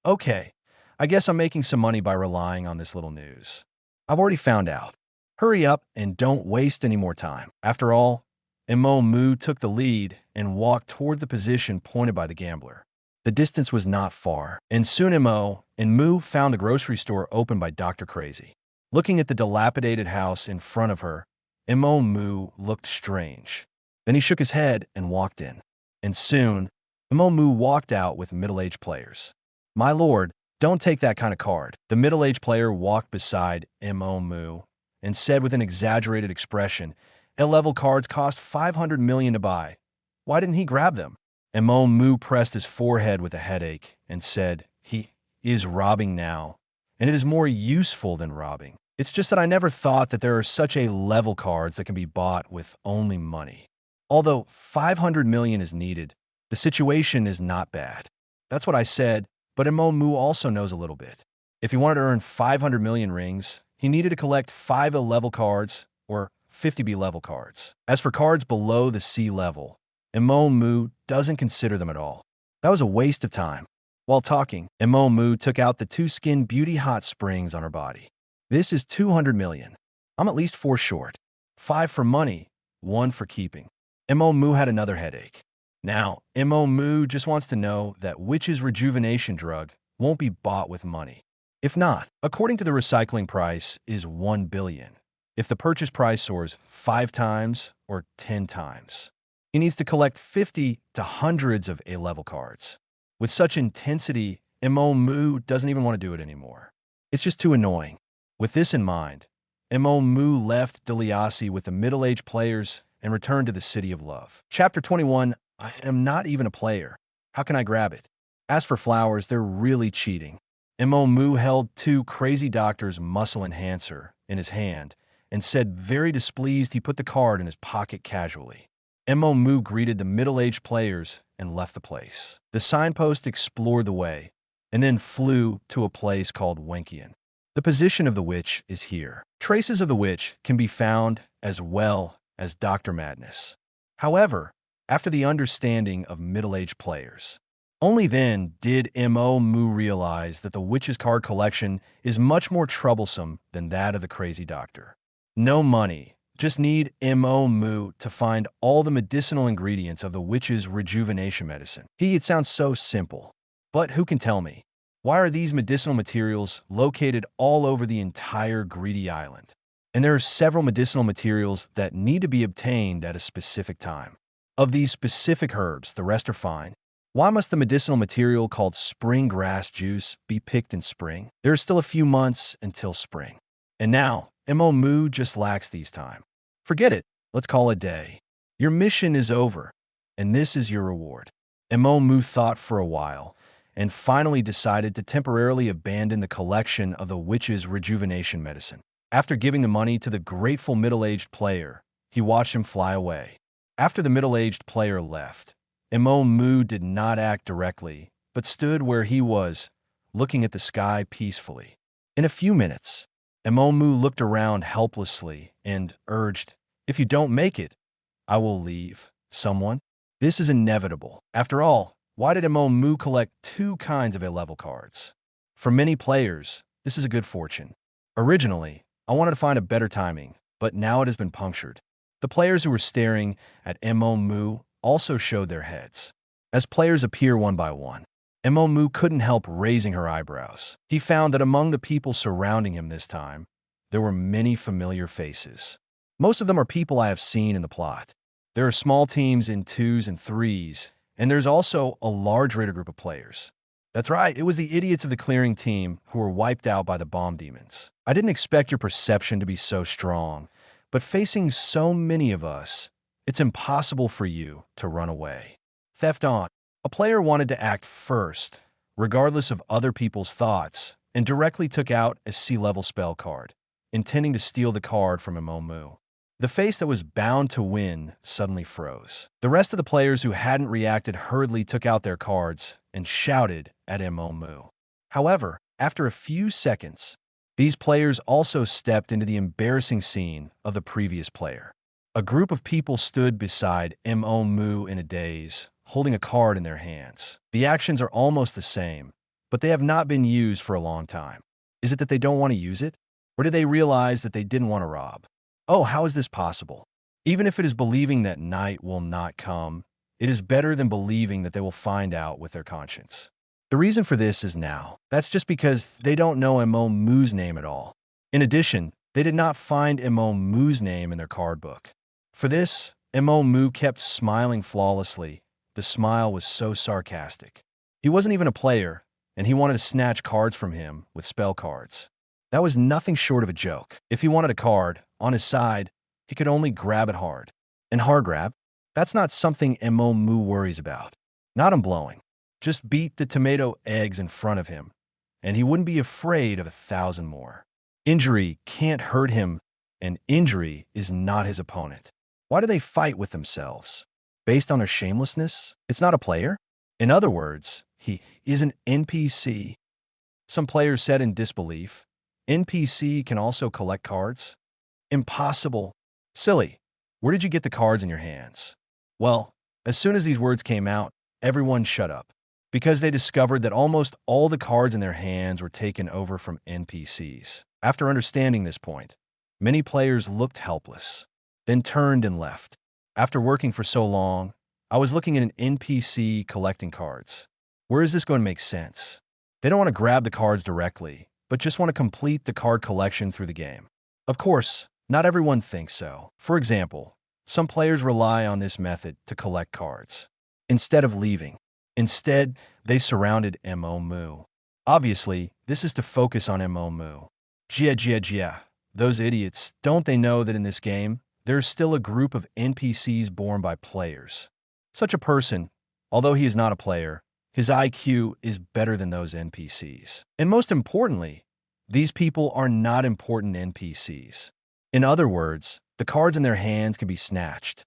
"Okay, I guess I'm making some money by relying on this little news. I've already found out. Hurry up and don't waste any more time." After all, Mo Mu took the lead and walked toward the position pointed by the gambler. The distance was not far, and soon Mo and Mu found the grocery store open by Dr. Crazy. Looking at the dilapidated house in front of her, Mo Mu looked strange. Then he shook his head and walked in. And soon, Mo Mu walked out with middle-aged players. "My lord, don't take that kind of card." The middle-aged player walked beside Mo Mu and said with an exaggerated expression, "A-level cards cost 500 million to buy. Why didn't he grab them?" And Mo Mu pressed his forehead with a headache and said, "He is robbing now, and it is more useful than robbing. It's just that I never thought that there are such A-level cards that can be bought with only money. Although 500 million is needed, the situation is not bad." That's what I said, but Mo Mu also knows a little bit. If he wanted to earn 500 million rings, he needed to collect 5 A-level cards or 50 B-level cards. As for cards below the C level, Mo Mu doesn't consider them at all. That was a waste of time. While talking, Mo Mu took out the 2 Skin Beauty hot springs on her body. "This is 200 million. I'm at least 4 short. 5 for money, 1 for keeping." Mo Mu had another headache. Now, Mo Mu just wants to know that Witch's rejuvenation drug won't be bought with money. If not, according to the recycling price is 1 billion. If the purchase price soars 5 times or 10 times, he needs to collect 50 to hundreds of A-level cards. With such intensity, Mo Mu doesn't even want to do it anymore. It's just too annoying. With this in mind, Mo Mu left Deliasi with the middle-aged players and returned to the City of Love. Chapter 21, I am not even a player. How can I grab it? As for flowers, they're really cheating. Mo Mu held 2 Crazy Doctor's muscle enhancer in his hand and said very displeased he put the card in his pocket casually. Mo Mu greeted the middle-aged players and left the place. The signpost explored the way and then flew to a place called Wenkian. The position of the witch is here. Traces of the witch can be found as well as Dr. Madness. However, after the understanding of middle-aged players, only then did Mo Mu realize that the witch's card collection is much more troublesome than that of the Crazy Doctor. No money, just need Mo Mu to find all the medicinal ingredients of the witch's rejuvenation medicine. It sounds so simple. But who can tell me? Why are these medicinal materials located all over the entire Greedy Island? And there are several medicinal materials that need to be obtained at a specific time. Of these specific herbs, the rest are fine. Why must the medicinal material called spring grass juice be picked in spring? There are still a few months until spring. And now, Mo Mu just lacks these time. Forget it. Let's call it a day. Your mission is over, and this is your reward. Mo Mu thought for a while, and finally decided to temporarily abandon the collection of the witch's rejuvenation medicine. After giving the money to the grateful middle-aged player, he watched him fly away. After the middle-aged player left, Mo Mu did not act directly, but stood where he was, looking at the sky peacefully. In a few minutes, Mo Mu looked around helplessly and urged, "If you don't make it, I will leave. Someone? This is inevitable." After all, why did Mo Mu collect 2 kinds of A-level cards? For many players, this is a good fortune. Originally, I wanted to find a better timing, but now it has been punctured. The players who were staring at Mo Mu also showed their heads. As players appear one by one, Mo Mu couldn't help raising her eyebrows. He found that among the people surrounding him this time, there were many familiar faces. Most of them are people I have seen in the plot. There are small teams in 2s and 3s, and there's also a large rated group of players. That's right, it was the idiots of the clearing team who were wiped out by the bomb demons. I didn't expect your perception to be so strong, but facing so many of us, it's impossible for you to run away. Theft on. A player wanted to act first, regardless of other people's thoughts, and directly took out a C-level spell card. intending to steal the card from Mu. The face that was bound to win suddenly froze. The rest of the players who hadn't reacted hurriedly took out their cards and shouted at Mu. However, after a few seconds, these players also stepped into the embarrassing scene of the previous player. A group of people stood beside Mu in a daze, holding a card in their hands. The actions are almost the same, but they have not been used for a long time. Is it that they don't want to use it? Or did they realize that they didn't want to rob? Oh, how is this possible? Even if it is believing that night will not come, it is better than believing that they will find out with their conscience. The reason for this is now. That's just because they don't know Mu's name at all. In addition, they did not find Mu's name in their card book. For this, Mu kept smiling flawlessly. The smile was so sarcastic. He wasn't even a player, and he wanted to snatch cards from him with spell cards. That was nothing short of a joke. If he wanted a card, on his side, he could only grab it hard. And hard grab? That's not something Mu worries about. Not him blowing. Just beat the tomato eggs in front of him, and he wouldn't be afraid of 1,000 more. Injury can't hurt him, and injury is not his opponent. Why do they fight with themselves? Based on their shamelessness? It's not a player? In other words, he is an NPC. Some players said in disbelief, NPC can also collect cards? Impossible. Silly. Where did you get the cards in your hands? Well, as soon as these words came out, everyone shut up, because they discovered that almost all the cards in their hands were taken over from NPCs. After understanding this point, many players looked helpless, then turned and left. After working for so long, I was looking at an NPC collecting cards. Where is this going to make sense? They don't want to grab the cards directly, but just want to complete the card collection through the game. Of course, not everyone thinks so. For example, some players rely on this method to collect cards, instead of leaving. Instead, they surrounded Mu. Obviously, this is to focus on Mu. Gia. Those idiots, don't they know that in this game, there's still a group of NPCs born by players? Such a person, although he is not a player, his IQ is better than those NPCs. And most importantly, these people are not important NPCs. In other words, the cards in their hands can be snatched.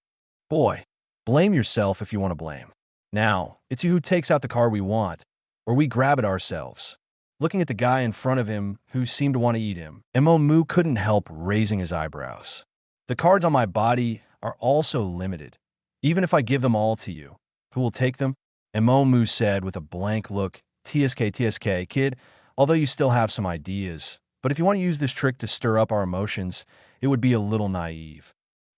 Boy, blame yourself if you want to blame. Now, it's you who takes out the card we want, or we grab it ourselves. Looking at the guy in front of him who seemed to want to eat him, Mu couldn't help raising his eyebrows. The cards on my body are also limited. Even if I give them all to you, who will take them? Mu said with a blank look, TSK, kid, although you still have some ideas. But if you want to use this trick to stir up our emotions, it would be a little naive.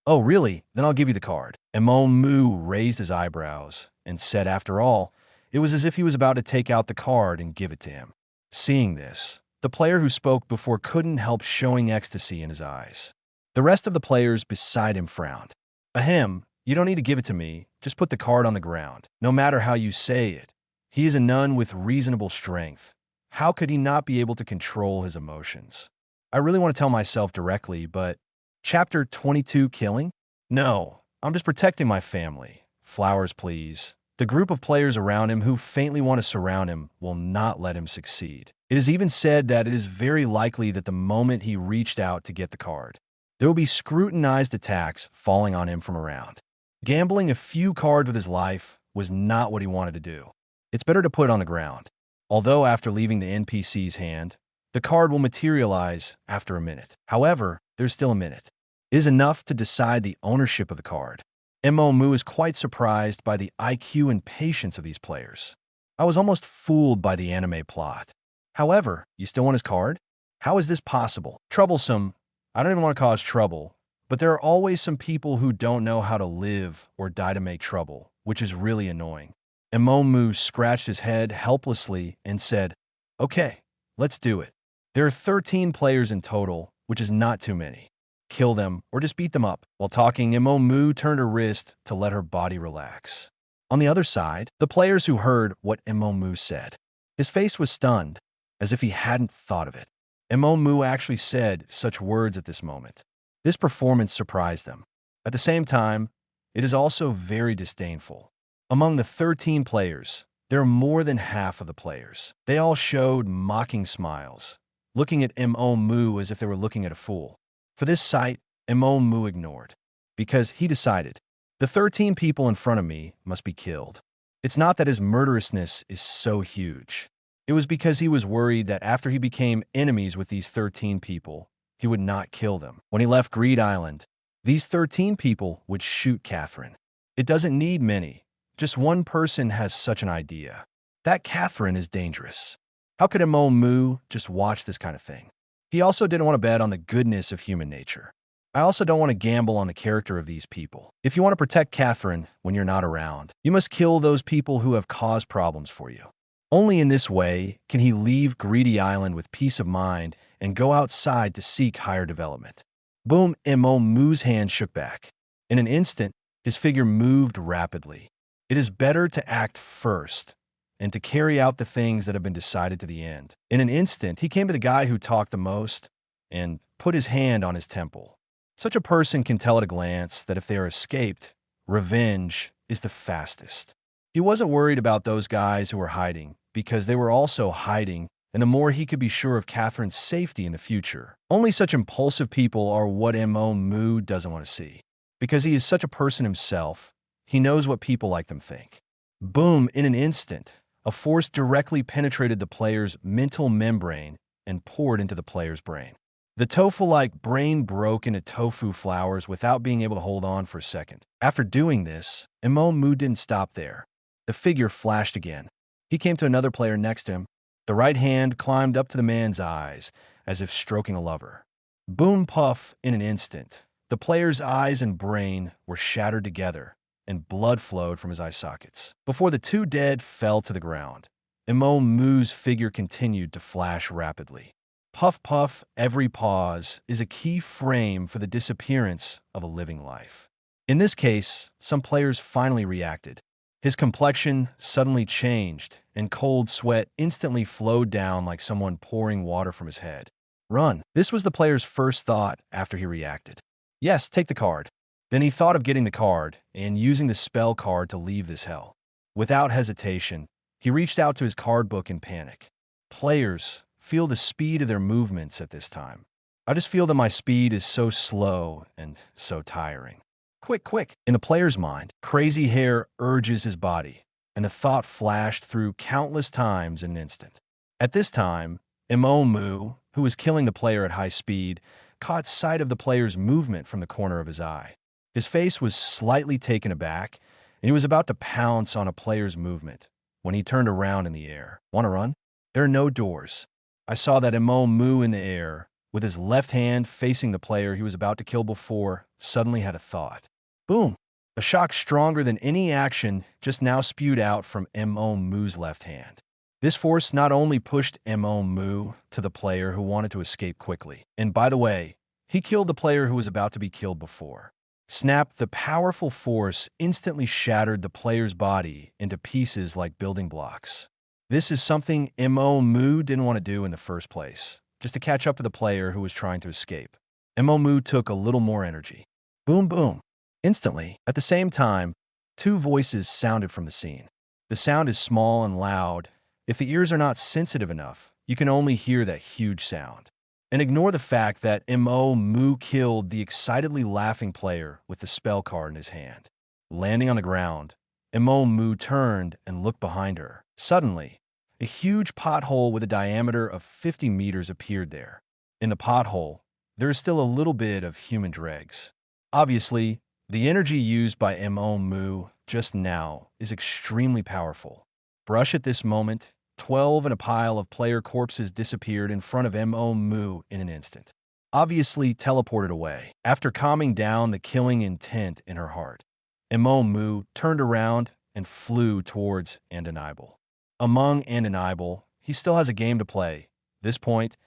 Oh, really? Then I'll give you the card. Mu raised his eyebrows and said, after all, it was as if he was about to take out the card and give it to him. Seeing this, the player who spoke before couldn't help showing ecstasy in his eyes. The rest of the players beside him frowned. Ahem, you don't need to give it to me. Just put the card on the ground, no matter how you say it. He is a nun with reasonable strength. How could he not be able to control his emotions? I really want to tell myself directly, but Chapter 22 killing? No, I'm just protecting my family. Flowers, please. The group of players around him who faintly want to surround him will not let him succeed. It is even said that it is very likely that the moment he reached out to get the card, there will be scrutinized attacks falling on him from around. Gambling a few cards with his life was not what he wanted to do. It's better to put it on the ground. Although after leaving the NPC's hand, the card will materialize after a minute. However, there's still a minute. It is enough to decide the ownership of the card. Mu is quite surprised by the IQ and patience of these players. I was almost fooled by the anime plot. However, you still want his card? How is this possible? Troublesome. I don't even want to cause trouble, but there are always some people who don't know how to live or die to make trouble, which is really annoying. Mu scratched his head helplessly and said, okay, let's do it. There are 13 players in total, which is not too many. Kill them or just beat them up. While talking, Mu turned her wrist to let her body relax. On the other side, the players who heard what Mu said. His face was stunned, as if he hadn't thought of it. Mu actually said such words at this moment. This performance surprised them. At the same time, it is also very disdainful. Among the 13 players, there are more than half of the players. They all showed mocking smiles. looking at Mo Mu as if they were looking at a fool. For this sight, Mo Mu ignored, because he decided, the 13 people in front of me must be killed. It's not that his murderousness is so huge. It was because he was worried that after he became enemies with these 13 people, he would not kill them. When he left Greed Island, these 13 people would shoot Catherine. It doesn't need many. Just one person has such an idea. That Catherine is dangerous. How could Mo Mu just watch this kind of thing? He also didn't want to bet on the goodness of human nature. I also don't want to gamble on the character of these people. If you want to protect Catherine when you're not around, you must kill those people who have caused problems for you. Only in this way can he leave Greedy Island with peace of mind and go outside to seek higher development. Boom, Mo Mu's hand shook back. In an instant, his figure moved rapidly. It is better to act first and to carry out the things that have been decided to the end. In an instant, he came to the guy who talked the most and put his hand on his temple. Such a person can tell at a glance that if they are escaped, revenge is the fastest. He wasn't worried about those guys who were hiding, because they were also hiding, and the more he could be sure of Catherine's safety in the future. Only such impulsive people are what Mo Mu doesn't want to see. Because he is such a person himself, he knows what people like them think. Boom, in an instant, a force directly penetrated the player's mental membrane and poured into the player's brain. The tofu-like brain broke into tofu flowers without being able to hold on for a second. After doing this, Mo Mu didn't stop there. The figure flashed again. He came to another player next to him. The right hand climbed up to the man's eyes, as if stroking a lover. Boom puff, in an instant, the player's eyes and brain were shattered together, and blood flowed from his eye sockets. Before the two dead fell to the ground, Mo Mu's figure continued to flash rapidly. Puff puff, every pause is a key frame for the disappearance of a living life. In this case, some players finally reacted. His complexion suddenly changed, and cold sweat instantly flowed down like someone pouring water from his head. Run. This was the player's first thought after he reacted. Yes, take the card. Then he thought of getting the card and using the spell card to leave this hell. Without hesitation, he reached out to his card book in panic. Players, feel the speed of their movements at this time. I just feel that my speed is so slow and so tiring. Quick, quick! In the player's mind, crazy hair urges his body, and the thought flashed through countless times in an instant. At this time, Mo Mu, who was killing the player at high speed, caught sight of the player's movement from the corner of his eye. His face was slightly taken aback, and he was about to pounce on a player's movement when he turned around in the air. Want to run? There are no doors. I saw that Mo Mu in the air, with his left hand facing the player he was about to kill before, suddenly had a thought. Boom! A shock stronger than any action just now spewed out from Mo Mu's left hand. This force not only pushed Mo Mu to the player who wanted to escape quickly, and by the way, he killed the player who was about to be killed before. Snap, the powerful force instantly shattered the player's body into pieces like building blocks. This is something Mo Mu didn't want to do in the first place, just to catch up to the player who was trying to escape. Mo Mu took a little more energy. Boom, boom. Instantly, at the same time, two voices sounded from the scene. The sound is small and loud. If the ears are not sensitive enough, you can only hear that huge sound. And ignore the fact that Mo Mu killed the excitedly laughing player with the spell card in his hand. Landing on the ground, Mo Mu turned and looked behind her. Suddenly, a huge pothole with a diameter of 50 meters appeared there. In the pothole, there is still a little bit of human dregs. Obviously, the energy used by Mo Mu just now is extremely powerful. Brush at this moment, 12 in a pile of player corpses disappeared in front of Mo Mu in an instant. Obviously teleported away. After calming down the killing intent in her heart, Mo Mu turned around and flew towards Undeniable. Among Undeniable, he still has a game to play. This point,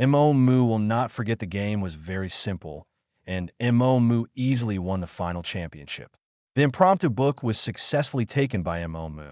Mo Mu will not forget the game was very simple, and Mo Mu easily won the final championship. The impromptu book was successfully taken by Mo Mu.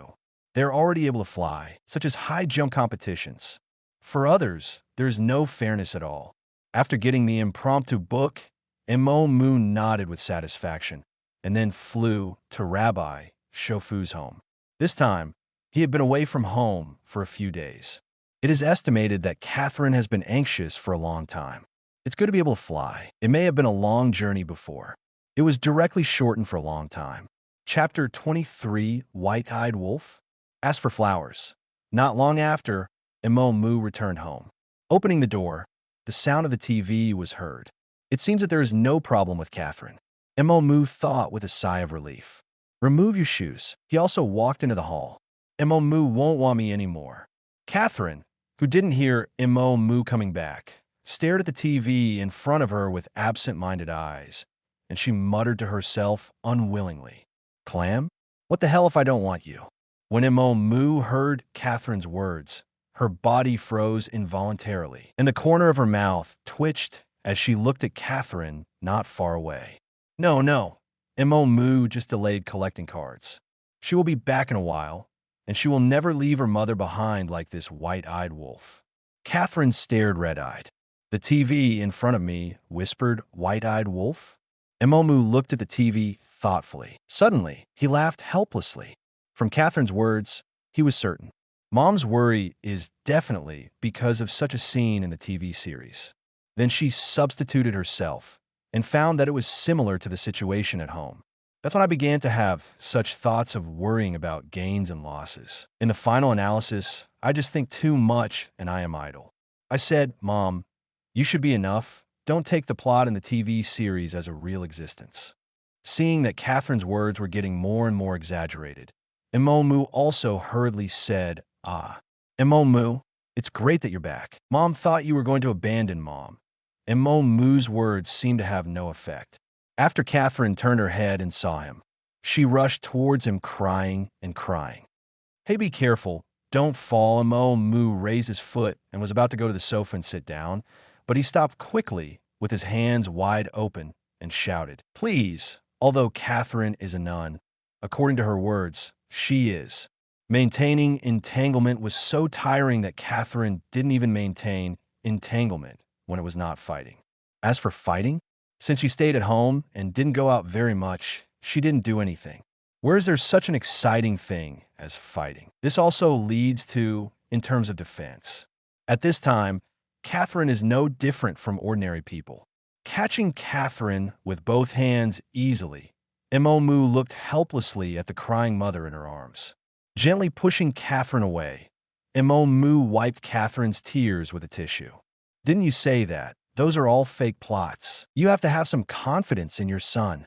They're already able to fly, such as high jump competitions. For others, there is no fairness at all. After getting the impromptu book, Mo Mu nodded with satisfaction, and then flew to Rabbi Shofu's home. This time, he had been away from home for a few days. It is estimated that Catherine has been anxious for a long time. It's good to be able to fly. It may have been a long journey before. It was directly shortened for a long time. Chapter 23, White-Eyed Wolf, asked for flowers. Not long after, Moo returned home. Opening the door, the sound of the TV was heard. It seems that there is no problem with Catherine. Moo thought with a sigh of relief. Remove your shoes. He also walked into the hall. Moo won't want me anymore. Catherine, who didn't hear Moo coming back, stared at the TV in front of her with absent-minded eyes, and she muttered to herself unwillingly, "Clam? What the hell if I don't want you?" When Moo heard Catherine's words, her body froze involuntarily, and the corner of her mouth twitched as she looked at Catherine not far away. No, Moo just delayed collecting cards. She will be back in a while, and she will never leave her mother behind like this white-eyed wolf. Catherine stared red-eyed. The TV in front of me whispered, "White-eyed wolf?" Moo looked at the TV thoughtfully. Suddenly, he laughed helplessly. From Catherine's words, he was certain. Mom's worry is definitely because of such a scene in the TV series. Then she substituted herself and found that it was similar to the situation at home. That's when I began to have such thoughts of worrying about gains and losses. In the final analysis, I just think too much and I am idle. I said, "Mom, you should be enough. Don't take the plot in the TV series as a real existence." Seeing that Catherine's words were getting more and more exaggerated, Moo also hurriedly said, Moo, it's great that you're back. Mom thought you were going to abandon Mom." Moo's words seemed to have no effect. After Catherine turned her head and saw him, she rushed towards him crying and crying. "Hey, be careful. Don't fall." Moo raised his foot and was about to go to the sofa and sit down, but he stopped quickly with his hands wide open and shouted, "Please." Although Catherine is a nun, according to her words, she is. Maintaining entanglement was so tiring that Catherine didn't even maintain entanglement when it was not fighting. As for fighting, since she stayed at home and didn't go out very much, she didn't do anything. Where is there such an exciting thing as fighting? This also leads to, in terms of defense. At this time, Catherine is no different from ordinary people. Catching Catherine with both hands easily, Moo looked helplessly at the crying mother in her arms. Gently pushing Catherine away, Moo wiped Catherine's tears with a tissue. "Didn't you say that? Those are all fake plots. You have to have some confidence in your son."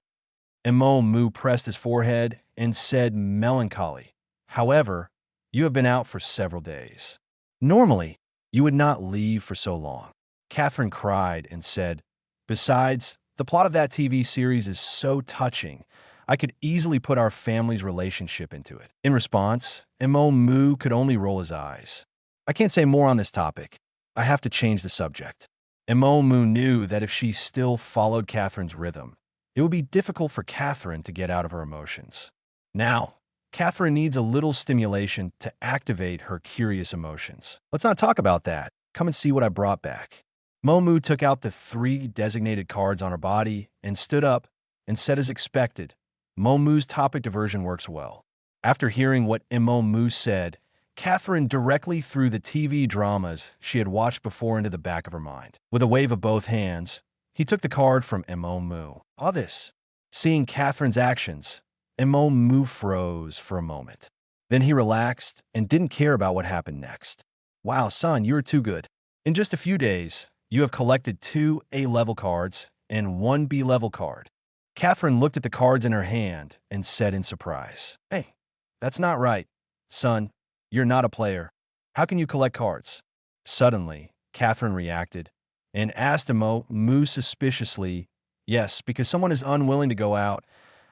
Moo pressed his forehead and said melancholy, "However, you have been out for several days. Normally, you would not leave for so long." Catherine cried and said, "Besides, the plot of that TV series is so touching, I could easily put our family's relationship into it." In response, Moo could only roll his eyes. "I can't say more on this topic. I have to change the subject." Moo knew that if she still followed Catherine's rhythm, it would be difficult for Catherine to get out of her emotions. Now, Catherine needs a little stimulation to activate her curious emotions. Let's not talk about that. Come and see what I brought back. Moo took out the 3 designated cards on her body and stood up and said as expected, "Moo's topic diversion works well." After hearing what Moo said, Catherine directly threw the TV dramas she had watched before into the back of her mind. With a wave of both hands, he took the card from Moo. This. Seeing Catherine's actions, Moo froze for a moment. Then he relaxed and didn't care about what happened next. "Wow, son, you are too good. In just a few days, you have collected 2 A-level cards and 1 B-level card." Catherine looked at the cards in her hand and said in surprise, "Hey, that's not right. Son, you're not a player. How can you collect cards?" Suddenly, Catherine reacted and asked Moo suspiciously, "Yes, because someone is unwilling to go out,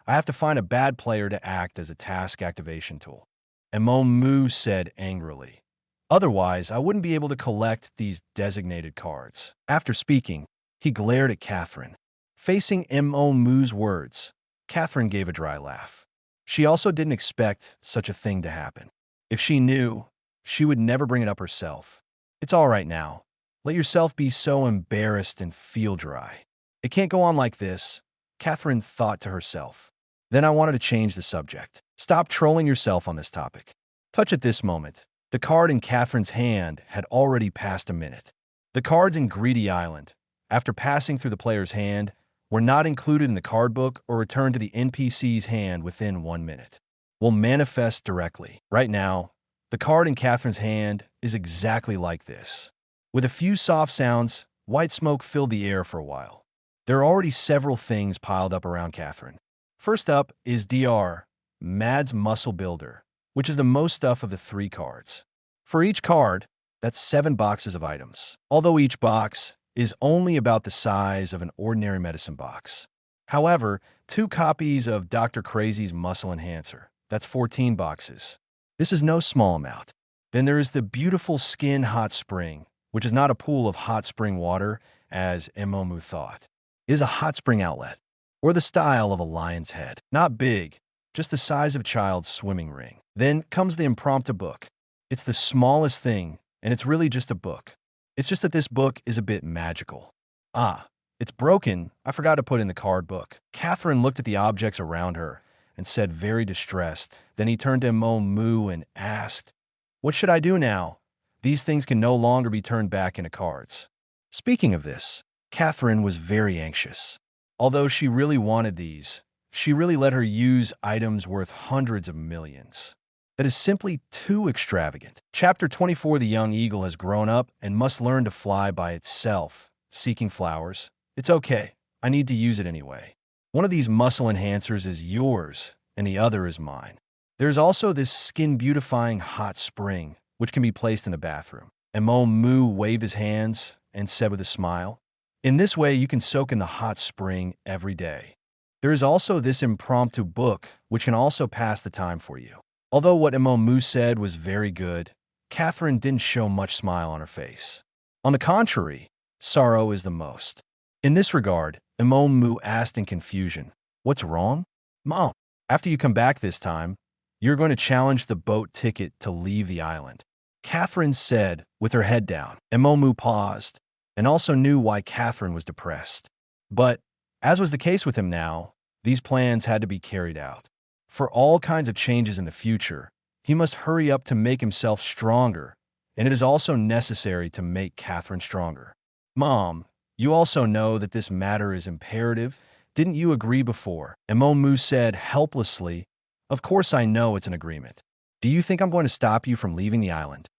I have to find a bad player to act as a task activation tool." Moo said angrily, "Otherwise, I wouldn't be able to collect these designated cards." After speaking, he glared at Catherine. Facing Moo's words, Catherine gave a dry laugh. She also didn't expect such a thing to happen. If she knew, she would never bring it up herself. "It's all right now. Let yourself be so embarrassed and feel dry. It can't go on like this," Catherine thought to herself. "Then I wanted to change the subject. Stop trolling yourself on this topic. Touch at this moment. The card in Catherine's hand had already passed a minute. The cards in Greedy Island, after passing through the player's hand, were not included in the card book or returned to the NPC's hand within 1 minute. Will manifest directly. Right now, the card in Catherine's hand is exactly like this. With a few soft sounds, white smoke filled the air for a while. There are already several things piled up around Catherine. First up is DR, Mad's Muscle Builder, which is the most stuff of the 3 cards. For each card, that's 7 boxes of items, although each box is only about the size of an ordinary medicine box. However, 2 copies of Dr. Crazy's Muscle Enhancer, that's 14 boxes. This is no small amount. Then there is the beautiful Skin Hot Spring, which is not a pool of hot spring water, as Emomu thought. It is a hot spring outlet, or the style of a lion's head. Not big, just the size of a child's swimming ring. Then comes the impromptu book. It's the smallest thing, and it's really just a book. It's just that this book is a bit magical. Ah, it's broken. I forgot to put in the card book. Catherine looked at the objects around her and said, very distressed. Then he turned to Emomu and asked, "What should I do now? These things can no longer be turned back into cards." Speaking of this, Catherine was very anxious. Although she really wanted these, she really let her use items worth hundreds of millions. That is simply too extravagant. Chapter 24. The young eagle has grown up and must learn to fly by itself, seeking flowers. It's okay. I need to use it anyway. One of these muscle enhancers is yours, and the other is mine. There's also this skin-beautifying hot spring, which can be placed in the bathroom. Emomu waved his hands and said with a smile, "In this way, you can soak in the hot spring every day." There is also this impromptu book, which can also pass the time for you. Although what Emomu said was very good, Catherine didn't show much smile on her face. On the contrary, sorrow is the most. In this regard, Emomu asked in confusion, "What's wrong? Mom, after you come back this time, you're going to challenge the boat ticket to leave the island." Catherine said, with her head down. Emomu paused, and also knew why Catherine was depressed. But, as was the case with him now, these plans had to be carried out. For all kinds of changes in the future, he must hurry up to make himself stronger, and it is also necessary to make Catherine stronger. "Mom, you also know that this matter is imperative. Didn't you agree before?" Emomu said helplessly, "Of course I know it's an agreement. Do you think I'm going to stop you from leaving the island?"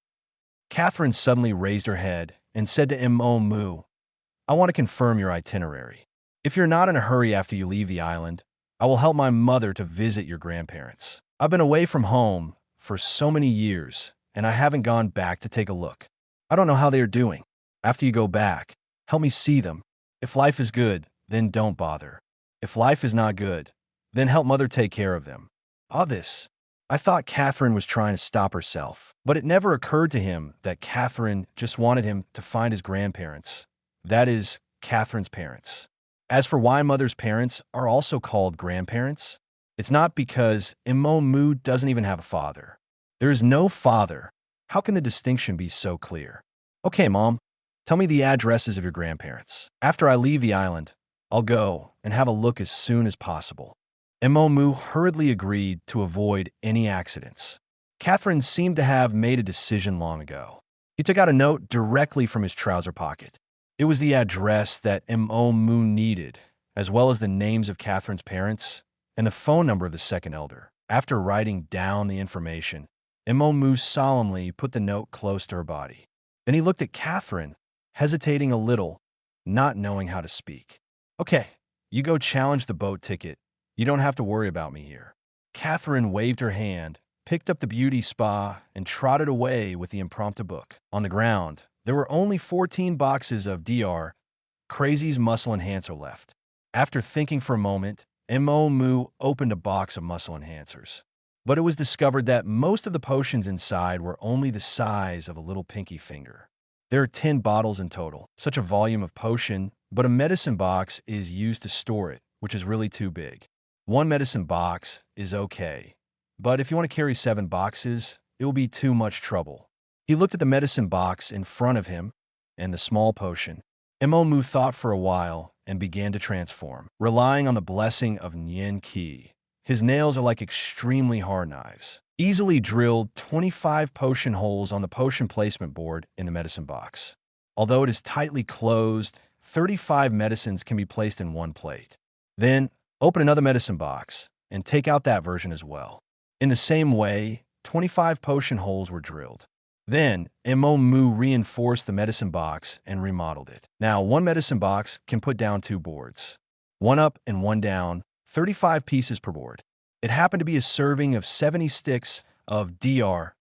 Catherine suddenly raised her head and said to Emomu, "I want to confirm your itinerary. If you're not in a hurry after you leave the island, I will help my mother to visit your grandparents. I've been away from home for so many years, and I haven't gone back to take a look. I don't know how they are doing. After you go back, help me see them. If life is good, then don't bother. If life is not good, then help mother take care of them." All this. I thought Catherine was trying to stop herself, but it never occurred to him that Catherine just wanted him to find his grandparents. That is, Catherine's parents. As for why mother's parents are also called grandparents, it's not because Emomu doesn't even have a father. There is no father. How can the distinction be so clear? "Okay, Mom, tell me the addresses of your grandparents. After I leave the island, I'll go and have a look as soon as possible." Emomu hurriedly agreed to avoid any accidents. Catherine seemed to have made a decision long ago. He took out a note directly from his trouser pocket. It was the address that Emomu needed, as well as the names of Catherine's parents and the phone number of the second elder. After writing down the information, Emomu solemnly put the note close to her body. Then he looked at Catherine, hesitating a little, not knowing how to speak. "Okay, you go challenge the boat ticket. You don't have to worry about me here." Catherine waved her hand, picked up the beauty spa, and trotted away with the impromptu book. On the ground, there were only 14 boxes of DR, Crazy's Muscle Enhancer left. After thinking for a moment, Emomu opened a box of muscle enhancers. But it was discovered that most of the potions inside were only the size of a little pinky finger. There are 10 bottles in total. Such a volume of potion, but a medicine box is used to store it, which is really too big. One medicine box is okay, but if you want to carry 7 boxes, it will be too much trouble. He looked at the medicine box in front of him and the small potion. Emomu thought for a while and began to transform. Relying on the blessing of Nyen Ki, His nails are like extremely hard knives. Easily drilled 25 potion holes on the potion placement board in the medicine box. Although it is tightly closed, 35 medicines can be placed in one plate. Then, open another medicine box and take out that version as well. In the same way, 25 potion holes were drilled. Then, Mu reinforced the medicine box and remodeled it. Now, one medicine box can put down 2 boards. One up and one down, 35 pieces per board. It happened to be a serving of 70 sticks of DR,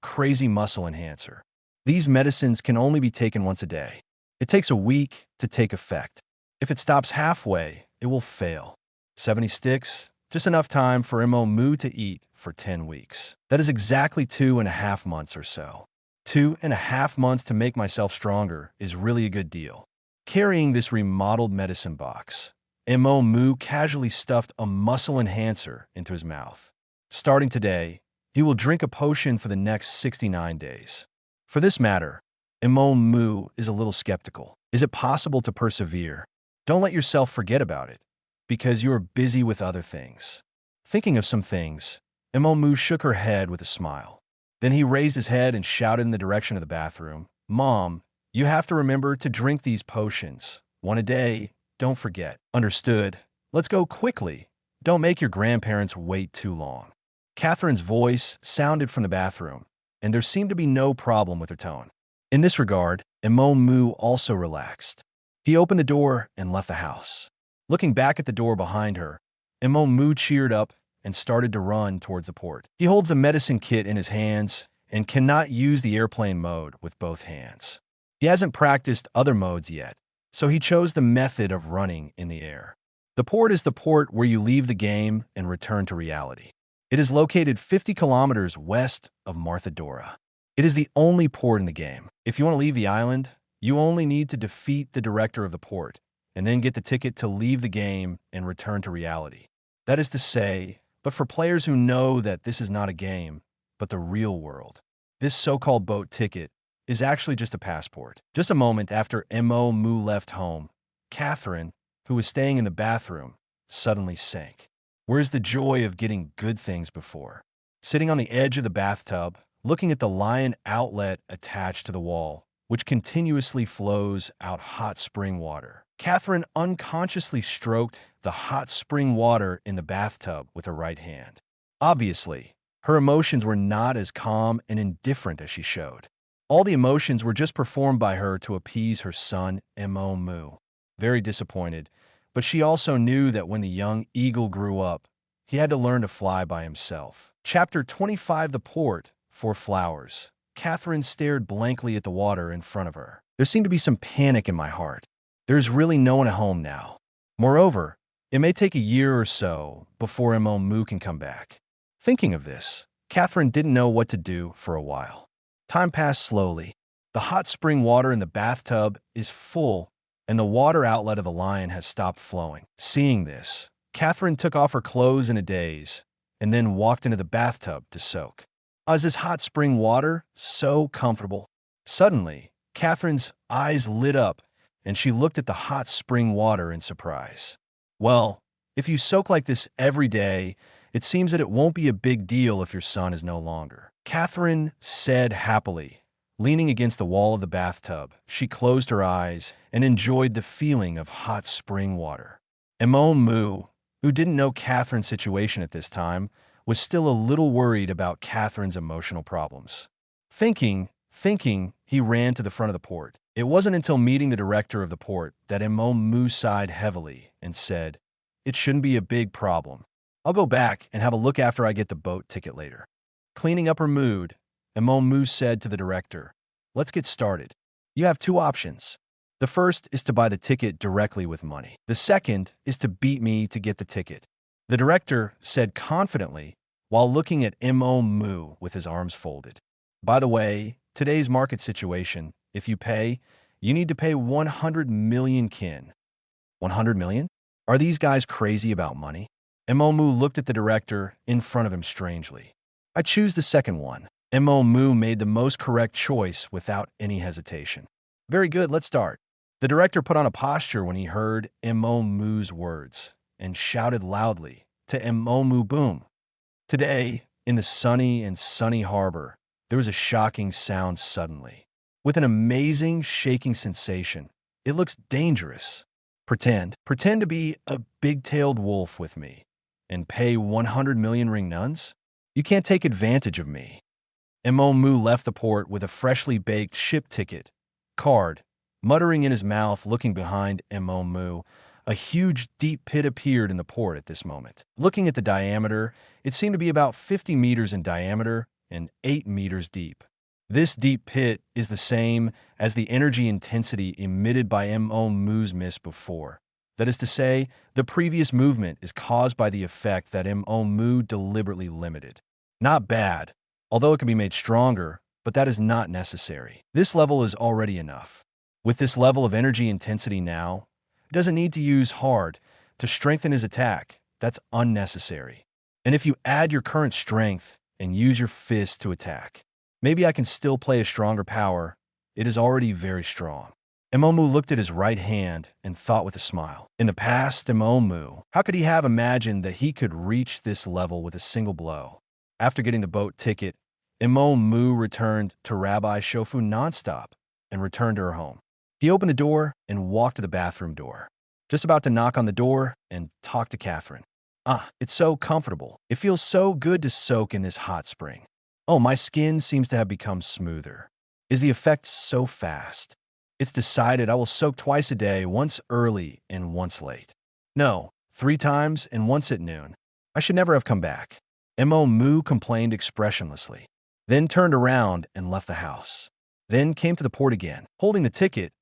Crazy Muscle Enhancer. These medicines can only be taken once a day. It takes a week to take effect. If it stops halfway, it will fail. 70 sticks, just enough time for Mu to eat for 10 weeks. That is exactly 2.5 months or so. 2.5 months to make myself stronger is really a good deal. Carrying this remodeled medicine box, Mu casually stuffed a muscle enhancer into his mouth. Starting today, he will drink a potion for the next 69 days. For this matter, Mu is a little skeptical. Is it possible to persevere? Don't let yourself forget about it, because you are busy with other things. Thinking of some things, Mu shook her head with a smile. Then he raised his head and shouted in the direction of the bathroom, "Mom, you have to remember to drink these potions. One a day. Don't forget." "Understood. Let's go quickly. Don't make your grandparents wait too long." Catherine's voice sounded from the bathroom, and there seemed to be no problem with her tone. In this regard, Mu also relaxed. He opened the door and left the house. Looking back at the door behind her, Mu cheered up and started to run towards the port. He holds a medicine kit in his hands and cannot use the airplane mode with both hands. He hasn't practiced other modes yet, so he chose the method of running in the air. The port is the port where you leave the game and return to reality. It is located 50 kilometers west of Marthadora. It is the only port in the game. If you want to leave the island, you only need to defeat the director of the port, and then get the ticket to leave the game and return to reality. That is to say, but for players who know that this is not a game, but the real world, this so-called boat ticket is actually just a passport. Just a moment after Mu left home, Catherine, who was staying in the bathroom, suddenly sank. Where's the joy of getting good things before? Sitting on the edge of the bathtub, looking at the lion outlet attached to the wall, which continuously flows out hot spring water, Catherine unconsciously stroked the hot spring water in the bathtub with her right hand. Obviously, her emotions were not as calm and indifferent as she showed. All the emotions were just performed by her to appease her son, Mu. Very disappointed, but she also knew that when the young eagle grew up, he had to learn to fly by himself. Chapter 25: The Port for Flowers. Catherine stared blankly at the water in front of her. There seemed to be some panic in my heart. There's really no one at home now. Moreover, it may take a year or so before Mu can come back. Thinking of this, Catherine didn't know what to do for a while. Time passed slowly. The hot spring water in the bathtub is full, and the water outlet of the lion has stopped flowing. Seeing this, Catherine took off her clothes in a daze, and then walked into the bathtub to soak. Is this hot spring water so comfortable? Suddenly, Catherine's eyes lit up, and she looked at the hot spring water in surprise. Well, if you soak like this every day, it seems that it won't be a big deal if your son is no longer. Catherine said happily. Leaning against the wall of the bathtub, she closed her eyes and enjoyed the feeling of hot spring water. Mu, who didn't know Catherine's situation at this time, was still a little worried about Catherine's emotional problems. Thinking, he ran to the front of the port. It wasn't until meeting the director of the port that Mu sighed heavily and said, "It shouldn't be a big problem. I'll go back and have a look after I get the boat ticket later." Cleaning up her mood, Mu said to the director, "Let's get started. You have 2 options. The first is to buy the ticket directly with money. The second is to beat me to get the ticket." The director said confidently while looking at Mu with his arms folded. "By the way, today's market situation, if you pay, you need to pay 100 million kin." 100 million? Are these guys crazy about money? Mu looked at the director in front of him strangely. "I choose the second one." Mu made the most correct choice without any hesitation. "Very good, let's start." The director put on a posture when he heard Mu's words and shouted loudly to Mo Boom. Today, in the sunny harbor, there was a shocking sound suddenly. With an amazing shaking sensation, it looks dangerous. Pretend to be a big-tailed wolf with me and pay 100 million ring nuns? You can't take advantage of me. Mo left the port with a freshly baked ship ticket card, muttering in his mouth, looking behind Mo. A huge, deep pit appeared in the port at this moment. Looking at the diameter, it seemed to be about 50 meters in diameter and 8 meters deep. This deep pit is the same as the energy intensity emitted by Mo's mist before. That is to say, the previous movement is caused by the effect that Mo deliberately limited. Not bad, although it can be made stronger, but that is not necessary. This level is already enough. With this level of energy intensity now, he doesn't need to use hard to strengthen his attack. That's unnecessary. And if you add your current strength and use your fist to attack, maybe I can still play a stronger power. It is already very strong. Mo looked at his right hand and thought with a smile. In the past, Mo, how could he have imagined that he could reach this level with a single blow? After getting the boat ticket, Mo returned to Rabbi Shofu nonstop and returned to her home. He opened the door and walked to the bathroom door. Just about to knock on the door and talk to Catherine. It's so comfortable. It feels so good to soak in this hot spring. Oh, my skin seems to have become smoother. Is the effect so fast? It's decided I will soak twice a day, once early and once late. No, 3 times and once at noon. I should never have come back. Mo complained expressionlessly, then turned around and left the house. Then came to the port again. Holding the ticket,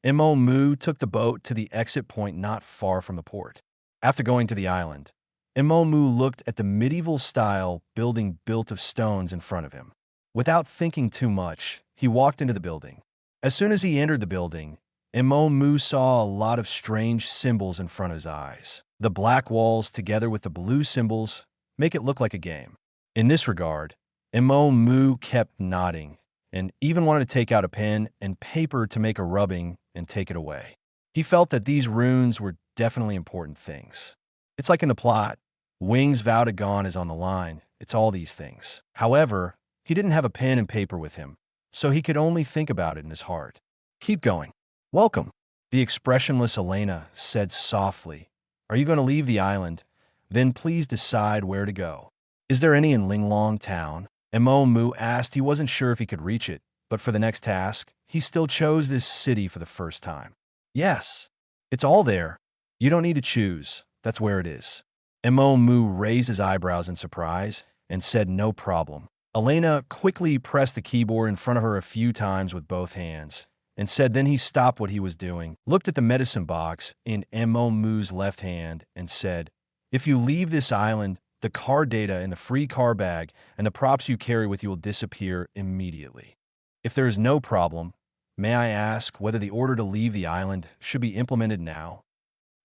Mo took the boat to the exit point not far from the port. After going to the island, Mo looked at the medieval-style building built of stones in front of him. Without thinking too much, he walked into the building. As soon as he entered the building, Mo saw a lot of strange symbols in front of his eyes. The black walls together with the blue symbols make it look like a game. In this regard, Mo kept nodding and even wanted to take out a pen and paper to make a rubbing and take it away. He felt that these runes were definitely important things. It's like in the plot, Wing's vow to Gone is on the line. It's all these things. However, he didn't have a pen and paper with him, so he could only think about it in his heart. Keep going. Welcome, the expressionless Elena said softly. Are you going to leave the island? Then please decide where to go. Is there any in Linglong town? Mo asked. He wasn't sure if he could reach it, but for the next task, he still chose this city for the first time. Yes, it's all there. You don't need to choose. That's where it is. Mo raised his eyebrows in surprise and said no problem. Elena quickly pressed the keyboard in front of her a few times with both hands and said then he stopped what he was doing, looked at the medicine box in Mo's left hand and said, if you leave this island, the car data in the free car bag and the props you carry with you will disappear immediately. If there is no problem, may I ask whether the order to leave the island should be implemented now?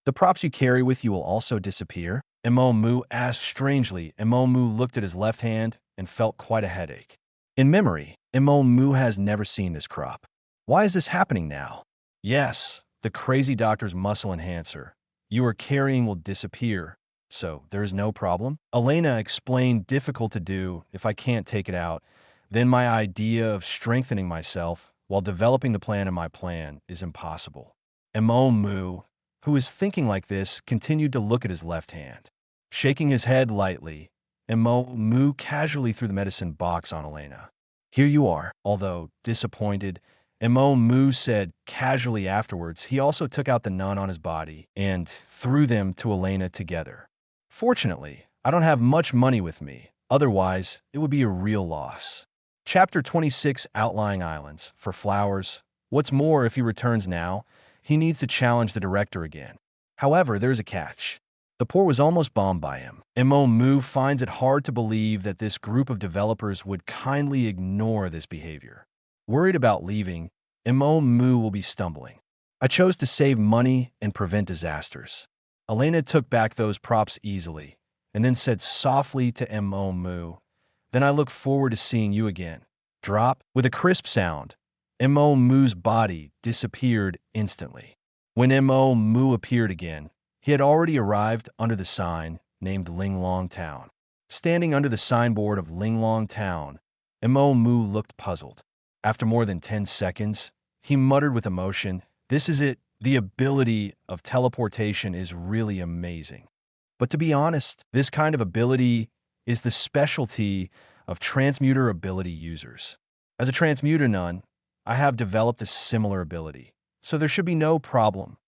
The props you carry with you will also disappear? Mo asked strangely. Mo looked at his left hand and felt quite a headache. In memory, Mo has never seen this crop. Why is this happening now? Yes, the crazy doctor's muscle enhancer you are carrying will disappear. So, there is no problem? Elena explained, difficult to do if I can't take it out. Then my idea of strengthening myself while developing the plan in my plan is impossible. Mo, who is thinking like this, continued to look at his left hand. Shaking his head lightly, Mo casually threw the medicine box on Elena. Here you are. Although disappointed, Mo said casually afterwards, he also took out the nun on his body and threw them to Elena together. Fortunately, I don't have much money with me. Otherwise, it would be a real loss. Chapter 26, Outlying Islands. For flowers. What's more, if he returns now, he needs to challenge the director again. However, there's a catch. The port was almost bombed by him. Mo finds it hard to believe that this group of developers would kindly ignore this behavior. Worried about leaving, Mo will be stumbling. I chose to save money and prevent disasters. Elena took back those props easily, and then said softly to Mo, then I look forward to seeing you again. Drop. With a crisp sound, Mo's body disappeared instantly. When Mo appeared again, he had already arrived under the sign, named Linglong Town. Standing under the signboard of Linglong Town, Mo Mu looked puzzled. After more than 10 seconds, he muttered with emotion, "This is it. The ability of teleportation is really amazing. But to be honest, this kind of ability is the specialty of transmuter ability users. As a transmuter nun, I have developed a similar ability, so there should be no problem."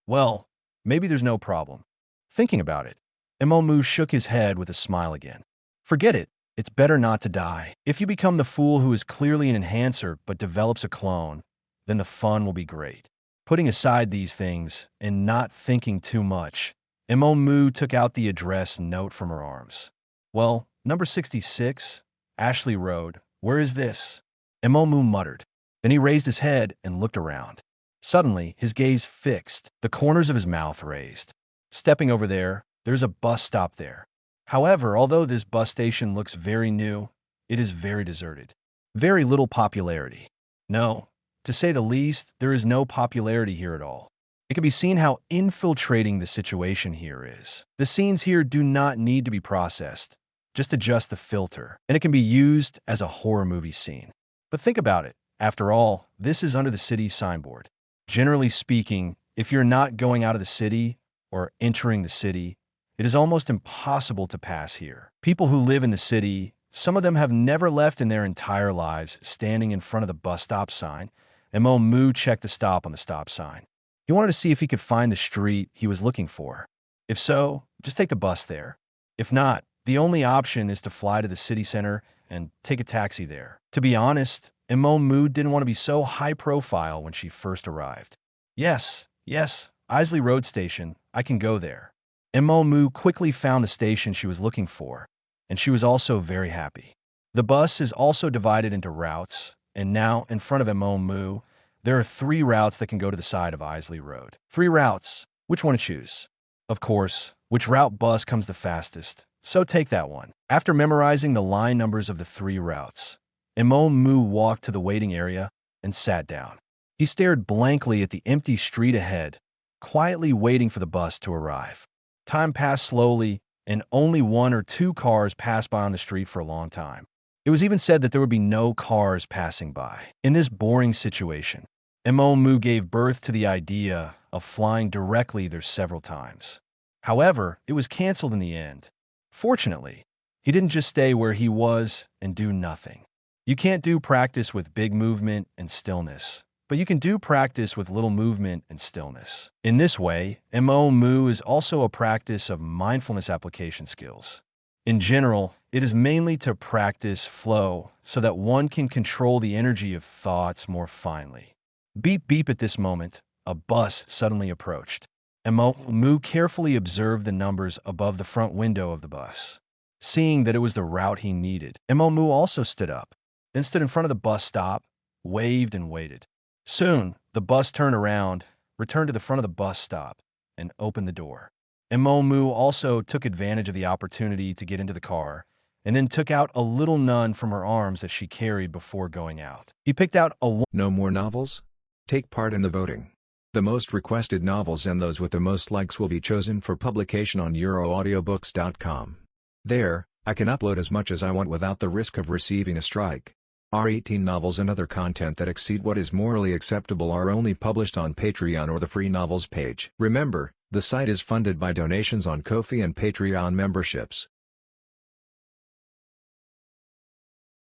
Well, maybe there's no problem. Thinking about it, Mo Mu shook his head with a smile again. Forget it. It's better not to die. If you become the fool who is clearly an enhancer but develops a clone, then the fun will be great. Putting aside these things and not thinking too much, Mo Mu took out the address note from her arms. "Well, number 66, Ashley Road. Where is this?" Mo Mu muttered. Then he raised his head and looked around. Suddenly, his gaze fixed, the corners of his mouth raised. Stepping over there, there's a bus stop there. However, although this bus station looks very new, it is very deserted. Very little popularity. No, to say the least, there is no popularity here at all. It can be seen how infiltrating the situation here is. The scenes here do not need to be processed. Just adjust the filter, and it can be used as a horror movie scene. But think about it. After all, this is under the city's signboard. Generally speaking, if you're not going out of the city or entering the city, it is almost impossible to pass here. People who live in the city, some of them have never left in their entire lives, standing in front of the bus stop sign, and Mo Mu checked the stop on the stop sign. He wanted to see if he could find the street he was looking for. If so, just take the bus there. If not, the only option is to fly to the city center and take a taxi there. To be honest, Mo Mu didn't want to be so high profile when she first arrived. Yes, Isley Road Station, I can go there. Mo Mu quickly found the station she was looking for, and she was also very happy. The bus is also divided into routes, and now, in front of Mo Mu, there are 3 routes that can go to the side of Isley Road. 3 routes. Which one to choose? Of course, which route bus comes the fastest, so take that one. After memorizing the line numbers of the 3 routes, Mo Mu walked to the waiting area and sat down. He stared blankly at the empty street ahead, quietly waiting for the bus to arrive. Time passed slowly, and only 1 or 2 cars passed by on the street for a long time. It was even said that there would be no cars passing by. In this boring situation, Mo Mu gave birth to the idea of flying directly there several times. However, it was canceled in the end. Fortunately, he didn't just stay where he was and do nothing. You can't do practice with big movement and stillness, but you can do practice with little movement and stillness. In this way, Mo Mu is also a practice of mindfulness application skills. In general, it is mainly to practice flow so that one can control the energy of thoughts more finely. Beep beep at this moment, a bus suddenly approached. Mo Mu carefully observed the numbers above the front window of the bus. Seeing that it was the route he needed, Mo Mu also stood up, then stood in front of the bus stop, waved and waited. Soon, the bus turned around, returned to the front of the bus stop, and opened the door. Mo Mu also took advantage of the opportunity to get into the car, and then took out a little nun from her arms that she carried before going out. He picked out a No more novels? Take part in the voting. The most requested novels and those with the most likes will be chosen for publication on euroaudiobooks.com. There, I can upload as much as I want without the risk of receiving a strike. Our 18 novels and other content that exceed what is morally acceptable are only published on Patreon or the free novels page. Remember, the site is funded by donations on Ko-fi and Patreon memberships.